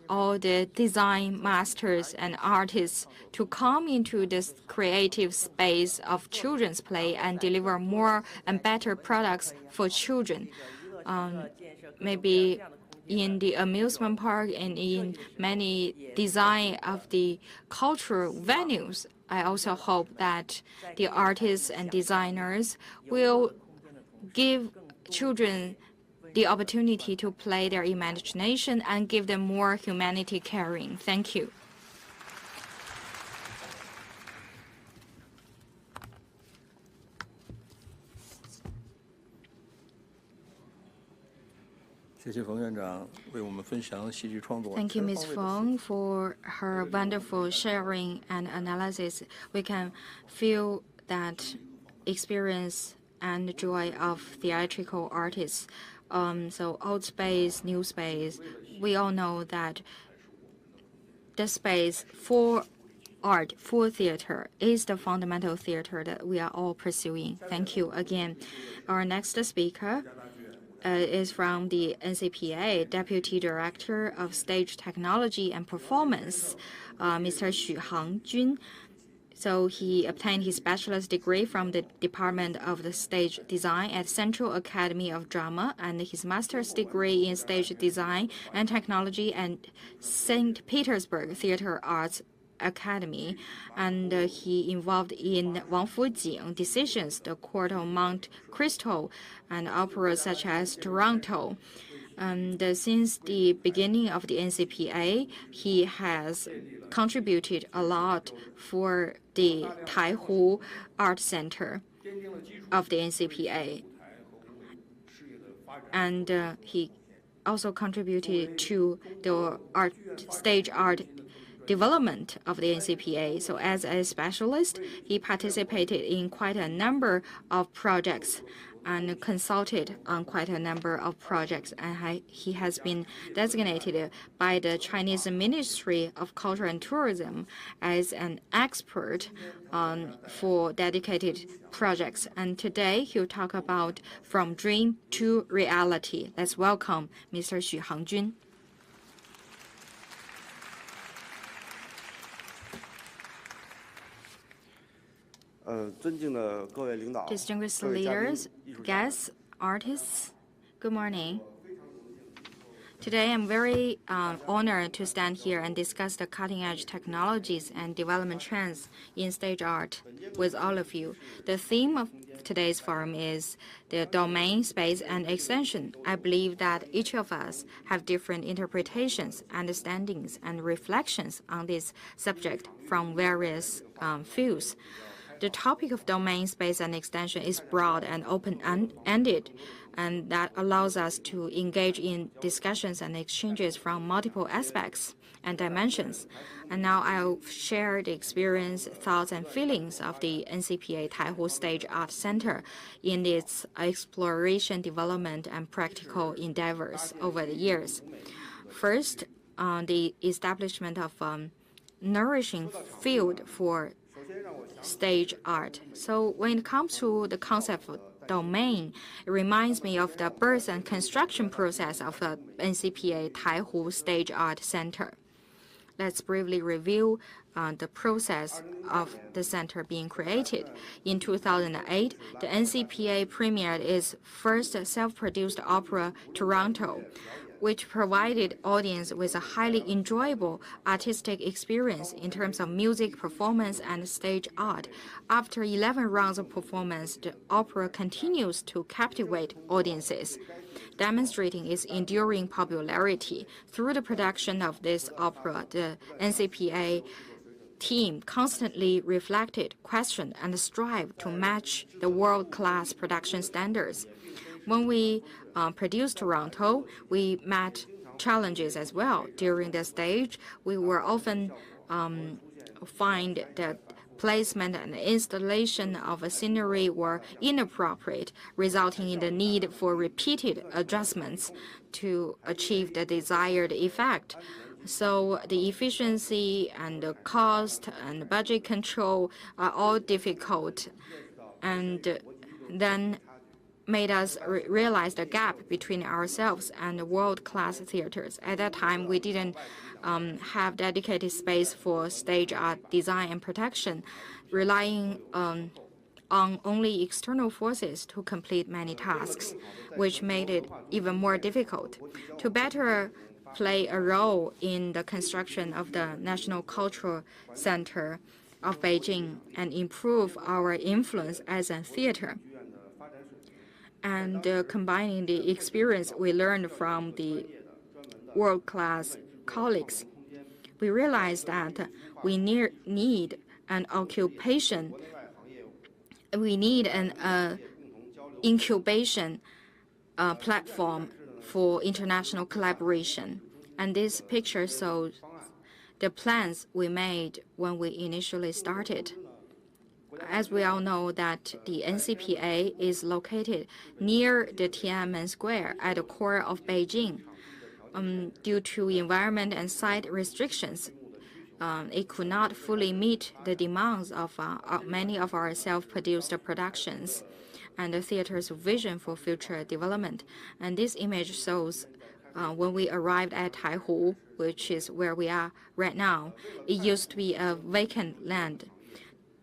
all the design masters and artists to come into this creative space of children's play and deliver more and better products for children. Maybe in the amusement park and in many design of the cultural venues, I also hope that the artists and designers will give children the opportunity to play their imagination and give them more humanity caring. Thank you. 谢谢冯院长为我们分享戏剧创作。 Thank you, Ms. Feng, for her wonderful sharing and analysis. We can feel that experience and joy of theatrical artists. So old space, new space, we all know that the space for art, for theater, is the fundamental theater that we are all pursuing. Thank you again. Our next speaker is from the NCPA, Deputy Director of Stage Technology and Performance, Mr. Xu Hangjun. So he obtained his bachelor's degree from the Department of the Stage Design at Central Academy of Drama and his master's degree in Stage Design and Technology at St. Petersburg Theater Arts Academy. And he involved in Wang Fujing Decisions, The Court of Mount Crystal, and operas such as Toronto. And since the beginning of the NCPA, he has contributed a lot for the Taihu Art Center of the NCPA. And he also contributed to the stage art development of the NCPA. So as a specialist, he participated in quite a number of projects and consulted on quite a number of projects. And he has been designated by the Chinese Ministry of Culture and Tourism as an expert for dedicated projects. And today he'll talk about From Dream to Reality. Let's welcome Mr. Xu Hangjun. Distinguished leaders, guests, artists, good morning. Today, I'm very honored to stand here and discuss the cutting-edge technologies and development trends in stage art with all of you. The theme of today's forum is the domain, space, and extension. I believe that each of us have different interpretations, understandings, and reflections on this subject from various fields. The topic of domain, space, and extension is broad and open-ended, and that allows us to engage in discussions and exchanges from multiple aspects and dimensions. And now I'll share the experience, thoughts, and feelings of the NCPA Taihu Stage Art Center in its exploration, development, and practical endeavors over the years. First, the establishment of nourishing field for stage art. So when it comes to the concept of domain, it reminds me of the birth and construction process of the NCPA Taihu Stage Art Center. Let's briefly review the process of the center being created. In 2008, the NCPA premiered its first self-produced opera, Toronto, which provided audience with a highly enjoyable artistic experience in terms of music performance and stage art. After 11 rounds of performance, the opera continues to captivate audiences, demonstrating its enduring popularity. Through the production of this opera, the NCPA team constantly reflected, questioned, and strived to match the world-class production standards. When we produced Toronto, we met challenges as well. During the stage, we were often find that placement and installation of a scenery were inappropriate, resulting in the need for repeated adjustments to achieve the desired effect. So the efficiency and the cost and budget control are all difficult, and then made us realize the gap between ourselves and world-class theaters. At that time, we didn't have dedicated space for stage art design and production, relying on only external forces to complete many tasks, which made it even more difficult. To better play a role in the construction of the National Cultural Center of Beijing and improve our influence as a theater, and combining the experience we learned from the world-class colleagues, we realized that we need an incubation platform for international collaboration. And this picture shows the plans we made when we initially started. As we all know that the NCPA is located near the Tiananmen Square at the core of Beijing. Due to environment and site restrictions, it could not fully meet the demands of many of our self-produced productions and the theater's vision for future development. And this image shows when we arrived at Taihu, which is where we are right now. It used to be a vacant land.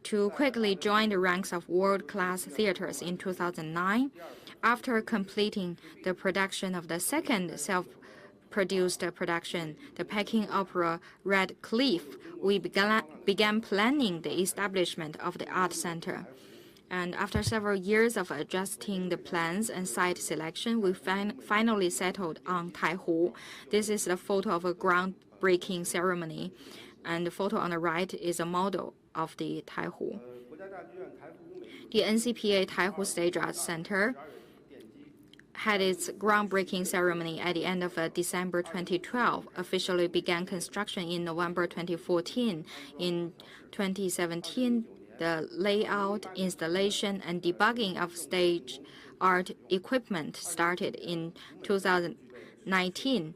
To quickly join the ranks of world-class theaters in 2009, after completing the production of the second self-produced production, the Peking Opera Red Cliff, we began planning the establishment of the art center. And after several years of adjusting the plans and site selection, we finally settled on Taihu. This is the photo of a groundbreaking ceremony, and the photo on the right is a model of the Taihu. The NCPA Taihu Stage Arts Center had its groundbreaking ceremony at the end of December 2012, officially began construction in November 2014. In 2017, the layout, installation, and debugging of stage art equipment started. In 2019.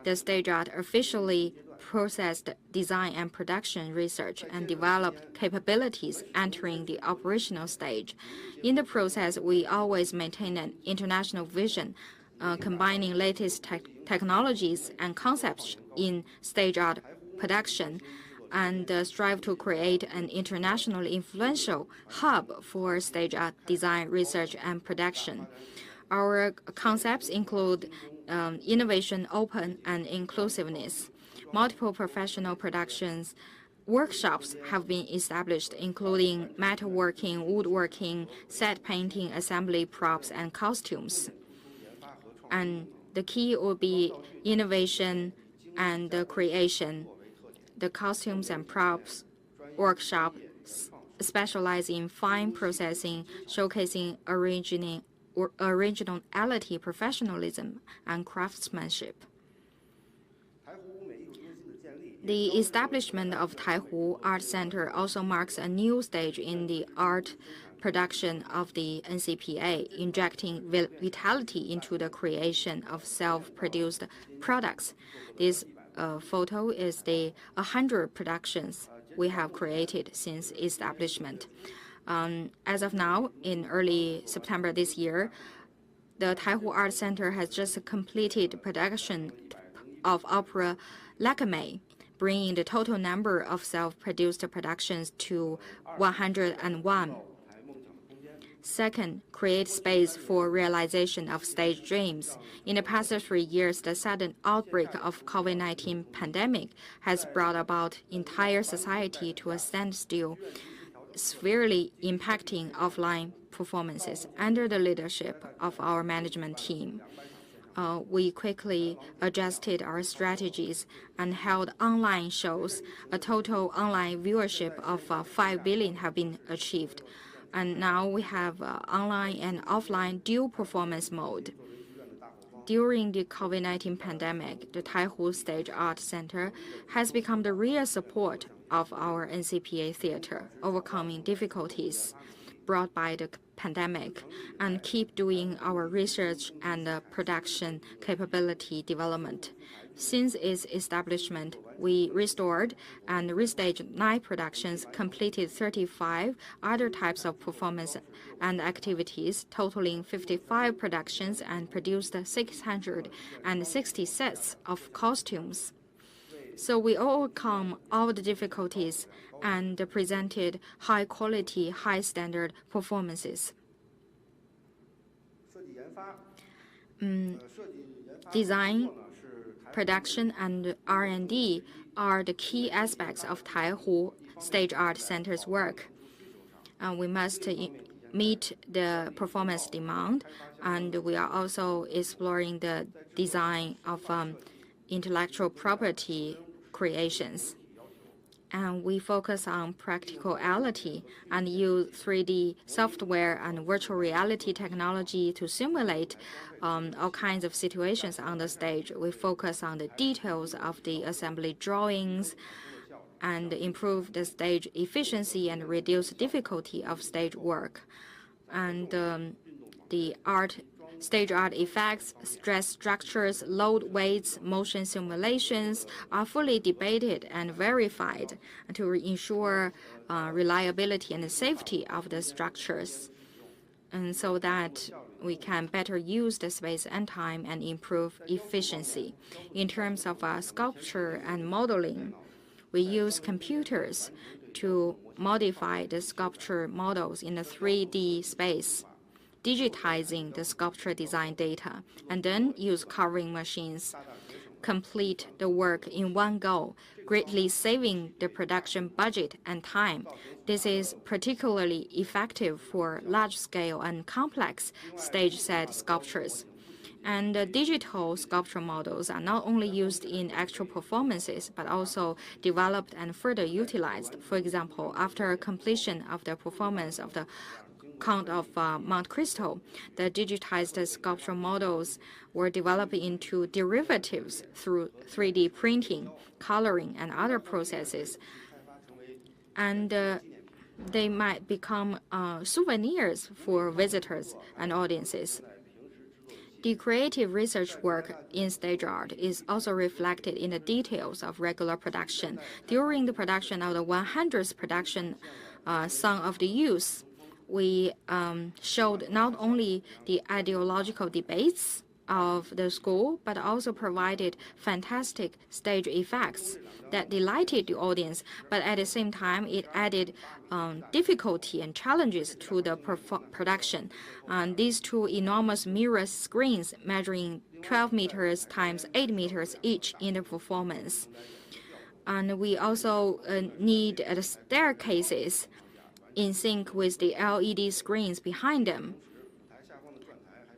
The stage art officially processed design and production research and developed capabilities entering the operational stage. In the process, we always maintain an international vision, combining latest technologies and concepts in stage art production, and strive to create an internationally influential hub for stage art design, research, and production. Our concepts include innovation, open, and inclusiveness. Multiple professional productions workshops have been established, including metalworking, woodworking, set painting, assembly, props, and costumes. And the key will be innovation and creation. The costumes and props workshop specialize in fine processing, showcasing originality, professionalism, and craftsmanship. The establishment of Taihu Art Center also marks a new stage in the art production of the NCPA, injecting vitality into the creation of self-produced products. This photo is the 100 productions we have created since establishment. As of now, in early September this year, the Taihu Art Center has just completed production of opera Lakame, bringing the total number of self-produced productions to 101. Second, create space for realization of stage dreams. In the past 3 years, the sudden outbreak of COVID-19 pandemic has brought about entire society to a standstill, severely impacting offline performances. Under the leadership of our management team, we quickly adjusted our strategies and held online shows. A total online viewership of 5 billion have been achieved. And now we have online and offline dual performance mode. During the COVID-19 pandemic, the Taihu Stage Art Center has become the real support of our NCPA theater, overcoming difficulties brought by the pandemic, and keep doing our research and production capability development. Since its establishment, we restored and restaged 9 productions, completed 35 other types of performance and activities, totaling 55 productions, and produced 660 sets of costumes. So we overcome all the difficulties and presented high-quality, high-standard performances. Design, production, and R&D are the key aspects of Taihu Stage Art Center's work. We must meet the performance demand, and we are also exploring the design of intellectual property creations. And we focus on practicality and use 3D software and virtual reality technology to simulate all kinds of situations on the stage. We focus on the details of the assembly drawings and improve the stage efficiency and reduce difficulty of stage work. And the stage art effects, stress structures, load weights, motion simulations are fully debated and verified to ensure reliability and safety of the structures, and so that we can better use the space and time and improve efficiency. In terms of sculpture and modeling, we use computers to modify the sculpture models in a 3D space, digitizing the sculpture design data, and then use carving machines. Complete the work in one go, greatly saving the production budget and time. This is particularly effective for large-scale and complex stage-set sculptures. And digital sculpture models are not only used in actual performances, but also developed and further utilized. For example, after completion of the performance of the Count of Mount Crystal, the digitized sculpture models were developed into derivatives through 3D printing, coloring, and other processes. And they might become souvenirs for visitors and audiences. The creative research work in stage art is also reflected in the details of regular production. During the production of the 100th production, Song of the Youth, we showed not only the ideological debates of the school, but also provided fantastic stage effects that delighted the audience. But at the same time, it added difficulty and challenges to the production. These 2 enormous mirror screens measuring 12 meters times 8 meters each in the performance. And we also need the staircases in sync with the LED screens behind them.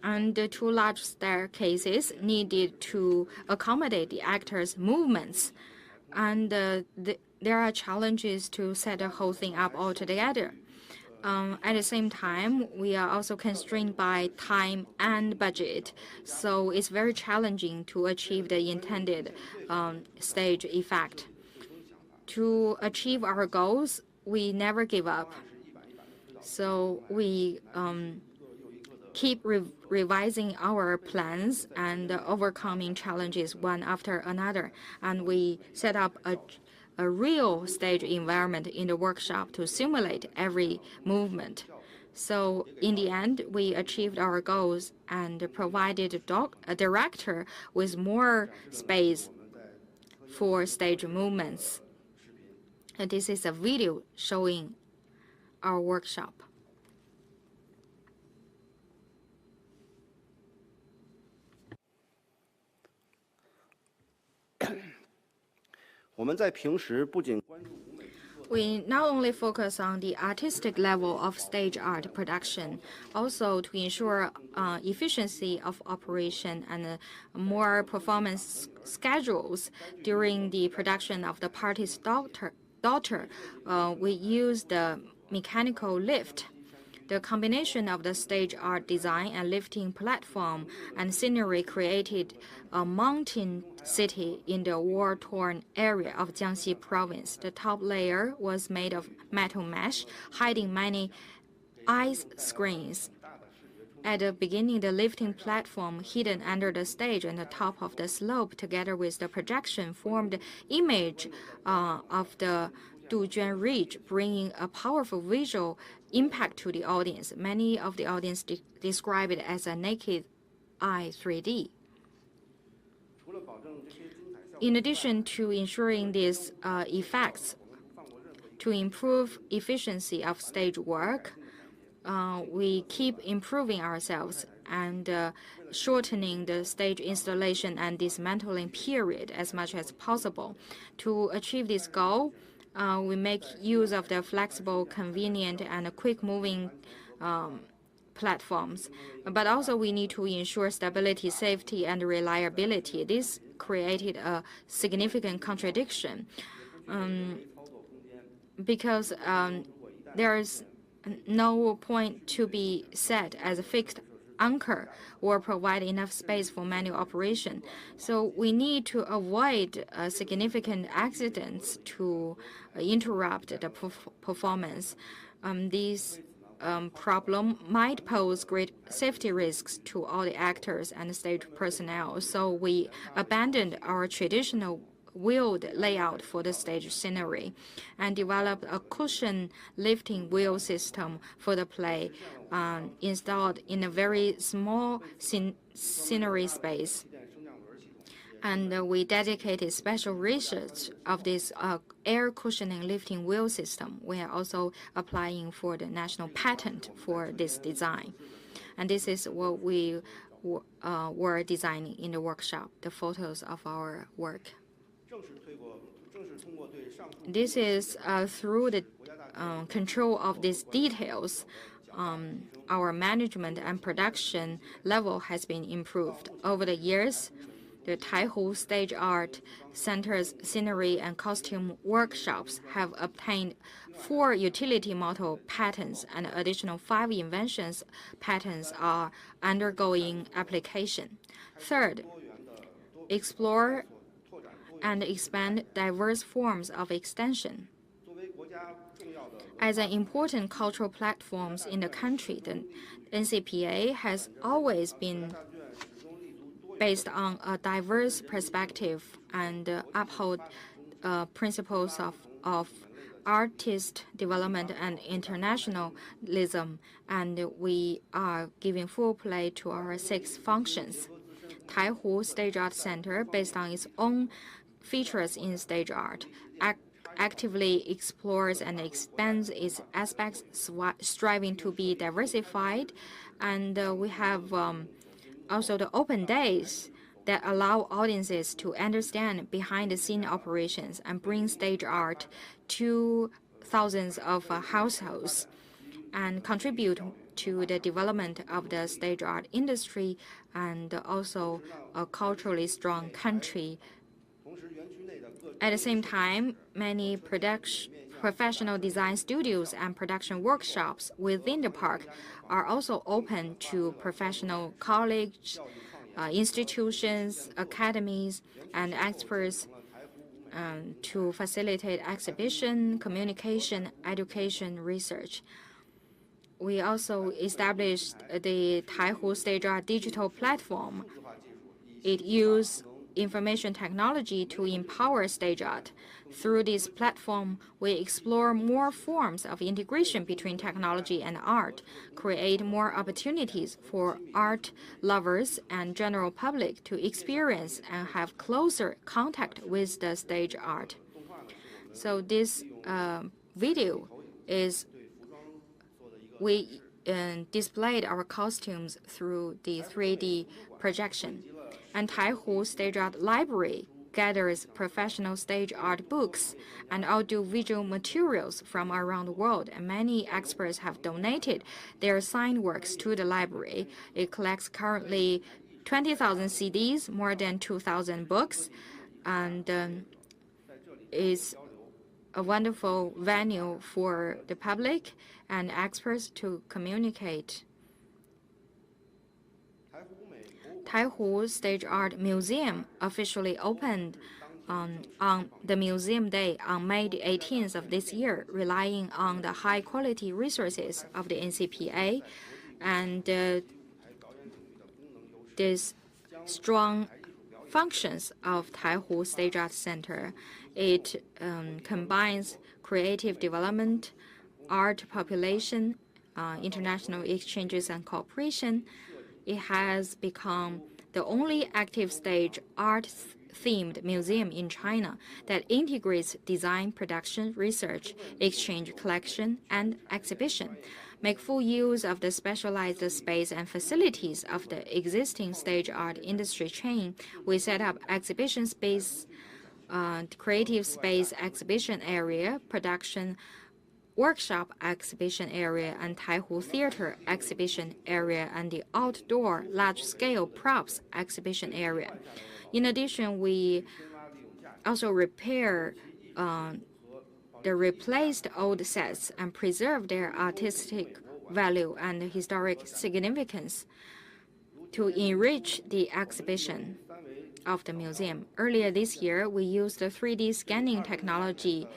And the 2 large staircases needed to accommodate the actors' movements. And there are challenges to set the whole thing up all together. At the same time, we are also constrained by time and budget, so it's very challenging to achieve the intended stage effect. To achieve our goals, we never give up. So we keep revising our plans and overcoming challenges one after another. And we set up a real stage environment in the workshop to simulate every movement. So in the end, we achieved our goals and provided a director with more space for stage movements. And this is a video showing our workshop. 我们在平时不仅关注 We not only focus on the artistic level of stage art production, also to ensure efficiency of operation and more performance schedules during the production of the party's daughter, we use the mechanical lift. The combination of the stage art design and lifting platform and scenery created a mountain city in the war-torn area of Jiangxi province. The top layer was made of metal mesh, hiding many ice screens. At the beginning, the lifting platform hidden under the stage on the top of the slope, together with the projection, formed the image of the Dujuan Ridge, bringing a powerful visual impact to the audience. Many of the audience describe it as a naked eye 3D. In addition to ensuring these effects, to improve efficiency of stage work, we keep improving ourselves and shortening the stage installation and dismantling period as much as possible. To achieve this goal, we make use of the flexible, convenient, and quick-moving platforms. But also we need to ensure stability, safety, and reliability. This created a significant contradiction because there is no point to be set as a fixed anchor or provide enough space for manual operation. So we need to avoid significant accidents to interrupt the performance. This problem might pose great safety risks to all the actors and stage personnel. So we abandoned our traditional wheeled layout for the stage scenery and developed a cushion lifting wheel system for the play installed in a very small scenery space. And we dedicated special research of this air cushioning lifting wheel system. We are also applying for the national patent for this design. And this is what we were designing in the workshop, the photos of our work. This is through the control of these details, our management and production level has been improved. Over the years, the Taihu Stage Art Center's scenery and costume workshops have obtained 4 utility model patents, and additional 5 inventions patents are undergoing application. Third, explore and expand diverse forms of extension. As an important cultural platform in the country, the NCPA has always been based on a diverse perspective and uphold principles of artist development and internationalism, and we are giving full play to our 6 functions. Taihu Stage Art Center, based on its own features in stage art, actively explores and expands its aspects, striving to be diversified. And we have also the open days that allow audiences to understand behind-the-scene operations and bring stage art to thousands of households and contribute to the development of the stage art industry and also a culturally strong country. At the same time, many professional design studios and production workshops within the park are also open to professional colleges, institutions, academies, and experts to facilitate exhibition, communication, education, research. We also established the Taihu Stage Art digital platform. It uses information technology to empower stage art. Through this platform, we explore more forms of integration between technology and art, create more opportunities for art lovers and general public to experience and have closer contact with the stage art. So this video is we displayed our costumes through the 3D projection. And Taihu Stage Art Library gathers professional stage art books and audiovisual materials from around the world, and many experts have donated their signed works to the library. It collects currently 20,000 CDs, more than 2,000 books, and is a wonderful venue for the public and experts to communicate. Taihu Stage Art Museum officially opened on the Museum Day on May the 18th of this year, relying on the high-quality resources of the NCPA and these strong functions of Taihu Stage Art Center. It combines creative development, art population, international exchanges and cooperation. It has become the only active stage art-themed museum in China that integrates design, production, research, exchange, collection, and exhibition. Make full use of the specialized space and facilities of the existing stage art industry chain. We set up exhibition space, creative space exhibition area, production workshop exhibition area, and Taihu Theater exhibition area, and the outdoor large-scale props exhibition area. In addition, we also repair the replaced old sets and preserve their artistic value and historic significance to enrich the exhibition of the museum. Earlier this year, we used the 3D scanning technology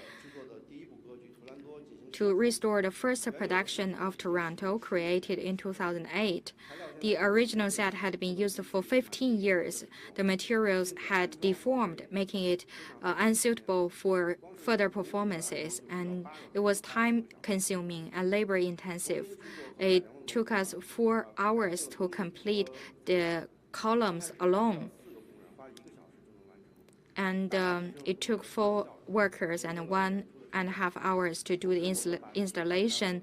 to restore the first production of Toronto, created in 2008. The original set had been used for 15 years. The materials had deformed, making it unsuitable for further performances, and it was time-consuming and labor-intensive. It took us 4 hours to complete the columns alone. And it took 4 workers and 1.5 hours to do the installation,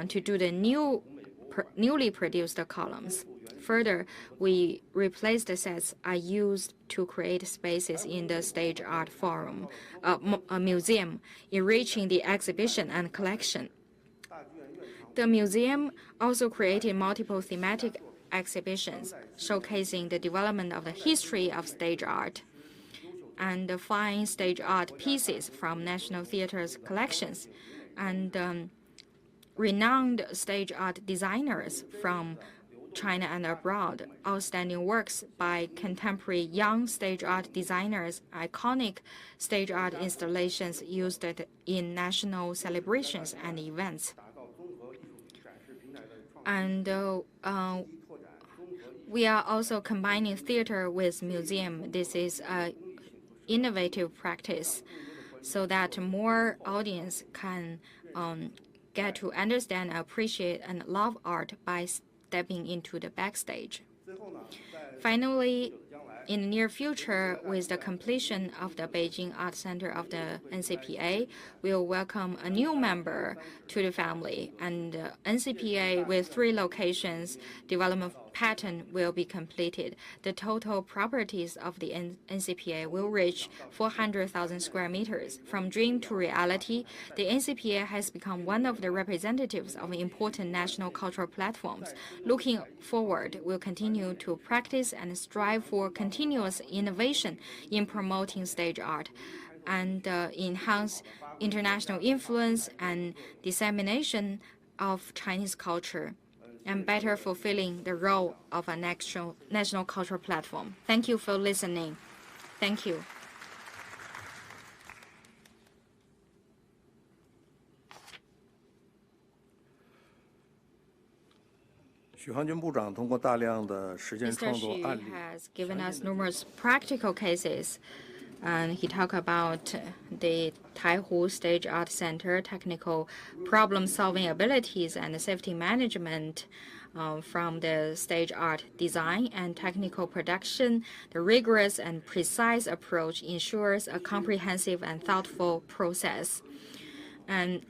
to do the newly produced columns. Further, we replaced the sets are used to create spaces in the stage art forum, museum, enriching the exhibition and collection. The museum also created multiple thematic exhibitions showcasing the development of the history of stage art and the fine stage art pieces from National Theatre's collections, and renowned stage art designers from China and abroad, outstanding works by contemporary young stage art designers, iconic stage art installations used in national celebrations and events. And we are also combining theater with museum. This is a innovative practice so that more audience can get to understand, appreciate, and love art by stepping into the backstage. Finally, in the near future, with the completion of the Beijing Art Center of the NCPA, we will welcome a new member to the family, and NCPA with 3 locations development pattern will be completed. The total properties of the NCPA will reach 400,000 square meters. From dream to reality, the NCPA has become one of the representatives of important national cultural platforms. Looking forward, we'll continue to practice and strive for continuous innovation in promoting stage art and enhance international influence and dissemination of Chinese culture, and better fulfilling the role of a national cultural platform. Thank you for listening. Thank you. Mr. Xu has given us numerous practical cases, and he talked about the Taihu Stage Art Center, technical problem-solving abilities and safety management from the stage art design and technical production. The rigorous and precise approach ensures a comprehensive and thoughtful process. And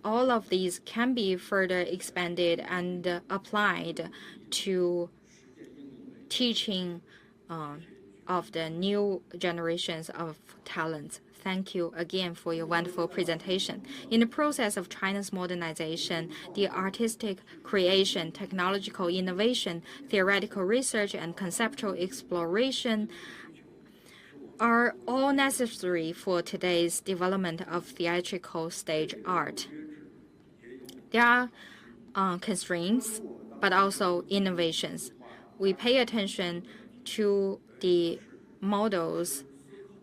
all of these can be further expanded and applied to teaching of the new generations of talents. Thank you again for your wonderful presentation. In the process of China's modernization, the artistic creation, technological innovation, theoretical research, and conceptual exploration are all necessary for today's development of theatrical stage art. There are constraints, but also innovations. We pay attention to the models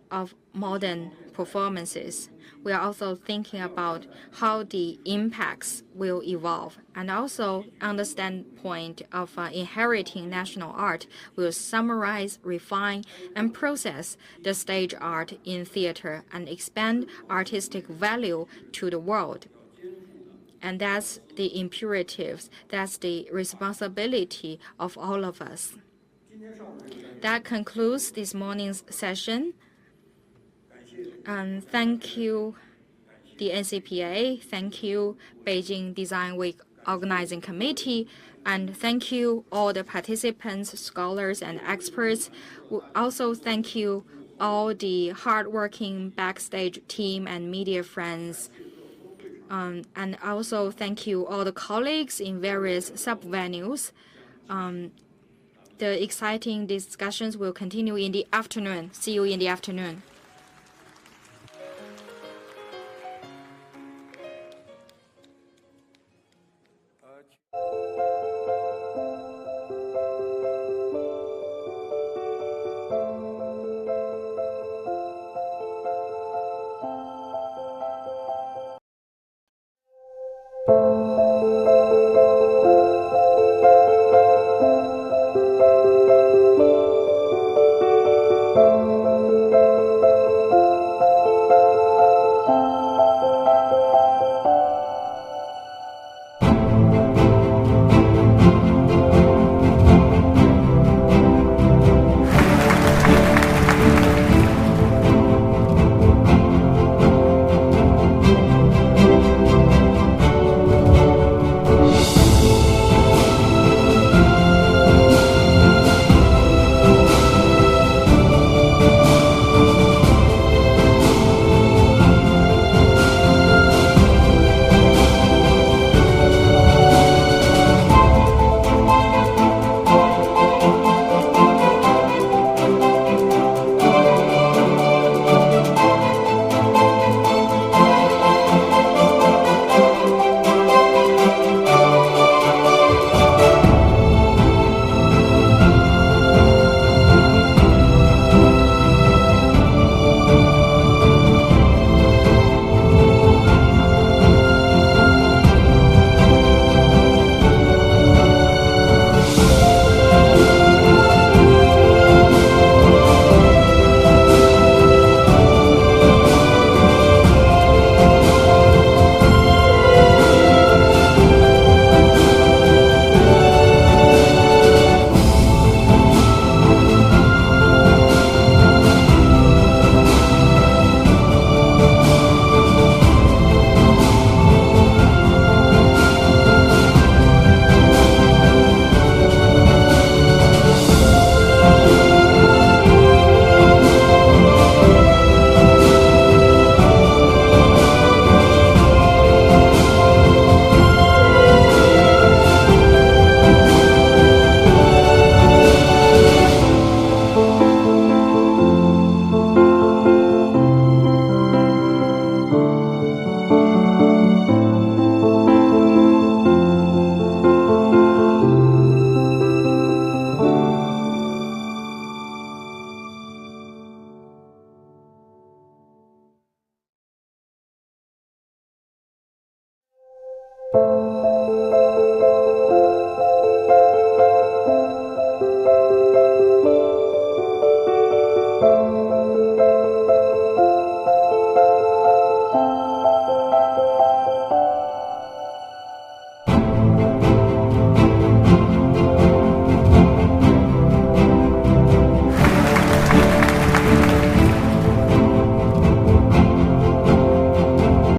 of modern performances. We are also thinking about how the impacts will evolve, and also on the standpoint of inheriting national art, will summarize, refine, and process the stage art in theater and expand artistic value to the world. And that's the imperatives, that's the responsibility of all of us. That concludes this morning's session. Thank you, the NCPA. Thank you, Beijing Design Week Organizing Committee. And thank you, all the participants, scholars, and experts. Also, thank you, all the hardworking backstage team and media friends. And also, thank you, all the colleagues in various sub-venues. The exciting discussions will continue in the afternoon. See you in the afternoon.